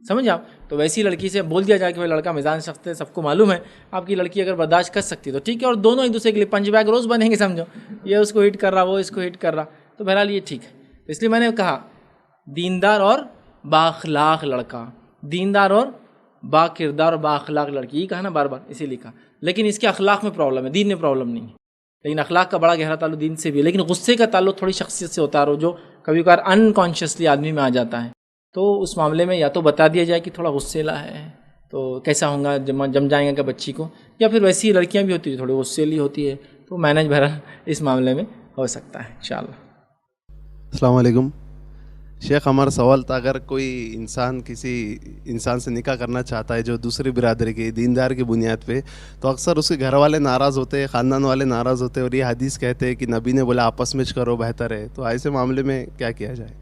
سمجھ آپ؟ تو ویسی لڑکی سے بول دیا جائے کہ لڑکا مزاج سخت ہے، سب کو معلوم ہے، آپ کی لڑکی اگر برداشت کر سکتی تو ٹھیک ہے، اور دونوں ایک دوسرے کے لیے پنچ بیگ روز بنیں گے، سمجھو یہ اس کو ہٹ کر رہا وہ اس کو ہٹ کر رہا، تو بہرحال یہ ٹھیک ہے۔ تو اس لیے میں نے کہا دیندار اور بااخلاق لڑکا، دیندار اور با کردار اور بااخلاق لڑکی، یہ کہا نا بار بار، اسی لیے کہا، لیکن اس کے اخلاق میں پرابلم ہے، دین میں پرابلم نہیں ہے، لیکن اخلاق کا بڑا گہرا تعلق دین سے بھی ہے، لیکن غصے کا تعلق تھوڑی شخصیت سے ہوتا ہے، جو کبھی کبھار انکانشیسلی آدمی میں آ جاتا ہے، تو اس معاملے میں یا تو بتا دیا جائے کہ تھوڑا غصیلا ہے، تو کیسا ہوگا جم جائیں گے کہ بچی کو، یا پھر ویسی لڑکیاں بھی ہوتی ہیں تھوڑی غصیلی ہوتی ہے، تو مینج بہرحال اس معاملے میں ہو سکتا ہے انشاءاللہ۔ السلام علیکم شیخ، ہمارا سوال تھا اگر کوئی انسان کسی انسان سے نکاح کرنا چاہتا ہے جو دوسری برادری کے دیندار کی بنیاد پہ، تو اکثر اس کے گھر والے ناراض ہوتے ہیں، خاندان والے ناراض ہوتے ہیں، اور یہ حدیث کہتے ہیں کہ نبی نے بولا آپس میں کرو بہتر ہے، تو ایسے معاملے میں کیا کیا جائے؟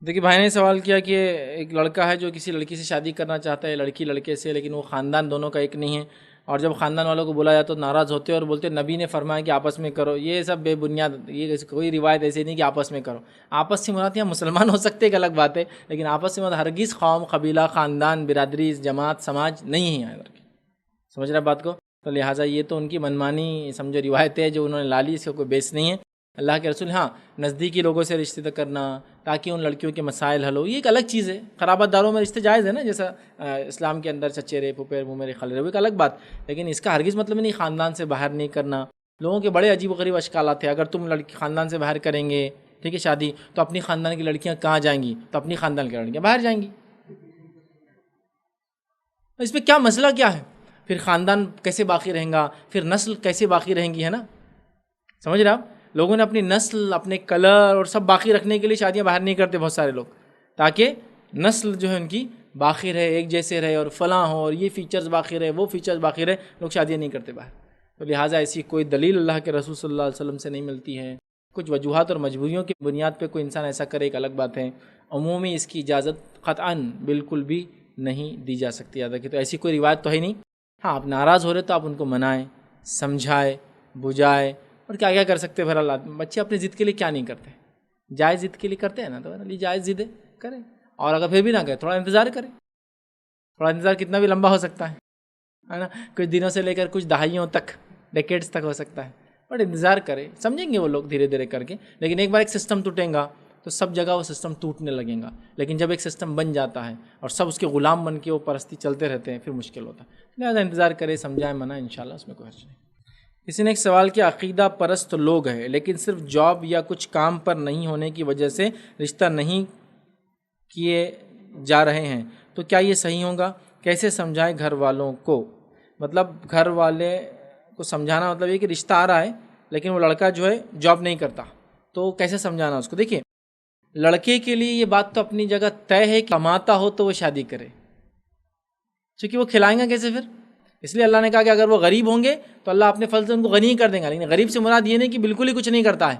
دیکھیے بھائی نے سوال کیا کہ ایک لڑکا ہے جو کسی لڑکی سے شادی کرنا چاہتا ہے، لڑکی لڑکے سے، لیکن وہ خاندان دونوں کا ایک نہیں ہے، اور جب خاندان والوں کو بولا جائے تو ناراض ہوتے ہیں اور بولتے نبی نے فرمایا کہ آپس میں کرو، یہ سب بے بنیاد، یہ کوئی روایت ایسی نہیں کہ آپس میں کرو، آپس سے مراد یہاں مسلمان ہو سکتے ایک الگ بات ہے، لیکن آپس سے مراد ہرگز قوم، قبیلہ، خاندان، برادری، جماعت، سماج نہیں ہے ادھر کی، سمجھ رہے بات کو؟ تو لہٰذا یہ تو ان کی منمانی سمجھو روایتیں جو انہوں نے لا لی، اس کا کوئی بیس نہیں ہے۔ اللہ کے رسول ہاں نزدیکی لوگوں سے رشتے کرنا تاکہ ان لڑکیوں کے مسائل حل ہو، یہ ایک الگ چیز ہے، قرابت داروں میں رشتے جائز ہے نا، جیسا اسلام کے اندر چچیرے پھپھیرے ممیرے خالے، وہ ایک الگ بات، لیکن اس کا ہرگز مطلب نہیں خاندان سے باہر نہیں کرنا۔ لوگوں کے بڑے عجیب و غریب اشکالات ہیں، اگر تم لڑکی خاندان سے باہر کریں گے ٹھیک ہے شادی، تو اپنی خاندان کی لڑکیاں کہاں جائیں گی؟ تو اپنی خاندان کی لڑکیاں باہر جائیں گی، اس میں کیا مسئلہ کیا ہے؟ پھر خاندان کیسے باقی رہیں گا، پھر نسل کیسے باقی رہیں گی، ہے نا؟ سمجھ رہے آپ؟ لوگوں نے اپنی نسل، اپنے کلر اور سب باقی رکھنے کے لیے شادیاں باہر نہیں کرتے بہت سارے لوگ، تاکہ نسل جو ہے ان کی باقی رہے، ایک جیسے رہے، اور فلاں ہو، اور یہ فیچرز باقی رہے، وہ فیچرز باقی رہے، لوگ شادیاں نہیں کرتے باہر۔ تو لہٰذا ایسی کوئی دلیل اللہ کے رسول صلی اللہ علیہ وسلم سے نہیں ملتی ہے، کچھ وجوہات اور مجبوریوں کی بنیاد پہ کوئی انسان ایسا کرے ایک الگ بات ہے، عمومی اس کی اجازت قطعاً بالکل بھی نہیں دی جا سکتی، یاد رکھیے۔ تو ایسی کوئی روایت تو ہے نہیں، ہاں آپ ناراض ہو رہے تو آپ ان کو منائیں، سمجھائیں، بجھائیں، اور کیا کیا کر سکتے ہیں۔ بہرحال بچے اپنی ضد کے لیے کیا نہیں کرتے، جائز ضد کے لیے کرتے ہیں نا، تو بہرحال جائز ضد کریں، اور اگر پھر بھی نہ کریں تھوڑا انتظار کریں، تھوڑا انتظار کتنا بھی لمبا ہو سکتا ہے نا، کچھ دنوں سے لے کر کچھ دہائیوں تک، ڈیکیڈز تک ہو سکتا ہے، بٹ انتظار کریں، سمجھیں گے وہ لوگ دھیرے دھیرے کر کے، لیکن ایک بار ایک سسٹم ٹوٹے گا تو سب جگہ وہ سسٹم ٹوٹنے لگے گا، لیکن جب ایک سسٹم بن جاتا ہے اور سب اس کے غلام بن کے وہ پرستی چلتے رہتے ہیں، پھر مشکل ہوتا ہے، لہٰذا انتظار کریں، سمجھائیں، منع، انشاءاللہ اس میں کوئی حرج نہیں۔ کسی نے ایک سوال کیا عقیدہ پرست لوگ ہیں لیکن صرف جاب یا کچھ کام پر نہیں ہونے کی وجہ سے رشتہ نہیں کیے جا رہے ہیں، تو کیا یہ صحیح ہوگا؟ کیسے سمجھائیں گھر والوں کو. مطلب گھر والے کو سمجھانا مطلب یہ کہ رشتہ آ رہا ہے لیکن وہ لڑکا جو ہے جاب نہیں کرتا, تو کیسے سمجھانا اس کو. دیکھیے لڑکے کے لیے یہ بات تو اپنی جگہ طے ہے کہ کماتا ہو تو وہ شادی کرے, چونکہ وہ کھلائیں گا کیسے پھر. اس لیے اللہ نے کہا کہ اگر وہ غریب ہوں گے تو اللہ اپنے فضل سے ان کو غنی کر دیں گا. لیکن غریب سے مراد یہ نہیں کہ بالکل ہی کچھ نہیں کرتا ہے,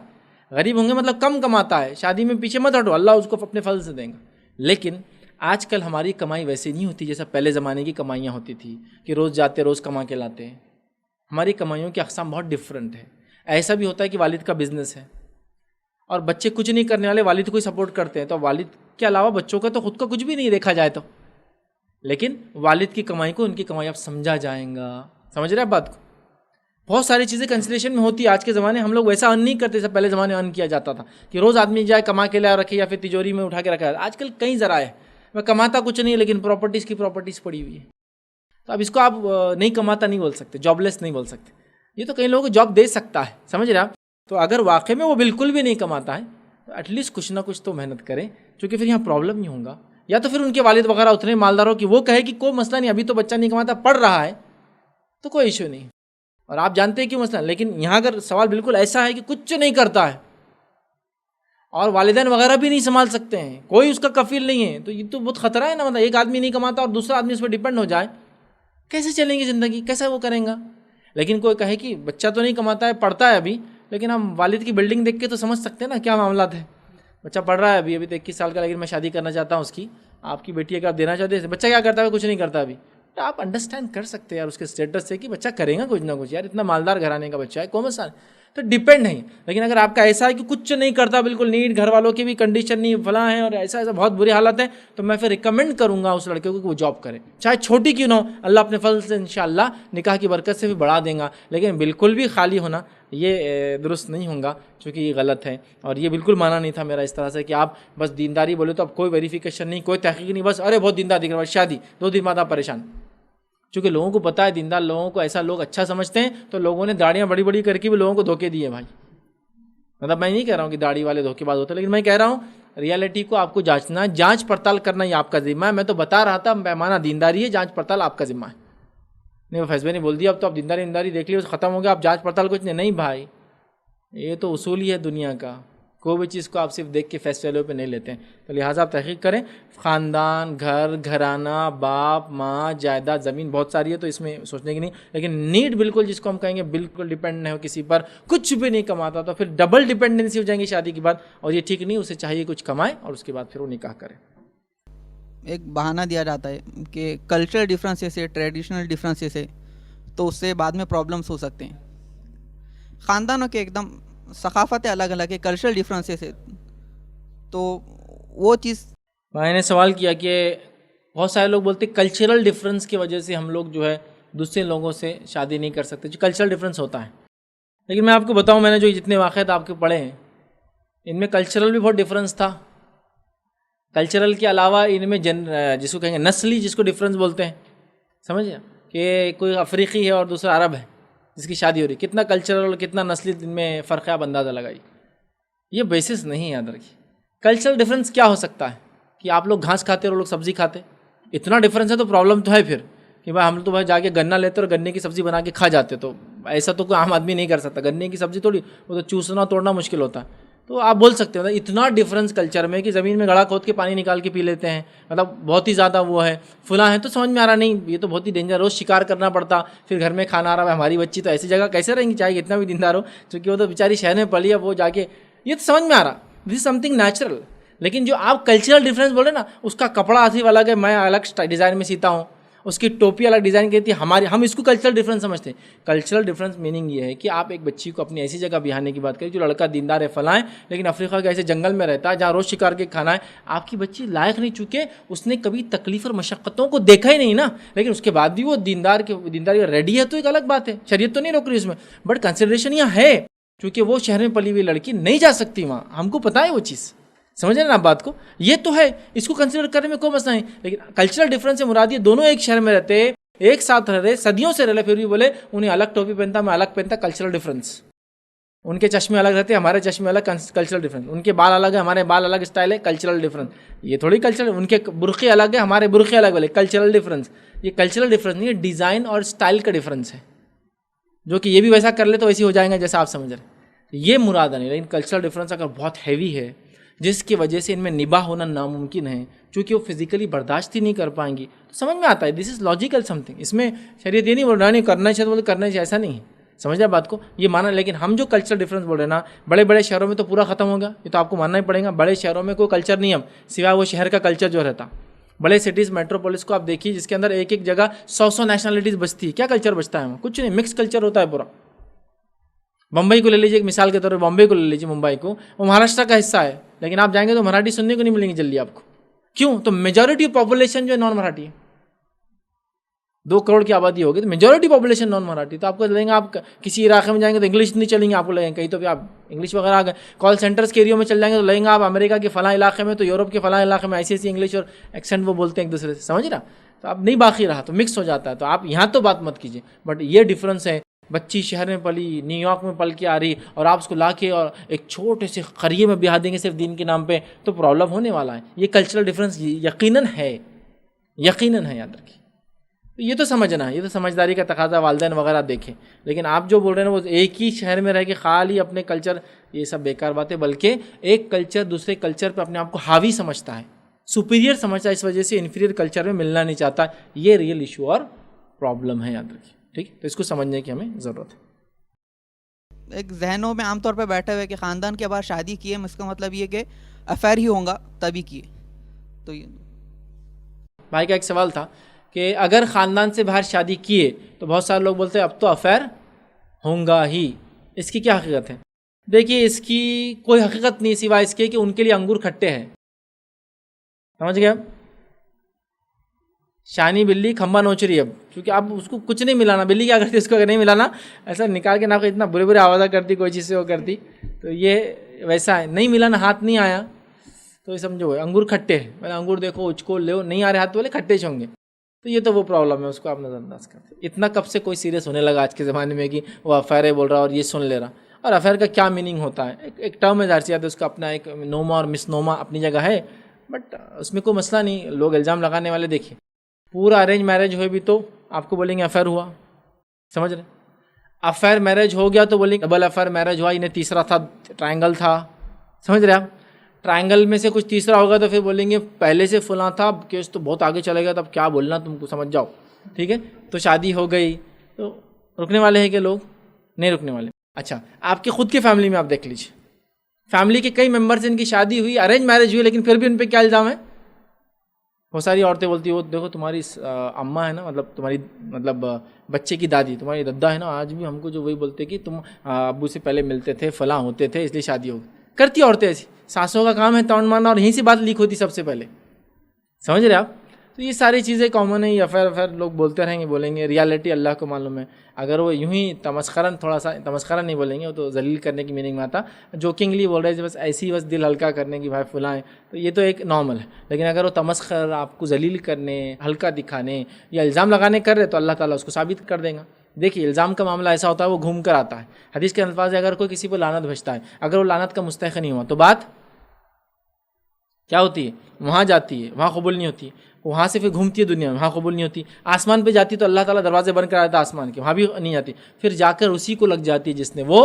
غریب ہوں گے مطلب کم کماتا ہے, شادی میں پیچھے مت ہٹو, اللہ اس کو اپنے فضل سے دیں گا. لیکن آج کل ہماری کمائی ویسے نہیں ہوتی جیسا پہلے زمانے کی کمائیاں ہوتی تھی کہ روز جاتے روز کما کے لاتے ہیں. ہماری کمائیوں کی اقسام بہت ڈفرینٹ ہے. ایسا بھی ہوتا ہے کہ والد کا بزنس ہے اور بچے کچھ نہیں کرنے والے والد کو ہی سپورٹ کرتے ہیں, تو والد کے علاوہ بچوں کا تو خود کا کچھ بھی نہیں دیکھا جائے تو. لیکن والد کی کمائی کو ان کی کمائی اب سمجھا جائیں گا. سمجھ رہے ہیں بات کو. بہت ساری چیزیں کنسیڈریشن میں ہوتی ہے. آج کے زمانے ہم لوگ ویسا ارن نہیں کرتے جیسا پہلے زمانے ارن کیا جاتا تھا کہ روز آدمی جائے کما کے لائے رکھے یا پھر تجوری میں اٹھا کے رکھا. آج کل کئی ذرائع ہے, میں کماتا کچھ نہیں لیکن پراپرٹیز کی پراپرٹیز پڑی ہوئی ہے. تو اب اس کو آپ نہیں کماتا نہیں بول سکتے, جاب لیس نہیں بول سکتے. یہ تو کئی لوگوں کو جاب دے سکتا ہے, سمجھ رہے آپ. تو اگر واقعی میں وہ بالکل بھی نہیں کماتا ہے تو ایٹ لیسٹ کچھ نہ کچھ تو محنت کریں, کیونکہ پھر یہاں پرابلم نہیں ہوگا. یا تو پھر ان کے والد وغیرہ اتنے مالدار ہو کہ وہ کہے کہ کوئی مسئلہ نہیں, ابھی تو بچہ نہیں کماتا, پڑھ رہا ہے تو کوئی ایشو نہیں. اور آپ جانتے ہیں کیوں مسئلہ. لیکن یہاں اگر سوال بالکل ایسا ہے کہ کچھ نہیں کرتا ہے اور والدین وغیرہ بھی نہیں سنبھال سکتے ہیں, کوئی اس کا کفیل نہیں ہے, تو یہ تو بہت خطرہ ہے نا. مطلب ایک آدمی نہیں کماتا اور دوسرا آدمی اس پہ ڈیپینڈ ہو جائے, کیسے چلیں گی زندگی, کیسا وہ کریں گا. لیکن کوئی کہے کہ بچہ تو نہیں کماتا ہے, پڑھتا ہے ابھی, لیکن ہم والد کی بلڈنگ دیکھ کے تو سمجھ سکتے ہیں نا کیا معاملات ہیں. بچہ پڑھ رہا ہے ابھی تو 21 سال کا, لیکن میں شادی کرنا چاہتا ہوں اس کی. آپ کی بیٹی اگر آپ دینا چاہتے ہیں, بچہ کیا کرتا ہے, کچھ نہیں کرتا ابھی, تو آپ انڈرسٹینڈ کر سکتے ہیں یار اس کے اسٹیٹس سے کہ بچہ کرے گا کچھ نہ کچھ, یار اتنا مالدار گھرانے کا بچہ ہے, کوئی مسئلہ نہیں. تو ڈیپینڈ نہیں. لیکن اگر آپ کا ایسا ہے کہ کچھ نہیں کرتا, بالکل نیٹ, گھر والوں کی بھی کنڈیشن نہیں, فلاں ہے اور ایسا بہت بری حالت ہے, تو میں پھر ریکمینڈ کروں گا اس لڑکے کو کہ وہ جاب کرے, چاہے چھوٹی کیوں نہ ہو. اللہ اپنے فضل سے انشاءاللہ نکاح کی برکت سے بھی بڑھا دیں گا. لیکن بالکل بھی خالی ہونا یہ درست نہیں ہوگا, چونکہ یہ غلط ہے. اور یہ بالکل مانا نہیں تھا میرا اس طرح سے کہ آپ بس دینداری بولے تو اب کوئی ویریفیکیشن نہیں, کوئی تحقیق نہیں, بس ارے بہت دیندار دکھ رہا ہے, شادی 2 دن بعد آپ پریشان. چونکہ لوگوں کو پتہ ہے دیندار لوگوں کو ایسا لوگ اچھا سمجھتے ہیں, تو لوگوں نے داڑیاں بڑی بڑی کر کے بھی لوگوں کو دھوکے دیے بھائی. مطلب میں نہیں کہہ رہا ہوں کہ داڑھی والے دھوکے باز ہوتے ہیں, لیکن میں کہہ رہا ہوں ریالٹی کو آپ کو جانچنا, جانچ پڑتال کرنا یہ آپ کا ذمہ ہے. میں تو بتا رہا تھا پیمانہ دینداری ہے, جانچ پڑتال آپ کا ذمہ ہے. نہیں وہ فیصلے نے بول دیا اب تو آپ دینداری دیکھ لیے, ختم ہو گیا, اب جانچ پڑتال کچھ نہیں بھائی. یہ تو اصول ہی ہے دنیا کا, کوئی بھی چیز کو آپ صرف دیکھ کے فیس ویلیو پہ نہیں لیتے ہیں. تو لہٰذا آپ تحقیق کریں. خاندان, گھر, گھرانہ, باپ, ماں, جائیداد, زمین بہت ساری ہے تو اس میں سوچنے کی نہیں. لیکن نیڈ بالکل جس کو ہم کہیں گے بالکل ڈیپینڈ نہیں ہو کسی پر, کچھ بھی نہیں کماتا, تو پھر ڈبل ڈیپینڈنسی ہو جائیں گی شادی کے بعد, اور یہ ٹھیک نہیں. اسے چاہیے کچھ کمائے اور اس کے بعد پھر وہ نکاح کرے. ایک بہانہ دیا جاتا ہے کہ کلچرل ڈفرینسز ہے, ٹریڈیشنل ڈفرینسز ہے, تو اس سے بعد میں پرابلمس ہو سکتے ہیں. خاندانوں کے ایک دم ثقافتیں الگ الگ ہے, کلچرل ڈفرینسز ہے, تو وہ چیز میں نے سوال کیا کہ بہت سارے لوگ بولتے ہیں کلچرل ڈفرینس کی وجہ سے ہم لوگ جو ہے دوسرے لوگوں سے شادی نہیں کر سکتے, جو کلچرل ڈفرینس ہوتا ہے. لیکن میں آپ کو بتاؤں, میں نے جو جتنے واقعات آپ کے پڑھے ہیں ان میں کلچرل بھی بہت ڈفرینس تھا. کلچرل کے علاوہ ان میں جس کو کہیں گے نسلی, جس کو ڈفرینس بولتے ہیں, سمجھے, کہ کوئی افریقی ہے اور دوسرا عرب ہے جس کی شادی ہو رہی, کتنا کلچرل اور کتنا نسلی ان میں فرق ہے, آپ اندازہ لگائی. یہ بیسس نہیں یاد رکھیے. کلچرل ڈفرینس کیا ہو سکتا ہے کہ آپ لوگ گھاس کھاتے اور لوگ سبزی کھاتے, اتنا ڈفرینس ہے تو پرابلم تو ہے پھر کہ بھائی ہم تو بھائی جا کے گنا لیتے اور گنے کی سبزی بنا کے کھا جاتے. تو ایسا تو کوئی عام آدمی نہیں کر سکتا, گنے کی سبزی تھوڑی, وہ تو چوسنا توڑنا مشکل ہوتا ہے. تو آپ بول سکتے ہو اتنا ڈفرینس کلچر میں کہ زمین میں گڑھا کھود کے پانی نکال کے پی لیتے ہیں, مطلب بہت ہی زیادہ وہ ہے فلاں ہے. تو سمجھ میں آ رہا نہیں, یہ تو بہت ہی ڈینجر, روز شکار کرنا پڑتا, پھر گھر میں کھانا آ رہا ہے. ہماری بچی تو ایسی جگہ کیسے رہیں گی چاہے اتنا بھی دیندار ہو, چونکہ وہ تو بیچاری شہر میں پلی ہے, وہ جا کے, یہ تو سمجھ میں آ رہا, دس از سم تھنگ نیچرل. لیکن جو آپ کلچرل ڈفرینس بولے نا, اس کا کپڑا اسی الگ ہے, میں الگ ڈیزائن میں سیتا ہوں, اس کی ٹوپی الگ ڈیزائن کی تھی, ہم اس کو کلچرل ڈفرینس سمجھتے ہیں. کلچرل ڈفرینس میننگ یہ ہے کہ آپ ایک بچی کو اپنی ایسی جگہ بہانے کی بات کریں جو لڑکا دیندار ہے فلاں ہے, لیکن افریقہ کے ایسے جنگل میں رہتا ہے جہاں روز شکار کے کھانا ہے. آپ کی بچی لائق نہیں, چونکہ اس نے کبھی تکلیف اور مشقتوں کو دیکھا ہی نہیں نا, لیکن اس کے بعد بھی وہ دیندار ریڈی ہے, تو ایک الگ بات ہے, شریعت تو نہیں روک رہی اس میں, بٹ کنسیڈریشن یہاں ہے کیونکہ وہ شہر میں پلی ہوئی لڑکی نہیں جا سکتی وہاں, ہم کو پتہ ہے وہ چیز, سمجھ رہے نا آپ بات کو, یہ تو ہے, اس کو کنسیڈر کرنے میں کوئی مسئلہ نہیں. لیکن کلچرل ڈفرینس سے مراد یہ دونوں ایک شہر میں رہتے, ایک ساتھ رہ رہے, صدیوں سے رہ رہے, پھر بھی بولے انہیں الگ ٹوپی پہنتا, میں الگ پہنتا, کلچرل ڈفرینس. ان کے چشمے الگ رہتے ہیں, ہمارے چشمے الگ, کلچرل ڈفرینس. ان کے بال الگ ہے, ہمارے بال الگ اسٹائل ہے, کلچرل ڈفرینس. یہ تھوڑی کلچرل, ان کے برقعے الگ ہے, ہمارے برقعے الگ والے, کلچرل ڈفرینس. یہ کلچرل ڈفرینس نہیں, یہ ڈیزائن اور اسٹائل کا ڈفرینس ہے, جو کہ یہ بھی ویسا کر لے تو ویسے ہو جائیں گے جیسا آپ سمجھ رہے ہیں. یہ مراد نہیں. لیکن کلچرل ڈفرینس اگر بہت ہیوی ہے جس کی وجہ سے ان میں نباہ ہونا ناممکن ہے, چونکہ وہ فزیکلی برداشت ہی نہیں کر پائیں گی, تو سمجھ میں آتا ہے دس از لاجیکل سم تھنگ. اس میں شریعت یہ نہیں بول رہا نہیں کرنا چاہیے, بولے کرنا چاہیے, ایسا نہیں ہے. سمجھ رہے بات کو, یہ مانا. لیکن ہم جو کلچرل ڈفرینس بول رہے ہیں نا, بڑے بڑے شہروں میں تو پورا ختم ہو گیا, یہ تو آپ کو ماننا ہی پڑے گا. بڑے شہروں میں کوئی کلچر نہیں ہے سوائے وہ شہر کا کلچر جو رہتا. بڑے سٹیز میٹروپولس کو آپ دیکھیے جس کے اندر ایک ایک جگہ 100 نیشنلٹیز بچتی ہے, کیا کلچر بچتا ہے وہاں؟ کچھ نہیں, مکس کلچر ہوتا ہے پورا. بمبئی کو لے لیجیے ایک مثال کے طور پر, بمبئی کو لے لیجیے, ممبئی کو, وہ مہاراشٹر کا حصہ ہے, لیکن آپ جائیں گے تو مراٹھی سننے کو نہیں ملیں گی جلدی آپ کو. کیوں؟ تو میجورٹی پاپولیشن جو ہے نان مراٹھی ہے. 2 کروڑ کی آبادی ہوگی تو میجورٹی پاپولیشن نان مراٹھی. تو آپ کو لگیں گے آپ کسی علاقے میں جائیں گے تو انگلش نہیں چلیں گے, آپ کو لگیں گے کہیں تو بھی آپ انگلش وغیرہ آ گئے. کال سینٹرز کے ایریوں میں چل جائیں گے تو لگیں گے آپ امریکہ کے فلاں علاقے میں, تو یورپ کے فلاں علاقے میں ایسی انگلش اور ایکسینٹ وہ بولتے ہیں ایک دوسرے سے, سمجھ رہا. تو اب نہیں باقی رہا تو مکس ہو جاتا ہے. تو آپ یہاں تو بات مت کیجیے, بٹ یہ ڈفرینس ہے. بچی شہر میں پلی, نیو یارک میں پل کے آ رہی, اور آپ اس کو لا کے اور ایک چھوٹے سے قریے میں بیاہ دیں گے صرف دین کے نام پہ, تو پرابلم ہونے والا ہے. یہ کلچرل ڈفرینس یقیناً ہے, یقیناً ہے, یاد رکھیے. یہ تو سمجھنا ہے, یہ تو سمجھداری کا تقاضا, والدین وغیرہ دیکھیں. لیکن آپ جو بول رہے ہیں وہ ایک ہی شہر میں رہ کے خالی اپنے کلچر, یہ سب بیکار باتیں. بلکہ ایک کلچر دوسرے کلچر پہ اپنے آپ کو حاوی سمجھتا ہے, سپیریئر سمجھتا ہے, اس وجہ سے انفیریئر کلچر میں ملنا نہیں چاہتا. یہ ریئل ایشو اور پرابلم ہے, یاد رکھیے. ٹھیک, تو اس کو سمجھنے کی ہمیں ضرورت ہے. ایک ذہنوں میں عام طور پہ بیٹھے ہوئے کہ خاندان کے بعد شادی کیے, اس کا مطلب یہ کہ افیئر ہی ہوں گا تبھی کیے. تو یہ بھائی کا ایک سوال تھا کہ اگر خاندان سے باہر شادی کیے تو بہت سارے لوگ بولتے ہیں اب تو افیئر ہوں گا ہی. اس کی کیا حقیقت ہے؟ دیکھیے, اس کی کوئی حقیقت نہیں سوائے اس کے کہ ان کے لیے انگور کھٹے ہیں. سمجھ گئے؟ شانی بلی کھمبا نوچ رہی ہے, اب کیونکہ اب اس کو کچھ نہیں ملانا. بلی کیا کرتی ہے, اس کو اگر نہیں ملانا ایسا نکال کے ناک اتنا برے برے آوازہ کرتی, کوئی چیز سے وہ کرتی. تو یہ ویسا ہے, نہیں ملانا, ہاتھ نہیں آیا تو یہ سمجھو انگور کھٹے ہیں. میں انگور دیکھو اچکو لو, نہیں آ رہے ہاتھ والے کھٹے ہوں گے. تو یہ تو وہ پرابلم ہے, اس کو آپ نظر انداز کرتے. اتنا کب سے کوئی سیریس ہونے لگا آج کے زمانے میں کہ وہ افیئر بول رہا اور یہ سن لے رہا. اور افیئر کا کیا میننگ ہوتا ہے؟ ایک ٹرم ہے, ظاہر سی بات ہے, اس کا اپنا ایک نوما اور مس نوما اپنی جگہ ہے, بٹ اس میں کوئی مسئلہ نہیں. لوگ الزام لگانے والے دیکھیں, پورا ارینج میرج ہوئے بھی تو آپ کو بولیں گے افیئر ہوا. سمجھ رہے؟ افیئر میرج ہو گیا تو بولیں گے ڈبل افیئر میرج ہوا, انہیں تیسرا تھا, ٹرائنگل تھا. سمجھ رہے آپ؟ ٹرائنگل میں سے کچھ تیسرا ہوگا تو پھر بولیں گے پہلے سے فلاں تھا, کیس تو بہت آگے چلے گا, تب کیا بولنا تم کو, سمجھ جاؤ. ٹھیک ہے, تو شادی ہو گئی تو رکنے والے ہیں کہ لوگ نہیں رکنے والے. اچھا, آپ کے خود کے فیملی میں آپ دیکھ لیجیے, فیملی کے کئی ممبرز ان کی شادی ہوئی, ارینج میرج ہوئی, لیکن پھر بھی ان پہ کیا الزام ہے؟ بہت ساری عورتیں بولتی ہیں وہ دیکھو تمہاری اماں ہے نا, مطلب تمہاری مطلب بچے کی دادی, تمہاری دادا ہے نا, آج بھی ہم کو جو وہی بولتے کہ تم ابو سے پہلے ملتے تھے, فلاں ہوتے تھے, اس لیے شادی ہو گئی. کرتی عورتیں ایسی, ساسوں کا کام ہے تون مارنا, اور یہیں سے بات لیک ہوتی سب سے پہلے. سمجھ رہے آپ؟ تو یہ ساری چیزیں کامن ہے. یہ افیئر لوگ بولتے رہیں گے, بولیں گے. ریالٹی اللہ کو معلوم ہے. اگر وہ یوں ہی تمسخرن, تھوڑا سا تمسخرن نہیں بولیں گے, وہ تو ذلیل کرنے کی میننگ میں آتا, جوکنگلی بول رہے ہیں بس ایسی بس دل ہلکا کرنے کی بھائی فلاں, تو یہ تو ایک نارمل ہے. لیکن اگر وہ تمسخر, آپ کو ذلیل کرنے, ہلکا دکھانے یا الزام لگانے کر رہے تو اللہ تعالیٰ اس کو ثابت کر دے گا. دیکھیے, الزام کا معاملہ ایسا ہوتا ہے وہ گھوم کر آتا ہے. حدیث کے الفاظ ہے اگر کوئی کسی پر لعنت بھیجتا ہے, اگر وہ لعنت کا مستحق نہیں ہوا تو بات کیا ہوتی ہے؟ وہاں جاتی ہے, وہاں قبول نہیں ہوتی, وہاں سے پھر گھومتی ہے دنیا میں, وہاں قبول نہیں ہوتی. آسمان پہ جاتی تو اللہ تعالیٰ دروازے بند کرا دیتا آسمان کے, وہاں بھی نہیں آتی. پھر جا کر اسی کو لگ جاتی ہے جس نے وہ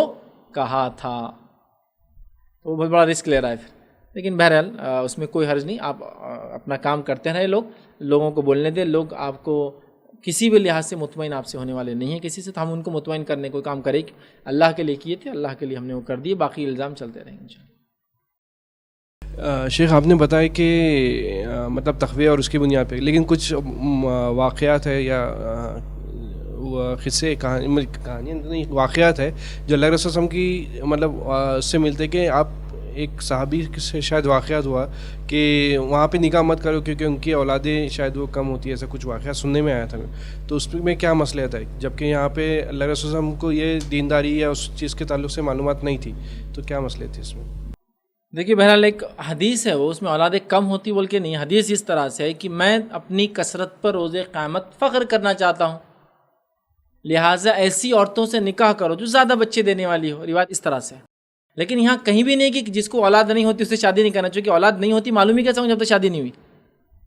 کہا تھا. وہ بہت بڑا رسک لے رہا ہے پھر. لیکن بہرحال اس میں کوئی حرج نہیں, آپ اپنا کام کرتے رہے, لوگوں کو بولنے دیں. لوگ آپ کو کسی بھی لحاظ سے مطمئن آپ سے ہونے والے نہیں ہیں کسی سے, تو ہم ان کو مطمئن کرنے کو کام کریں. اللہ کے لیے کیے تھے, اللہ کے لیے ہم نے وہ کر دیے, باقی الزام چلتے رہیں گے. شیخ آپ نے بتایا کہ مطلب تخویہ اور اس کی بنیاد پہ, لیکن کچھ واقعات ہے یا قصے کہانیاں نہیں, واقعات ہے جو اللہ رسول وسلم کی مطلب اس سے ملتے کہ آپ ایک صحابی سے شاید واقعات ہوا کہ وہاں پہ نکاح مت کرو کیونکہ ان کی اولادیں شاید وہ کم ہوتی ہے, ایسا کچھ واقعات سننے میں آیا تھا. تو اس میں کیا مسئلہ ہے, جبکہ یہاں پہ اللہ رسول وسلم کو یہ دینداری یا اس چیز کے تعلق سے معلومات نہیں تھی, تو کیا مسئلے تھے اس میں؟ دیکھیے بہرحال ایک حدیث ہے, وہ اس میں اولادیں کم ہوتی بول کے نہیں. حدیث اس طرح سے ہے کہ میں اپنی کثرت پر روز قیامت فخر کرنا چاہتا ہوں. لہٰذا ایسی عورتوں سے نکاح کرو جو زیادہ بچے دینے والی ہو، روایت اس طرح سے. لیکن یہاں کہیں بھی نہیں کہ جس کو اولاد نہیں ہوتی اس سے شادی نہیں کرنا، چونکہ اولاد نہیں ہوتی معلوم ہی کیسا ہوں جب تک شادی نہیں ہوئی.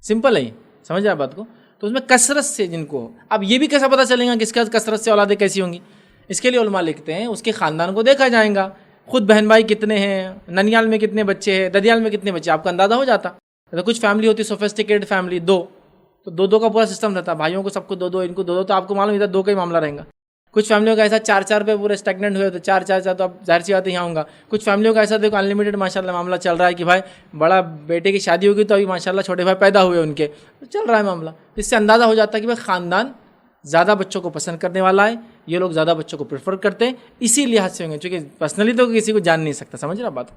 سمپل ہے یہ، سمجھ رہے آپ بات کو. تو اس میں کثرت سے جن کو، اب یہ بھی کیسا پتہ چلے گا کس کا کثرت سے اولادیں کیسی ہوں گی؟ اس کے لیے علماء لکھتے ہیں اس کے خاندان کو دیکھا جائے گا، خود بہن بھائی کتنے ہیں، ننیال میں کتنے بچے ہیں، ددیال میں کتنے بچے، آپ کا اندازہ ہو جاتا. تو کچھ فیملی ہوتی سوفسٹیکیٹڈ فیملی، دو، تو دو کا پورا سسٹم رہتا، بھائیوں کو سب کو دو، ان کو دو، تو آپ کو معلوم ادھر دو کا ہی معاملہ رہے گا. کچھ فیملیوں کا ایسا چار پہ پورے اسٹیگننٹ ہوئے تو چار تو اب ظاہر سی بات ہے یہاں ہوں گا. کچھ فیملیوں کا ایسا دیکھو انلمیٹڈ ماشاءاللہ معاملہ چل رہا ہے کہ بھائی بڑا بیٹے کی شادی ہوگی تو ابھی ماشاءاللہ چھوٹے بھائی پیدا ہوئے ان کے، تو چل رہا ہے معاملہ. اس سے اندازہ ہو جاتا ہے کہ بھائی خاندان زیادہ بچوں کو پسند کرنے والا ہے، یہ لوگ زیادہ بچوں کو پریفر کرتے ہیں اسی لحاظ سے ہوں گے، چونکہ پرسنلی تو کسی کو جان نہیں سکتا، سمجھ رہا بات.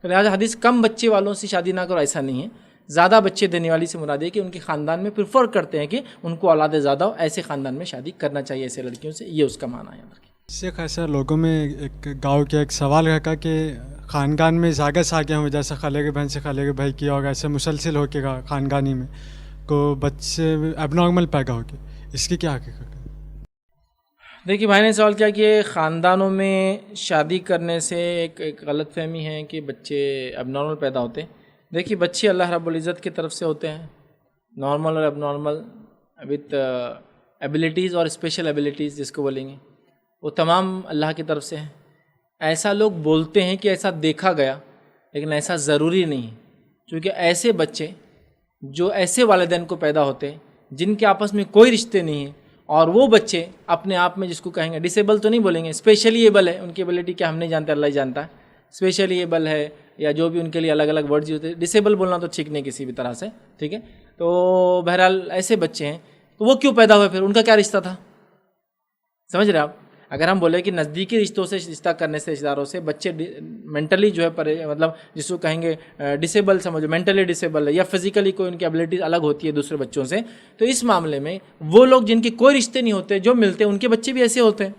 تو لہٰذا حدیث کم بچے والوں سے شادی نہ کرو ایسا نہیں ہے، زیادہ بچے دینے والی سے مراد ہے کہ ان کے خاندان میں پریفر کرتے ہیں کہ ان کو اولاد زیادہ ہو، ایسے خاندان میں شادی کرنا چاہیے ایسے لڑکیوں سے، یہ اس کا معنی ہے. اس سے خاصا لوگوں میں ایک گاؤں کے ایک سوال رکھا کہ خاندان میں زاگہ ساگیاں ہو، جیسے خالے کے بہن سے خالے کے بھائی کی، اور ایسے مسلسل ہو کے خاندانی میں کو بچے اب نارمل پیدا ہو کے، اس کی کیا حقیقت ہے؟ دیکھیے بھائی نے سوال کیا کہ خاندانوں میں شادی کرنے سے ایک غلط فہمی ہے کہ بچے اب نارمل پیدا ہوتے ہیں. دیکھیے بچے اللہ رب العزت کی طرف سے ہوتے ہیں، نارمل اور اب نارمل وتھ ایبلٹیز اور اسپیشل ایبلٹیز جس کو بولیں گے، وہ تمام اللہ کی طرف سے ہیں. ایسا لوگ بولتے ہیں کہ ایسا دیکھا گیا، لیکن ایسا ضروری نہیں ہے، کیونکہ ایسے بچے جو ایسے والدین کو پیدا ہوتے ہیں جن کے آپس میں کوئی رشتے نہیں ہیں، اور وہ بچے اپنے آپ میں جس کو کہیں گے ڈسیبل تو نہیں بولیں گے، اسپیشلی ایبل ہے، ان کی ایبلٹی کیا ہم نہیں جانتے، اللہ ہی جانتا ہے. اسپیشلی ایبل ہے یا جو بھی ان کے لیے الگ الگ ورڈز ہوتے ہیں، ڈسیبل بولنا تو ٹھیک نہیں کسی بھی طرح سے، ٹھیک ہے. تو بہرحال ایسے بچے ہیں تو وہ کیوں پیدا ہوئے، پھر ان کا کیا رشتہ تھا؟ سمجھ رہے آپ؟ اگر ہم بولے کہ نزدیکی رشتوں سے رشتہ کرنے سے، رشتہ داروں سے بچے مینٹلی جو ہے مطلب جس کو کہیں گے ڈسیبل سمجھو، مینٹلی ڈسیبل ہے یا فزیکلی کوئی ان کی ایبلٹیز الگ ہوتی ہے دوسرے بچوں سے، تو اس معاملے میں وہ لوگ جن کے کوئی رشتے نہیں ہوتے جو ملتے ہیں ان کے بچے بھی ایسے ہوتے ہیں.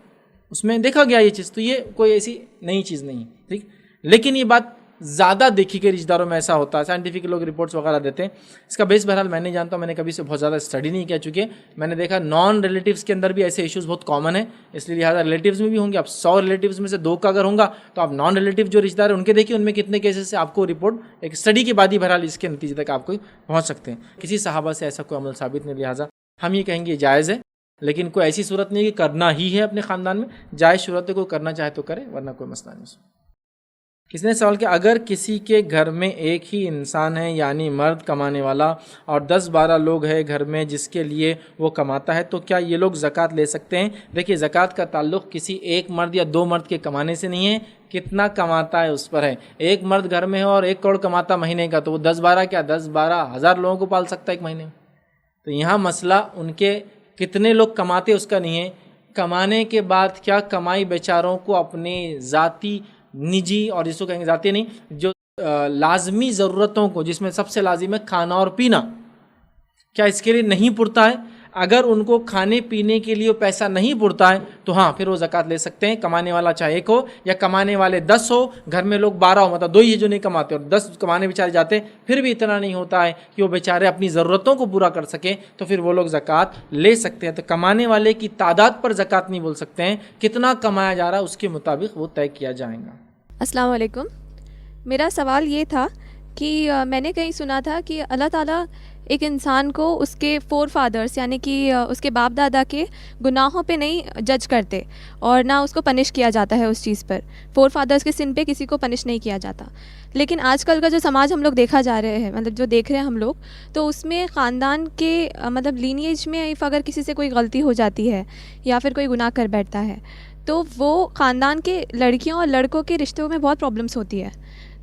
اس میں دیکھا گیا یہ چیز، تو یہ کوئی ایسی نئی چیز نہیں، ٹھیک. لیکن یہ بات زیادہ دیکھی کہ رشتہ داروں میں ایسا ہوتا ہے، سائنٹیفک لوگ رپورٹس وغیرہ دیتے ہیں. اس کا بیس بہرحال میں نہیں جانتا ہوں، میں نے کبھی سے بہت زیادہ اسٹڈی نہیں کیا، چونکہ میں نے دیکھا نان ریلیٹیوز کے اندر بھی ایسے ایشوز بہت کامن ہیں، اس لیے لہٰذا ریلیٹیوز میں بھی ہوں گے. اب 100 ریلیٹیوز میں سے 2 کا اگر ہوں گا تو آپ نان ریلیٹیو جو رشتہ دار ہیں ان کے دیکھیے ان میں کتنے کیسز سے آپ کو رپورٹ ایک اسٹڈی کے بعد ہی بہرحال اس کے نتیجے تک آپ کو پہنچ سکتے ہیں. کسی صحابہ سے ایسا کوئی عمل ثابت نہیں، لہٰذا ہم یہ کہیں گے جائز ہے، لیکن کوئی ایسی صورت نہیں کہ کرنا ہی ہے اپنے خاندان میں. جائز صورت ہے، کوئی کرنا چاہے تو کرے، ورنہ کوئی مسئلہ نہیں. کسی نے سوال کیا اگر کسی کے گھر میں ایک ہی انسان ہے، یعنی مرد کمانے والا، اور 10-12 لوگ ہیں گھر میں جس کے لیے وہ کماتا ہے، تو کیا یہ لوگ زکوٰۃ لے سکتے ہیں؟ دیکھیے زکوٰۃ کا تعلق کسی ایک مرد یا 2 مرد کے کمانے سے نہیں ہے، کتنا کماتا ہے اس پر ہے. ایک مرد گھر میں ہے اور 1 کروڑ کماتا مہینے کا، تو وہ 10-12 کیا 10-12 ہزار لوگوں کو پال سکتا ہے ایک مہینے میں. تو یہاں مسئلہ ان کے کتنے لوگ کماتے اس کا نہیں ہے، کمانے کے بعد کیا کمائی بیچاروں کو اپنے ذاتی نجی اور جس کو کہیں گے ذاتی نہیں، جو لازمی ضرورتوں کو، جس میں سب سے لازم ہے کھانا اور پینا، کیا اس کے لیے نہیں پڑتا ہے؟ اگر ان کو کھانے پینے کے لیے پیسہ نہیں پڑتا ہے تو ہاں پھر وہ زکوٰۃ لے سکتے ہیں. کمانے والا چاہے 1 ہو یا کمانے والے 10 ہو، گھر میں لوگ 12 ہو، مطلب 2 ہی جو نہیں کماتے اور 10 کمانے بیچارے جاتے، پھر بھی اتنا نہیں ہوتا ہے کہ وہ بیچارے اپنی ضرورتوں کو پورا کر سکیں، تو پھر وہ لوگ زکوٰۃ لے سکتے ہیں. تو کمانے والے کی تعداد پر زکوٰۃ نہیں بول سکتے ہیں، کتنا کمایا جا رہا ہے اس کے مطابق وہ طے کیا جائے گا. السلام علیکم. میرا سوال یہ تھا کہ میں نے کہیں سنا تھا کہ اللہ تعالیٰ ایک انسان کو اس کے 4 فادرس یعنی کہ اس کے باپ دادا کے گناہوں پہ نہیں جج کرتے اور نہ اس کو پنش کیا جاتا ہے اس چیز پر. 4 فادرس کے سن پہ کسی کو پنش نہیں کیا جاتا. لیکن آج کل کا جو سماج ہم لوگ دیکھا جا رہے ہیں، مطلب جو دیکھ رہے ہیں ہم لوگ، تو اس میں خاندان کے مطلب لینیج میں اگر کسی سے کوئی غلطی ہو جاتی ہے یا پھر کوئی گناہ کر بیٹھتا ہے تو وہ خاندان کے لڑکیوں اور لڑکوں کے رشتوں میں بہت پرابلمس ہوتی ہے.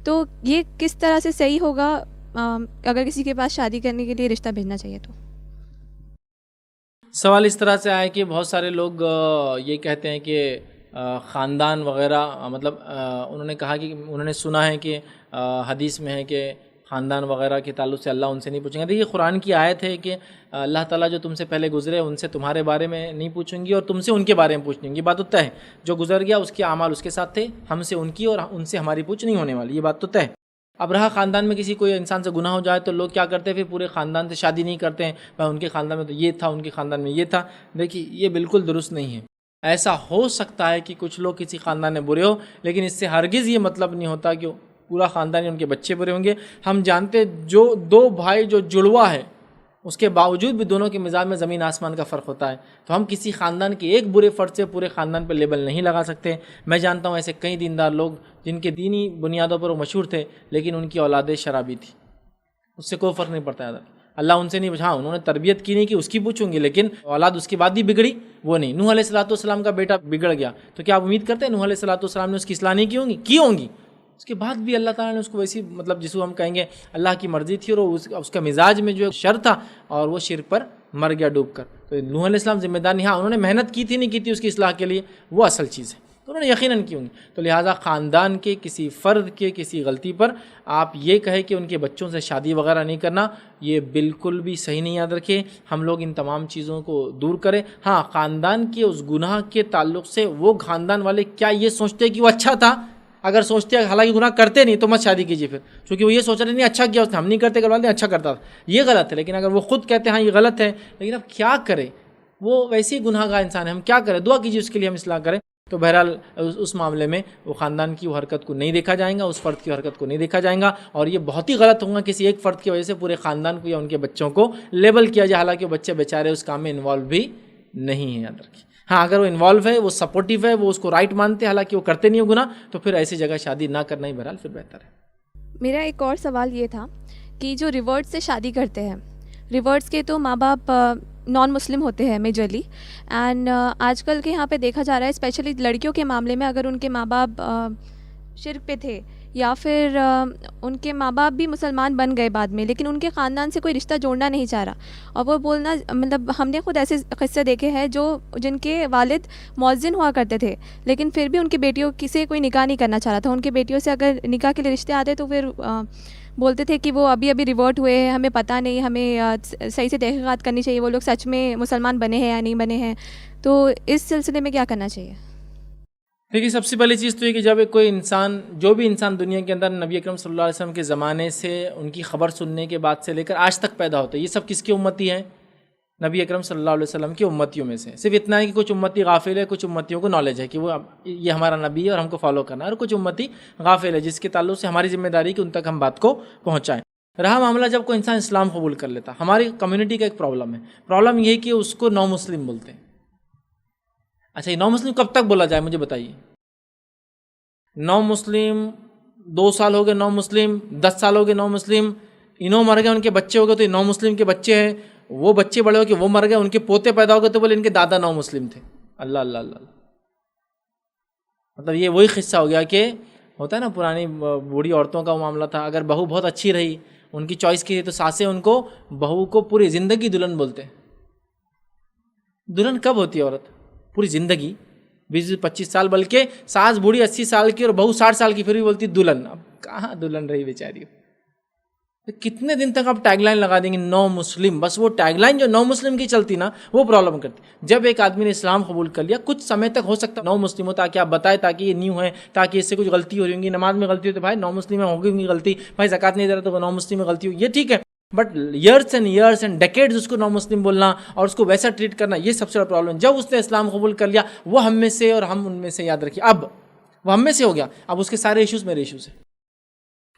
تو یہ کس طرح سے صحیح ہوگا اگر کسی کے پاس شادی کرنے کے لیے رشتہ بھیجنا چاہیے تو؟ سوال اس طرح سے آیا کہ بہت سارے لوگ یہ کہتے ہیں کہ خاندان وغیرہ مطلب انہوں نے کہا کہ انہوں نے سنا ہے کہ حدیث میں ہے کہ خاندان وغیرہ کے تعلق سے اللہ ان سے نہیں پوچھیں گے. دیکھیے قرآن کی آیت ہے کہ اللہ تعالیٰ جو تم سے پہلے گزرے ان سے تمہارے بارے میں نہیں پوچھیں گی اور تم سے ان کے بارے میں پوچھیں گی. یہ بات تو طے ہے، جو گزر گیا اس کے اعمال اس کے ساتھ تھے، ہم سے ان کی اور ان سے ہماری پوچھ نہیں ہونے والی، یہ بات تو طے ہے. اب رہا خاندان میں کسی کوئی انسان سے گناہ ہو جائے تو لوگ کیا کرتے ہیں، پھر پورے خاندان سے شادی نہیں کرتے ہیں، بھائی ان کے خاندان میں تو یہ تھا، ان کے خاندان میں یہ تھا. دیکھیے یہ بالکل درست نہیں ہے. ایسا ہو سکتا ہے کہ کچھ لوگ کسی خاندان میں برے ہو، لیکن اس سے ہرگز یہ مطلب نہیں ہوتا کہ پورا خاندان ہی ان کے بچے برے ہوں گے۔ ہم جانتے جو دو بھائی جو جڑوا ہے اس کے باوجود بھی دونوں کے مزاج میں زمین آسمان کا فرق ہوتا ہے، تو ہم کسی خاندان کے ایک برے فرد سے پورے خاندان پہ لیبل نہیں لگا سکتے۔ میں جانتا ہوں ایسے کئی دیندار لوگ جن کے دینی بنیادوں پر وہ مشہور تھے، لیکن ان کی اولادیں شرابی تھی، اس سے کوئی فرق نہیں پڑتا ہے۔ اللہ ان سے نہیں پوچھا، انہوں نے تربیت کی نہیں کہ اس کی پوچھوں گی، لیکن اولاد اس کے بعد بھی بگڑی وہ نہیں۔ نوح علیہ السلام کا بیٹا بگڑ گیا تو کیا آپ امید کرتے ہیں نوح علیہ السلام نے اس کی اصلاح نہیں کی ہوں گی؟ اس کے بعد بھی اللہ تعالیٰ نے اس کو ویسی مطلب جس کو ہم کہیں گے اللہ کی مرضی تھی، اور اس کا مزاج میں جو شر تھا اور وہ شرک پر مر گیا ڈوب کر۔ تو نوح علیہ السلام ذمہ دار نہیں، ہاں انہوں نے محنت کی تھی نہیں کی تھی اس کی اصلاح کے لیے، وہ اصل چیز ہے، تو انہوں نے یقیناً کی ہوں گی۔ تو لہٰذا خاندان کے کسی فرد کے کسی غلطی پر آپ یہ کہیں کہ ان کے بچوں سے شادی وغیرہ نہیں کرنا، یہ بالکل بھی صحیح نہیں۔ یاد رکھیں ہم لوگ ان تمام چیزوں کو دور کریں۔ ہاں خاندان کے اس گناہ کے تعلق سے وہ خاندان والے کیا یہ سوچتے کہ وہ اچھا تھا؟ اگر سوچتے ہیں حالانکہ گناہ کرتے نہیں تو مت شادی کیجیے پھر، چونکہ وہ یہ سوچ رہے نہیں اچھا کیا اس نے، ہم نہیں کرتے گھر والے اچھا کرتا تھا، یہ غلط ہے۔ لیکن اگر وہ خود کہتے ہیں ہاں یہ غلط ہے، لیکن اب کیا کرے، وہ ویسے ہی گناہ گار انسان ہے، ہم کیا کریں؟ دعا کیجیے اس کے لیے، ہم اصلاح کریں۔ تو بہرحال اس معاملے میں وہ خاندان کی وہ حرکت کو نہیں دیکھا جائے گا، اس فرد کی حرکت کو نہیں دیکھا جائے گا، اور یہ بہت ہی غلط ہوگا کسی ایک فرد کی وجہ سے پورے خاندان کو یا ان کے بچوں کو لیبل کیا جائے، حالانکہ وہ بچے بیچارے اس کام میں انوالو بھی نہیں ہیں۔ یاد رکھیے ہاں اگر وہ انوالو ہے، وہ سپورٹیو ہے، وہ اس کو رائٹ مانتے ہیں حالانکہ وہ کرتے نہیں ہو گناہ، تو پھر ایسی جگہ شادی نہ کرنا ہی بہرحال پھر بہتر ہے۔ میرا ایک اور سوال یہ تھا کہ جو ریورس سے شادی کرتے ہیں، ریورس کے تو ماں باپ نان مسلم ہوتے ہیں میجرلی، اینڈ آج کل کے یہاں پہ دیکھا جا رہا ہے اسپیشلی لڑکیوں کے معاملے میں، اگر ان کے ماں باپ شرک پہ تھے یا پھر ان کے ماں باپ بھی مسلمان بن گئے بعد میں، لیکن ان کے خاندان سے کوئی رشتہ جوڑنا نہیں چاہ رہا، اور وہ بولنا مطلب ہم نے خود ایسے قصے دیکھے ہیں جن کے والد مؤذن ہوا کرتے تھے، لیکن پھر بھی ان کی بیٹیوں سے کوئی نکاح نہیں کرنا چاہ رہا تھا۔ ان کی بیٹیوں سے اگر نکاح کے لیے رشتے آتے تو پھر بولتے تھے کہ وہ ابھی ریورٹ ہوئے ہیں، ہمیں پتہ نہیں، ہمیں صحیح سے تحقیقات کرنی چاہیے وہ لوگ سچ میں مسلمان بنے ہیں یا نہیں بنے ہیں۔ تو اس سلسلے میں کیا کرنا چاہیے؟ دیکھیے سب سے پہلی چیز تو یہ کہ جب کوئی انسان، جو بھی انسان دنیا کے اندر نبی اکرم صلی اللہ علیہ وسلم کے زمانے سے ان کی خبر سننے کے بعد سے لے کر آج تک پیدا ہوتا ہے، یہ سب کس کی امتی ہیں؟ نبی اکرم صلی اللہ علیہ وسلم کی امتیوں میں سے۔ صرف اتنا ہے کہ کچھ امتی غافل ہے، کچھ امتیوں کو نالج ہے کہ وہ یہ ہمارا نبی ہے اور ہم کو فالو کرنا ہے، اور کچھ امتی غافل ہے جس کے تعلق سے ہماری ذمہ داری کہ ان تک ہم بات کو پہنچائیں۔ رہا معاملہ جب کوئی انسان اسلام قبول کر لیتا، ہماری کمیونٹی کا ایک پرابلم ہے، پرابلم یہ ہے کہ اس کو نو مسلم بولتے ہیں۔ اچھا یہ نو مسلم کب تک بولا جائے مجھے بتائیے؟ نو مسلم 2 سال ہو گئے نو مسلم، 10 سال ہو گئے نو مسلم، انہوں مر گئے ان کے بچے ہو گئے تو یہ نو مسلم کے بچے ہیں، وہ بچے بڑے ہو کے وہ مر گئے ان کے پوتے پیدا ہو گئے تو بولے ان کے دادا نو مسلم تھے۔ اللہ اللہ اللہ، مطلب یہ وہی قصہ ہو گیا کہ ہوتا ہے نا پرانی بوڑھی عورتوں کا معاملہ تھا، اگر بہو بہت اچھی رہی ان کی چوائس کی تو ساسیں ان کو بہو کو پوری زندگی دلہن بولتے ہیں۔ دلہن کب ہوتی ہے عورت؟ پوری زندگی 20-25 سال، بلکہ ساس بوڑھی 80 سال کی اور بہو 60 سال کی پھر بھی بولتی دلہن۔ اب کہاں دلہن رہی بیچاری؟ کتنے دن تک آپ ٹیگ لائن لگا دیں گے نو مسلم؟ بس وہ ٹیگ لائن جو نو مسلم کی چلتی نا وہ پرابلم کرتی۔ جب ایک آدمی نے اسلام قبول کر لیا کچھ سمے تک ہو سکتا نو مسلم ہو، تاکہ آپ بتائیں، تاکہ یہ نیو ہے، تاکہ اس سے کچھ غلطی ہو رہی ہوں گی، نماز میں غلطی ہو تو بھائی نو مسلم میں ہوگی ہوگی غلطی، بھائی زکوٰۃ نہیں دے رہا تو نو مسلم میں غلطی ہو، یہ ٹھیک ہے، بٹ ایئرس اینڈ ڈیکیڈز اس کو نو مسلم بولنا اور اس کو ویسا ٹریٹ کرنا، یہ سب سے بڑا پرابلم۔ جب اس نے اسلام قبول کر لیا وہ ہم میں سے اور ہم ان میں سے، یاد رکھیے اب وہ ہم میں سے ہو گیا، اب اس کے سارے ایشوز میرے ایشوز ہیں۔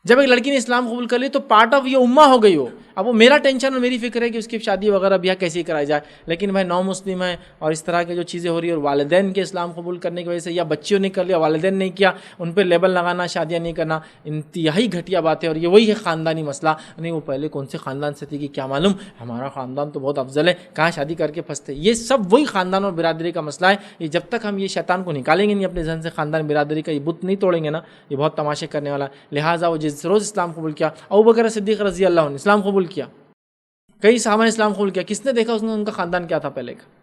جب ایک لڑکی نے اسلام قبول کر لی تو پارٹ آف یہ امہ ہو گئی ہو، اب وہ میرا ٹینشن اور میری فکر ہے کہ اس کی شادی وغیرہ بیاہ کیسے کرائی جائے، لیکن بھائی نو مسلم ہے اور اس طرح کی جو چیزیں ہو رہی ہیں، اور والدین کے اسلام قبول کرنے کی وجہ سے یا بچیوں نے کر لیا والدین نہیں کیا، ان پہ لیبل لگانا، شادیاں نہیں کرنا، انتہائی گھٹیا بات ہے، اور یہ وہی ہے خاندانی مسئلہ۔ نہیں وہ پہلے کون سے خاندان سے تھی کہ کیا معلوم، ہمارا خاندان تو بہت افضل ہے، کہاں شادی کر کے پھنستے، یہ سب وہی خاندان اور برادری کا مسئلہ ہے۔ یہ جب تک ہم یہ شیطان کو نکالیں گے نہیں اپنے ذہن سے، خاندان برادری کا یہ بت نہیں توڑیں گے نا، یہ بہت تماشے کرنے والا ہے۔ لہٰذا وہ جس روز اسلام قبول کیا، ابوبکر صدیق رضی اللہ عنہ اسلام قبول کیا، کئی صحابہ نے اسلام قبول کیا، کس نے دیکھا اس نے ان کا خاندان کیا تھا پہلے کا؟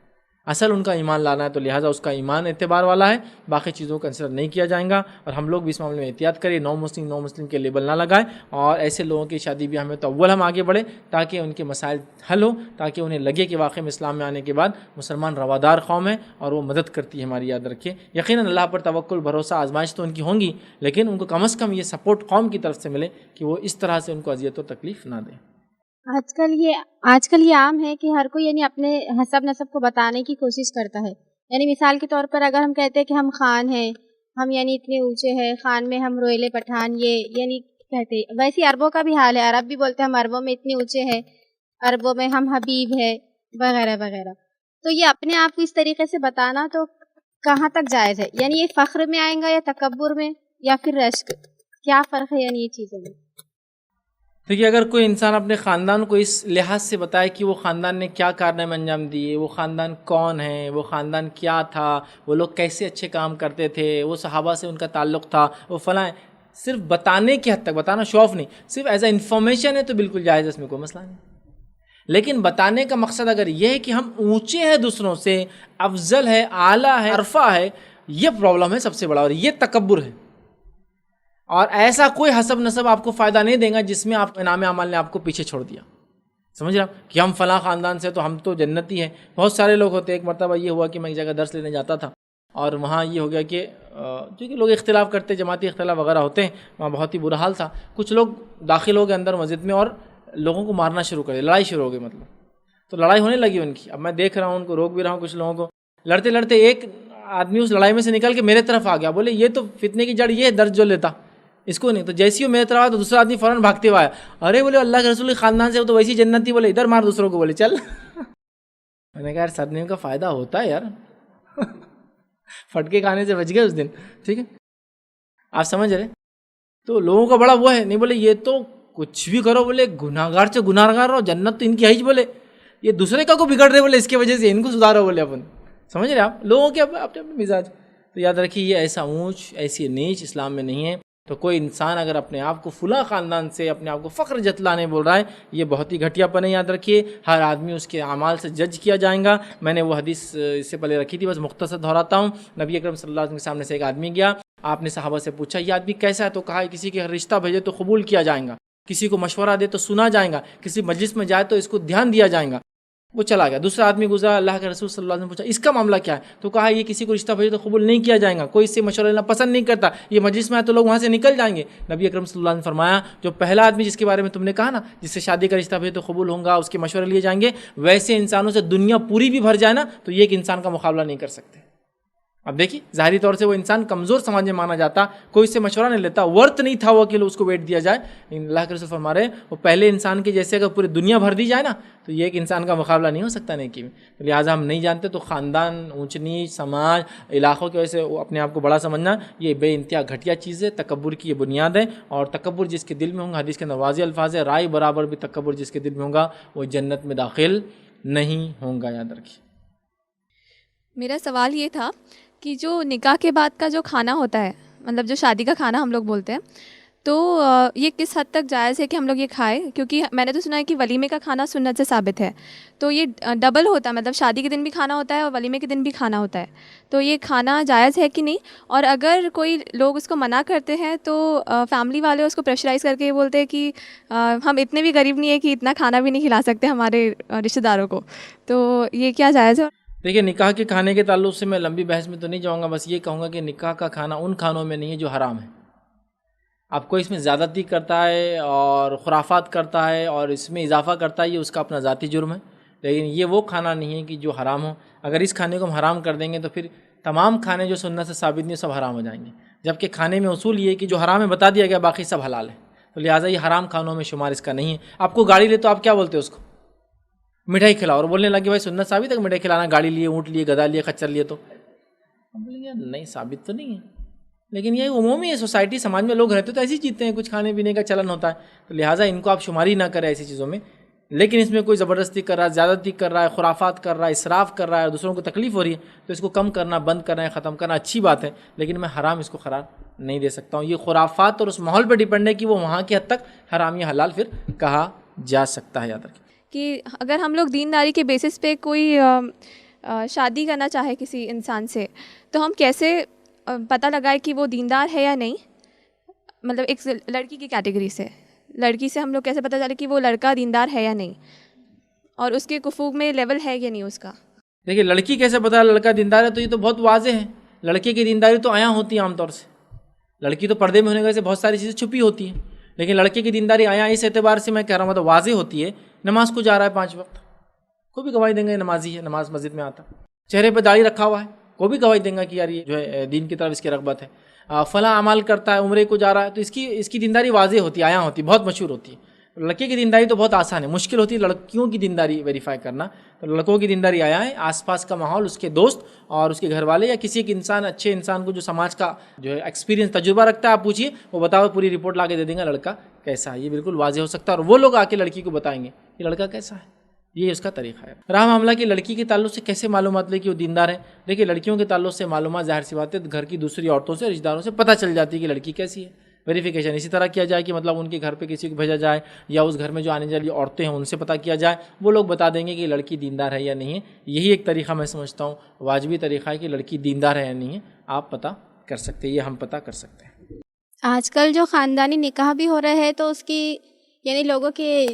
اصل ان کا ایمان لانا ہے، تو لہٰذا اس کا ایمان اعتبار والا ہے، باقی چیزوں کا کنسیڈر نہیں کیا جائے گا، اور ہم لوگ بھی اس معاملے میں احتیاط کریں، نو مسلم کے لیبل نہ لگائیں، اور ایسے لوگوں کی شادی بیاہ میں تو اول ہم آگے بڑھیں تاکہ ان کے مسائل حل ہو، تاکہ انہیں لگے کہ واقعی میں اسلام میں آنے کے بعد مسلمان روادار قوم ہے اور وہ مدد کرتی ہے ہماری، یاد رکھیں۔ یقیناً اللہ پر توکل، بھروسہ، آزمائش تو ان کی ہوں گی، لیکن ان کو کم از کم یہ سپورٹ قوم کی طرف سے ملے کہ وہ اس طرح سے ان کو اذیت و تکلیف نہ دیں۔ آج کل یہ عام ہے کہ ہر کوئی یعنی اپنے حسب نسب کو بتانے کی کوشش کرتا ہے یعنی مثال کے طور پر اگر ہم کہتے ہیں کہ ہم خان ہیں، ہم یعنی اتنے اونچے ہیں، خان میں ہم رویلے پٹھان، یہ یعنی کہتے ہیں. ویسے عربوں کا بھی حال ہے، عرب بھی بولتے ہیں ہم عربوں میں اتنے اونچے ہیں، عربوں میں ہم حبیب ہے وغیرہ وغیرہ. تو یہ اپنے آپ کو اس طریقے سے بتانا تو کہاں تک جائز ہے؟ یعنی یہ فخر میں آئیں گا یا تکبر میں یا پھر رشک؟ کیا فرق ہے یعنی یہ چیزوں میں؟ دیکھیے، اگر کوئی انسان اپنے خاندان کو اس لحاظ سے بتائے کہ وہ خاندان نے کیا کارنامے انجام دیے، وہ خاندان کون ہے، وہ خاندان کیا تھا، وہ لوگ کیسے اچھے کام کرتے تھے، وہ صحابہ سے ان کا تعلق تھا، وہ فلاں، صرف بتانے کی حد تک، بتانا شو آف نہیں، صرف ایز اے انفارمیشن ہے تو بالکل جائز ہے، اس میں کوئی مسئلہ نہیں. لیکن بتانے کا مقصد اگر یہ ہے کہ ہم اونچے ہیں دوسروں سے، افضل ہے، اعلیٰ ہے، عرفہ ہے، یہ پرابلم ہے سب سے بڑا، اور یہ تکبر ہے. اور ایسا کوئی حسب نسب آپ کو فائدہ نہیں دے گا جس میں آپ انعام اعمال نے آپ کو پیچھے چھوڑ دیا. سمجھ رہا کہ ہم فلاں خاندان سے تو ہم تو جنتی ہیں. بہت سارے لوگ ہوتے ہیں. ایک مرتبہ یہ ہوا کہ میں ایک جگہ درس لینے جاتا تھا اور وہاں یہ ہو گیا کہ چونکہ لوگ اختلاف کرتے، جماعتی اختلاف وغیرہ ہوتے ہیں، وہاں بہت ہی برا حال تھا. کچھ لوگ داخل ہو گئے اندر مسجد میں اور لوگوں کو مارنا شروع کر دیا، لڑائی شروع ہو گئی. مطلب تو لڑائی ہونے لگی ان کی. اب میں دیکھ رہا ہوں، ان کو روک بھی رہا ہوں. کچھ لوگوں کو لڑتے لڑتے ایک آدمی اس لڑائی میں سے نکل کے میرے طرف آ گیا. بولے یہ تو فتنے کی جڑ یہ ہے، درس جو لیتا اس کو نہیں. تو جیسی وہ میرے طرف آیا تو دوسرا آدمی فوراً بھاگتے ہوئے آیا. ارے بولے اللہ کے رسول کے خاندان سے وہ تو ویسی جنتی، بولے ادھر مار دوسروں کو. بولے چل. میں نے کہا یار صدمے کا فائدہ ہوتا ہے یار. پھٹکے کھانے سے بچ گئے اس دن. ٹھیک ہے، آپ سمجھ رہے. تو لوگوں کا بڑا وہ ہے، نہیں بولے یہ تو کچھ بھی کرو، بولے گناہ گار سے گناہ گار رہو، جنت تو ان کی ہے ہی. بولے یہ دوسرے کا کو بگڑ رہے، بولے اس کی وجہ سے ان کو سدھارو. بولے اپن سمجھ رہے آپ لوگوں کے اپنے اپنے مزاج. تو یاد رکھیے یہ ایسا اونچ، ایسی نیچ اسلام میں نہیں ہے. تو کوئی انسان اگر اپنے آپ کو فلاں خاندان سے اپنے آپ کو فخر جتلانے بول رہا ہے، یہ بہت ہی گھٹیا پن ہے. یاد رکھیے ہر آدمی اس کے اعمال سے جج کیا جائے گا. میں نے وہ حدیث اس سے پہلے رکھی تھی، بس مختصر دہراتا ہوں. نبی اکرم صلی اللہ علیہ وسلم کے سامنے سے ایک آدمی گیا. آپ نے صحابہ سے پوچھا یہ آدمی کیسا ہے؟ تو کہا کسی کے رشتہ بھیجے تو قبول کیا جائے گا، کسی کو مشورہ دے تو سنا جائے گا، کسی مجلس میں جائے تو اس کو دھیان دیا جائے گا. وہ چلا گیا. دوسرا آدمی گزرا، اللہ کے رسول صلی اللہ علیہ وسلم نے پوچھا اس کا معاملہ کیا ہے؟ تو کہا یہ کسی کو رشتہ بھیجے تو قبول نہیں کیا جائے گا، کوئی اس سے مشورہ لینا پسند نہیں کرتا، یہ مجلس میں آئے تو لوگ وہاں سے نکل جائیں گے. نبی اکرم صلی اللہ علیہ وسلم نے فرمایا جو پہلا آدمی جس کے بارے میں تم نے کہا نا، جس سے شادی کا رشتہ بھیجے تو قبول ہوں گا، اس کے مشورے لیے جائیں گے، ویسے انسانوں سے دنیا پوری بھی بھر جائے نا تو یہ ایک انسان کا مقابلہ نہیں کر سکتے. اب دیکھیے ظاہری طور سے وہ انسان کمزور سمجھ میں مانا جاتا، کوئی اس سے مشورہ نہیں لیتا، ورت نہیں تھا وہ کہ اس کو ویٹ دیا جائے. لیکن اللہ کے رسول فرما رہے وہ پہلے انسان کے جیسے اگر پوری دنیا بھر دی جائے نا تو یہ ایک انسان کا مقابلہ نہیں ہو سکتا نیکی میں. لہٰذا ہم نہیں جانتے تو خاندان، اونچ نیچ، سماج، علاقوں کی وجہ سے اپنے آپ کو بڑا سمجھنا یہ بے انتہا گھٹیا چیز ہے. تکبر کی یہ بنیاد ہے. اور تکبر جس کے دل میں ہوگا، حدیث کے اندر واضح الفاظ ہے، رائے برابر بھی تکبر جس کے دل میں ہوگا وہ جنت میں داخل نہیں ہوں گا. یاد رکھیے. میرا سوال یہ تھا کہ جو نکاح کے بعد کا جو کھانا ہوتا ہے، مطلب جو شادی کا کھانا ہم لوگ بولتے ہیں، تو یہ کس حد تک جائز ہے کہ ہم لوگ یہ کھائیں؟ کیونکہ میں نے تو سنا ہے کہ ولیمے کا کھانا سنت سے ثابت ہے، تو یہ ڈبل ہوتا ہے، مطلب شادی کے دن بھی کھانا ہوتا ہے اور ولیمے کے دن بھی کھانا ہوتا ہے. تو یہ کھانا جائز ہے کہ نہیں؟ اور اگر کوئی لوگ اس کو منع کرتے ہیں تو فیملی والے اس کو پریشرائز کر کے یہ بولتے ہیں کہ ہم اتنے بھی غریب نہیں ہیں کہ اتنا کھانا بھی نہیں کھلا سکتے ہمارے رشتہ داروں کو، تو یہ کیا جائز ہے؟ دیکھیے نکاح کے کھانے کے تعلق سے میں لمبی بحث میں تو نہیں جاؤں گا، بس یہ کہوں گا کہ نکاح کا کھانا ان کھانوں میں نہیں ہے جو حرام ہے. اب کوئی اس میں زیادتی کرتا ہے اور خرافات کرتا ہے اور اس میں اضافہ کرتا ہے، یہ اس کا اپنا ذاتی جرم ہے. لیکن یہ وہ کھانا نہیں ہے کہ جو حرام ہو. اگر اس کھانے کو ہم حرام کر دیں گے تو پھر تمام کھانے جو سنت سے ثابت نہیں سب حرام ہو جائیں گے. جبکہ کھانے میں اصول یہ ہے کہ جو حرام ہے بتا دیا گیا، باقی سب حلال ہے. تو لہٰذا یہ حرام کھانوں میں شمار اس کا نہیں ہے. آپ کو گاڑی لے تو آپ کیا بولتے اس کو؟ مٹھائی کھلاؤ، اور بولنے لگے بھائی سنت ثابت ہے کہ مٹھائی کھلانا، گاڑی لیے، اونٹ لیے، گدھا لیے، خچر لیے، تو ہم بولیں گے نہیں ثابت تو نہیں ہے. لیکن یہ عمومی ہے، سوسائٹی سماج میں لوگ رہتے تو ایسے ہی جیتے ہیں، کچھ کھانے پینے کا چلن ہوتا ہے. تو لہٰذا ان کو آپ شماری نہ کریں ایسی چیزوں میں. لیکن اس میں کوئی زبردستی کر رہا ہے، زیادتی کر رہا ہے، خرافات کر رہا ہے، اسراف کر رہا ہے، دوسروں کو تکلیف ہو رہی ہے، تو اس کو کم کرنا، بند کرنا، ختم کرنا اچھی بات ہے. لیکن میں حرام اس کو قرار نہیں دے سکتا ہوں. یہ خرافات اور اس ماحول پہ ڈیپینڈ ہے کہ وہ وہاں کی حد تک حرام یا حلال پھر کہا جا سکتا ہے. یاد رکھیں کہ اگر ہم لوگ دینداری کے بیسس پہ کوئی شادی کرنا چاہے کسی انسان سے، تو ہم کیسے پتہ لگائے کہ وہ دیندار ہے یا نہیں؟ مطلب ایک لڑکی کی کیٹیگری سے، لڑکی سے ہم لوگ کیسے پتہ چلے کہ وہ لڑکا دیندار ہے یا نہیں، اور اس کے کفوگ میں لیول ہے یا نہیں اس کا؟ دیکھیے لڑکی کیسے پتہ لڑکا دیندار ہے، تو یہ تو بہت واضح ہے. لڑکے کی دینداری تو عیاں ہوتی ہے عام طور سے. لڑکی تو پردے میں ہونے کی وجہ سے بہت ساری چیزیں چھپی ہوتی ہیں، لیکن لڑکے کی دینداری عیاں اس اعتبار سے میں کہہ رہا ہوں تو واضح ہوتی ہے. نماز کو جا رہا ہے 5 وقت، کوئی بھی گواہی دیں گے نمازی ہے، نماز مسجد میں آتا. چہرے پہ داڑھی رکھا ہوا ہے، وہ بھی گواہی دیں گا کہ یار یہ جو ہے دین کی طرف اس کی رغبت ہے. فلاں اعمال کرتا ہے، عمرے کو جا رہا ہے، تو اس کی دینداری واضح ہوتی ہے، عیاں ہوتی ہے، بہت مشہور ہوتی ہے. لڑکے کی دینداری تو بہت آسان ہے، مشکل ہوتی ہے لڑکیوں کی دینداری ویریفائی کرنا. تو لڑکوں کی دینداری آیا ہے، آس پاس کا ماحول، اس کے دوست اور اس کے گھر والے یا کسی ایک انسان، اچھے انسان کو جو سماج کا جو ہے ایکسپیرینس تجربہ رکھتا ہے، آپ پوچھیے، وہ بتاؤ، پوری رپورٹ لا کے دے دیں گا لڑکا کیسا ہے. یہ بالکل واضح ہو سکتا ہے، اور وہ لوگ آ کے لڑکی کو بتائیں گے کہ لڑکا کیسا ہے. یہ اس کا طریقہ ہے. رہا معاملہ کہ لڑکی کے تعلق سے کیسے معلومات لے کہ وہ دیندار ہے. دیکھیے لڑکیوں کے تعلق سے معلومات ظاہر سی بات ہے گھر کی دوسری عورتوں سے، رشتہ داروں سے پتہ چل جاتی ہے کہ لڑکی کیسی ہے. ویریفیکیشن اسی طرح کیا جائے کہ مطلب ان کے گھر پہ کسی کو بھیجا جائے یا اس گھر میں جو آنے والی عورتیں ہیں ان سے پتہ کیا جائے، وہ لوگ بتا دیں گے کہ لڑکی دیندار ہے یا نہیں ہے. یہی ایک طریقہ میں سمجھتا ہوں واجبی طریقہ ہے کہ لڑکی دیندار ہے یا نہیں ہے، آپ پتہ کر سکتے ہیں، یہ ہم پتہ کر سکتے ہیں. آج کل جو خاندانی نکاح بھی ہو رہے ہیں تو اس کی یعنی لوگوں کی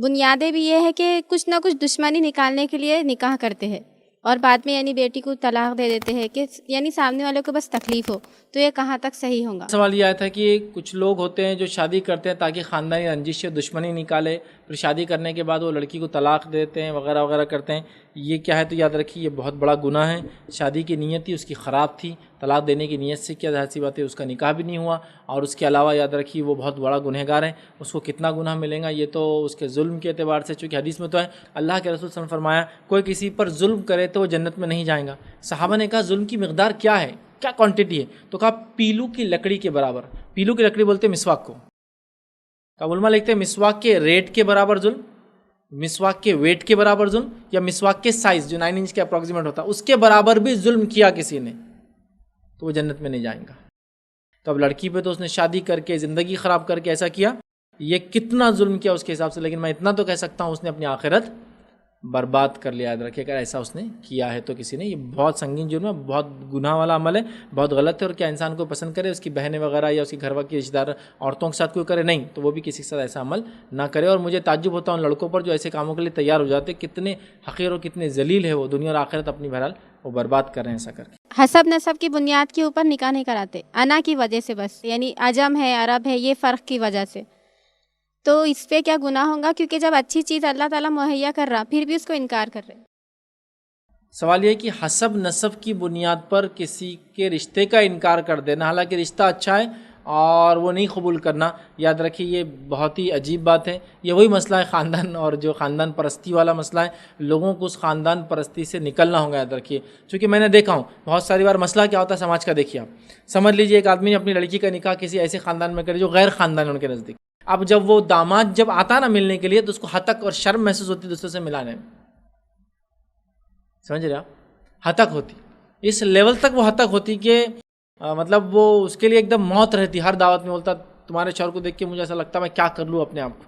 بنیادیں بھی یہ ہے کہ کچھ نہ کچھ دشمنی نکالنے کے لیے نکاح کرتے ہیں اور بعد میں یعنی بیٹی کو طلاق دے دیتے ہیں کہ یعنی سامنے والوں کو بس تکلیف ہو. تو یہ کہاں تک صحیح ہوگا؟ سوال یہ آیا تھا کہ کچھ لوگ ہوتے ہیں جو شادی کرتے ہیں تاکہ خاندانی رنجش یا دشمنی نکالے، پھر شادی کرنے کے بعد وہ لڑکی کو طلاق دیتے ہیں وغیرہ وغیرہ کرتے ہیں. یہ کیا ہے؟ تو یاد رکھیے یہ بہت بڑا گناہ ہے. شادی کی نیت تھی اس کی خراب تھی، طلاق دینے کی نیت سے کیا، ظاہر سی بات ہے اس کا نکاح بھی نہیں ہوا. اور اس کے علاوہ یاد رکھیے وہ بہت بڑا گنہگار ہے. اس کو کتنا گناہ ملے گا یہ تو اس کے ظلم کے اعتبار سے، چونکہ حدیث میں تو ہے اللہ کے رسول صلی اللہ علیہ وسلم نے فرمایا کوئی کسی پر ظلم کرے تو وہ جنت میں نہیں جائیں گا. صحابہ نے کہا ظلم کی مقدار کیا ہے، کیا کوانٹٹی ہے؟ تو کہا پیلو کی لکڑی کے برابر. پیلو کی لکڑی بولتے ہیں مسواک کو. علماء لکھتے ہیں مسواک کے ریٹ کے برابر ظلم، مسواک کے ویٹ کے برابر ظلم، یا مسواک کے سائز جو 9 انچ کے اپروکسیمیٹ ہوتا ہے اس کے برابر بھی ظلم کیا کسی نے تو وہ جنت میں نہیں جائیں گا. تو اب لڑکی پہ تو اس نے شادی کر کے زندگی خراب کر کے ایسا کیا، یہ کتنا ظلم کیا اس کے حساب سے. لیکن میں اتنا تو کہہ سکتا ہوں اس نے اپنی آخرت برباد کر لیا. یاد رکھے اگر ایسا اس نے کیا ہے تو کسی نے، یہ بہت سنگین جرم ہے، بہت گناہ والا عمل ہے، بہت غلط ہے. اور کیا انسان کو پسند کرے اس کی بہنیں وغیرہ یا اس کے گھر والے رشتہ دار عورتوں کے ساتھ کوئی کرے؟ نہیں، تو وہ بھی کسی کے ساتھ ایسا عمل نہ کرے. اور مجھے تعجب ہوتا ہے ان لڑکوں پر جو ایسے کاموں کے لیے تیار ہو جاتے، کتنے حقیر اور کتنے ذلیل ہے وہ، دنیا اور آخرت اپنی بہرحال وہ برباد کر رہے ہیں ایسا کر کے. حسب نسب کی بنیاد کے اوپر نکاح نہیں کراتے، انا کی وجہ سے، بس یعنی عجم ہے عرب ہے یہ فرق کی وجہ سے. تو اس پہ کیا گناہ ہوگا؟ کیونکہ جب اچھی چیز اللہ تعالیٰ مہیا کر رہا پھر بھی اس کو انکار کر رہے. سوال یہ کہ حسب نسب کی بنیاد پر کسی کے رشتے کا انکار کر دینا، حالانکہ رشتہ اچھا ہے اور وہ نہیں قبول کرنا، یاد رکھیے یہ بہت ہی عجیب بات ہے. یہ وہی مسئلہ ہے خاندان اور جو خاندان پرستی والا مسئلہ ہے. لوگوں کو اس خاندان پرستی سے نکلنا ہوگا. یاد رکھیے چونکہ میں نے دیکھا ہوں بہت ساری بار مسئلہ کیا ہوتا ہے سماج کا. دیکھیے آپ سمجھ لیجیے ایک آدمی نے اپنی لڑکی کا نکاح کسی ایسے خاندان میں کرے جو غیر خاندان ہے ان کے نزدیک. اب جب وہ داماد جب آتا نا ملنے کے لیے تو اس کو ہتک اور شرم محسوس ہوتی دوسرے سے ملانے میں. سمجھ رہے آپ؟ ہتک ہوتی، اس لیول تک وہ ہتک ہوتی کہ مطلب وہ اس کے لیے ایک دم موت رہتی. ہر دعوت میں بولتا تمہارے شوہر کو دیکھ کے مجھے ایسا لگتا میں کیا کر لوں اپنے آپ کو.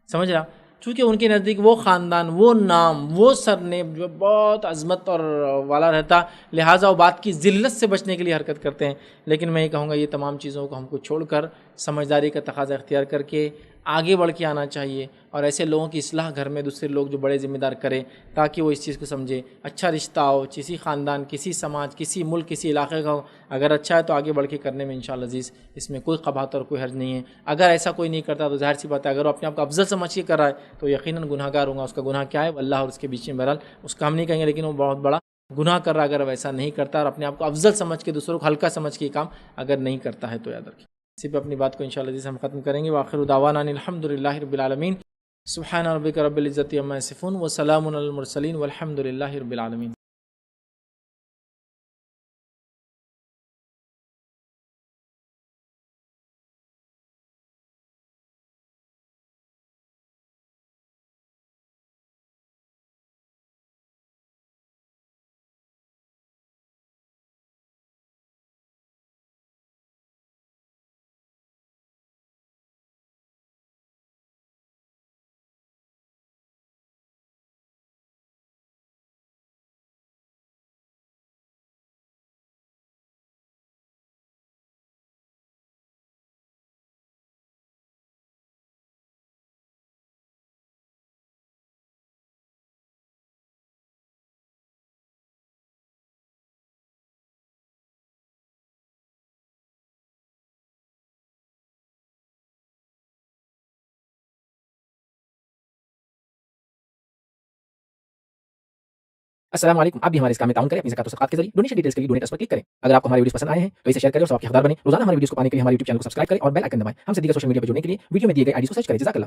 سمجھ رہا؟ چونکہ ان کے نزدیک وہ خاندان، وہ نام، وہ سرنیم جو بہت عظمت اور والا رہتا، لہٰذا وہ بات کی ذلت سے بچنے کے لیے حرکت کرتے ہیں. لیکن میں یہ کہوں گا یہ تمام چیزوں کو ہم کو چھوڑ کر سمجھداری کا تقاضا اختیار کر کے آگے بڑھ کے آنا چاہیے اور ایسے لوگوں کی اصلاح گھر میں دوسرے لوگ جو بڑے ذمہ دار کریں تاکہ وہ اس چیز کو سمجھے. اچھا رشتہ ہو کسی خاندان، کسی سماج، کسی ملک، کسی علاقے کا ہو، اگر اچھا ہے تو آگے بڑھ کے کرنے میں انشاءاللہ عزیز اس میں کوئی قباحت اور کوئی حرج نہیں ہے. اگر ایسا کوئی نہیں کرتا تو ظاہر سی بات ہے اگر وہ اپنے آپ کو افضل سمجھ کے کر رہا ہے تو یقیناً گناہ گار ہوگا. اس کا گناہ کیا ہے اللہ اور اس کے بیچ میں بہرحال اس کا ہم نہیں کہیں گے، لیکن وہ بہت بڑا گناہ کر رہا ہے اگر ویسا نہیں کرتا اور اپنے آپ کو افضل سمجھ کے دوسروں کو ہلکا سمجھ کے کام اگر نہیں کرتا ہے تو. یاد رکھیں اسی پہ اپنی بات کو انشاءاللہ عزیز ہم ختم کریں گے. وآخر دعوانا ان الحمدللہ رب العالمین. سبحان ربک رب العزۃ عما یصفون وسلام علی المرسلین والحمدللہ رب العالمین. السلام علیکم. آپ بھی ہمارے اس کام میں تعاون کریں اپنی زکات و صدقات کے ذریعے. ڈونیشن ڈیٹیلز کے لیے ڈونیٹ اس پر کلک کریں. اگر آپ کو ہمارے ویڈیوز پسند آئے ہیں تو اسے شیئر کریں اور سب کے حقدار بنیں. روزانہ ہمارے ویڈیوز کو پانے کے لیے ہمارے یوٹیوب چینل کو سبسکرائب کریں اور بیل آئکن دبائیں. ہم سے دیگر سوشل میڈیا پر جڑنے کے لیے ویڈیو میں دیے گئے آئی ڈی کو سرچ کریں. جزاک اللہ.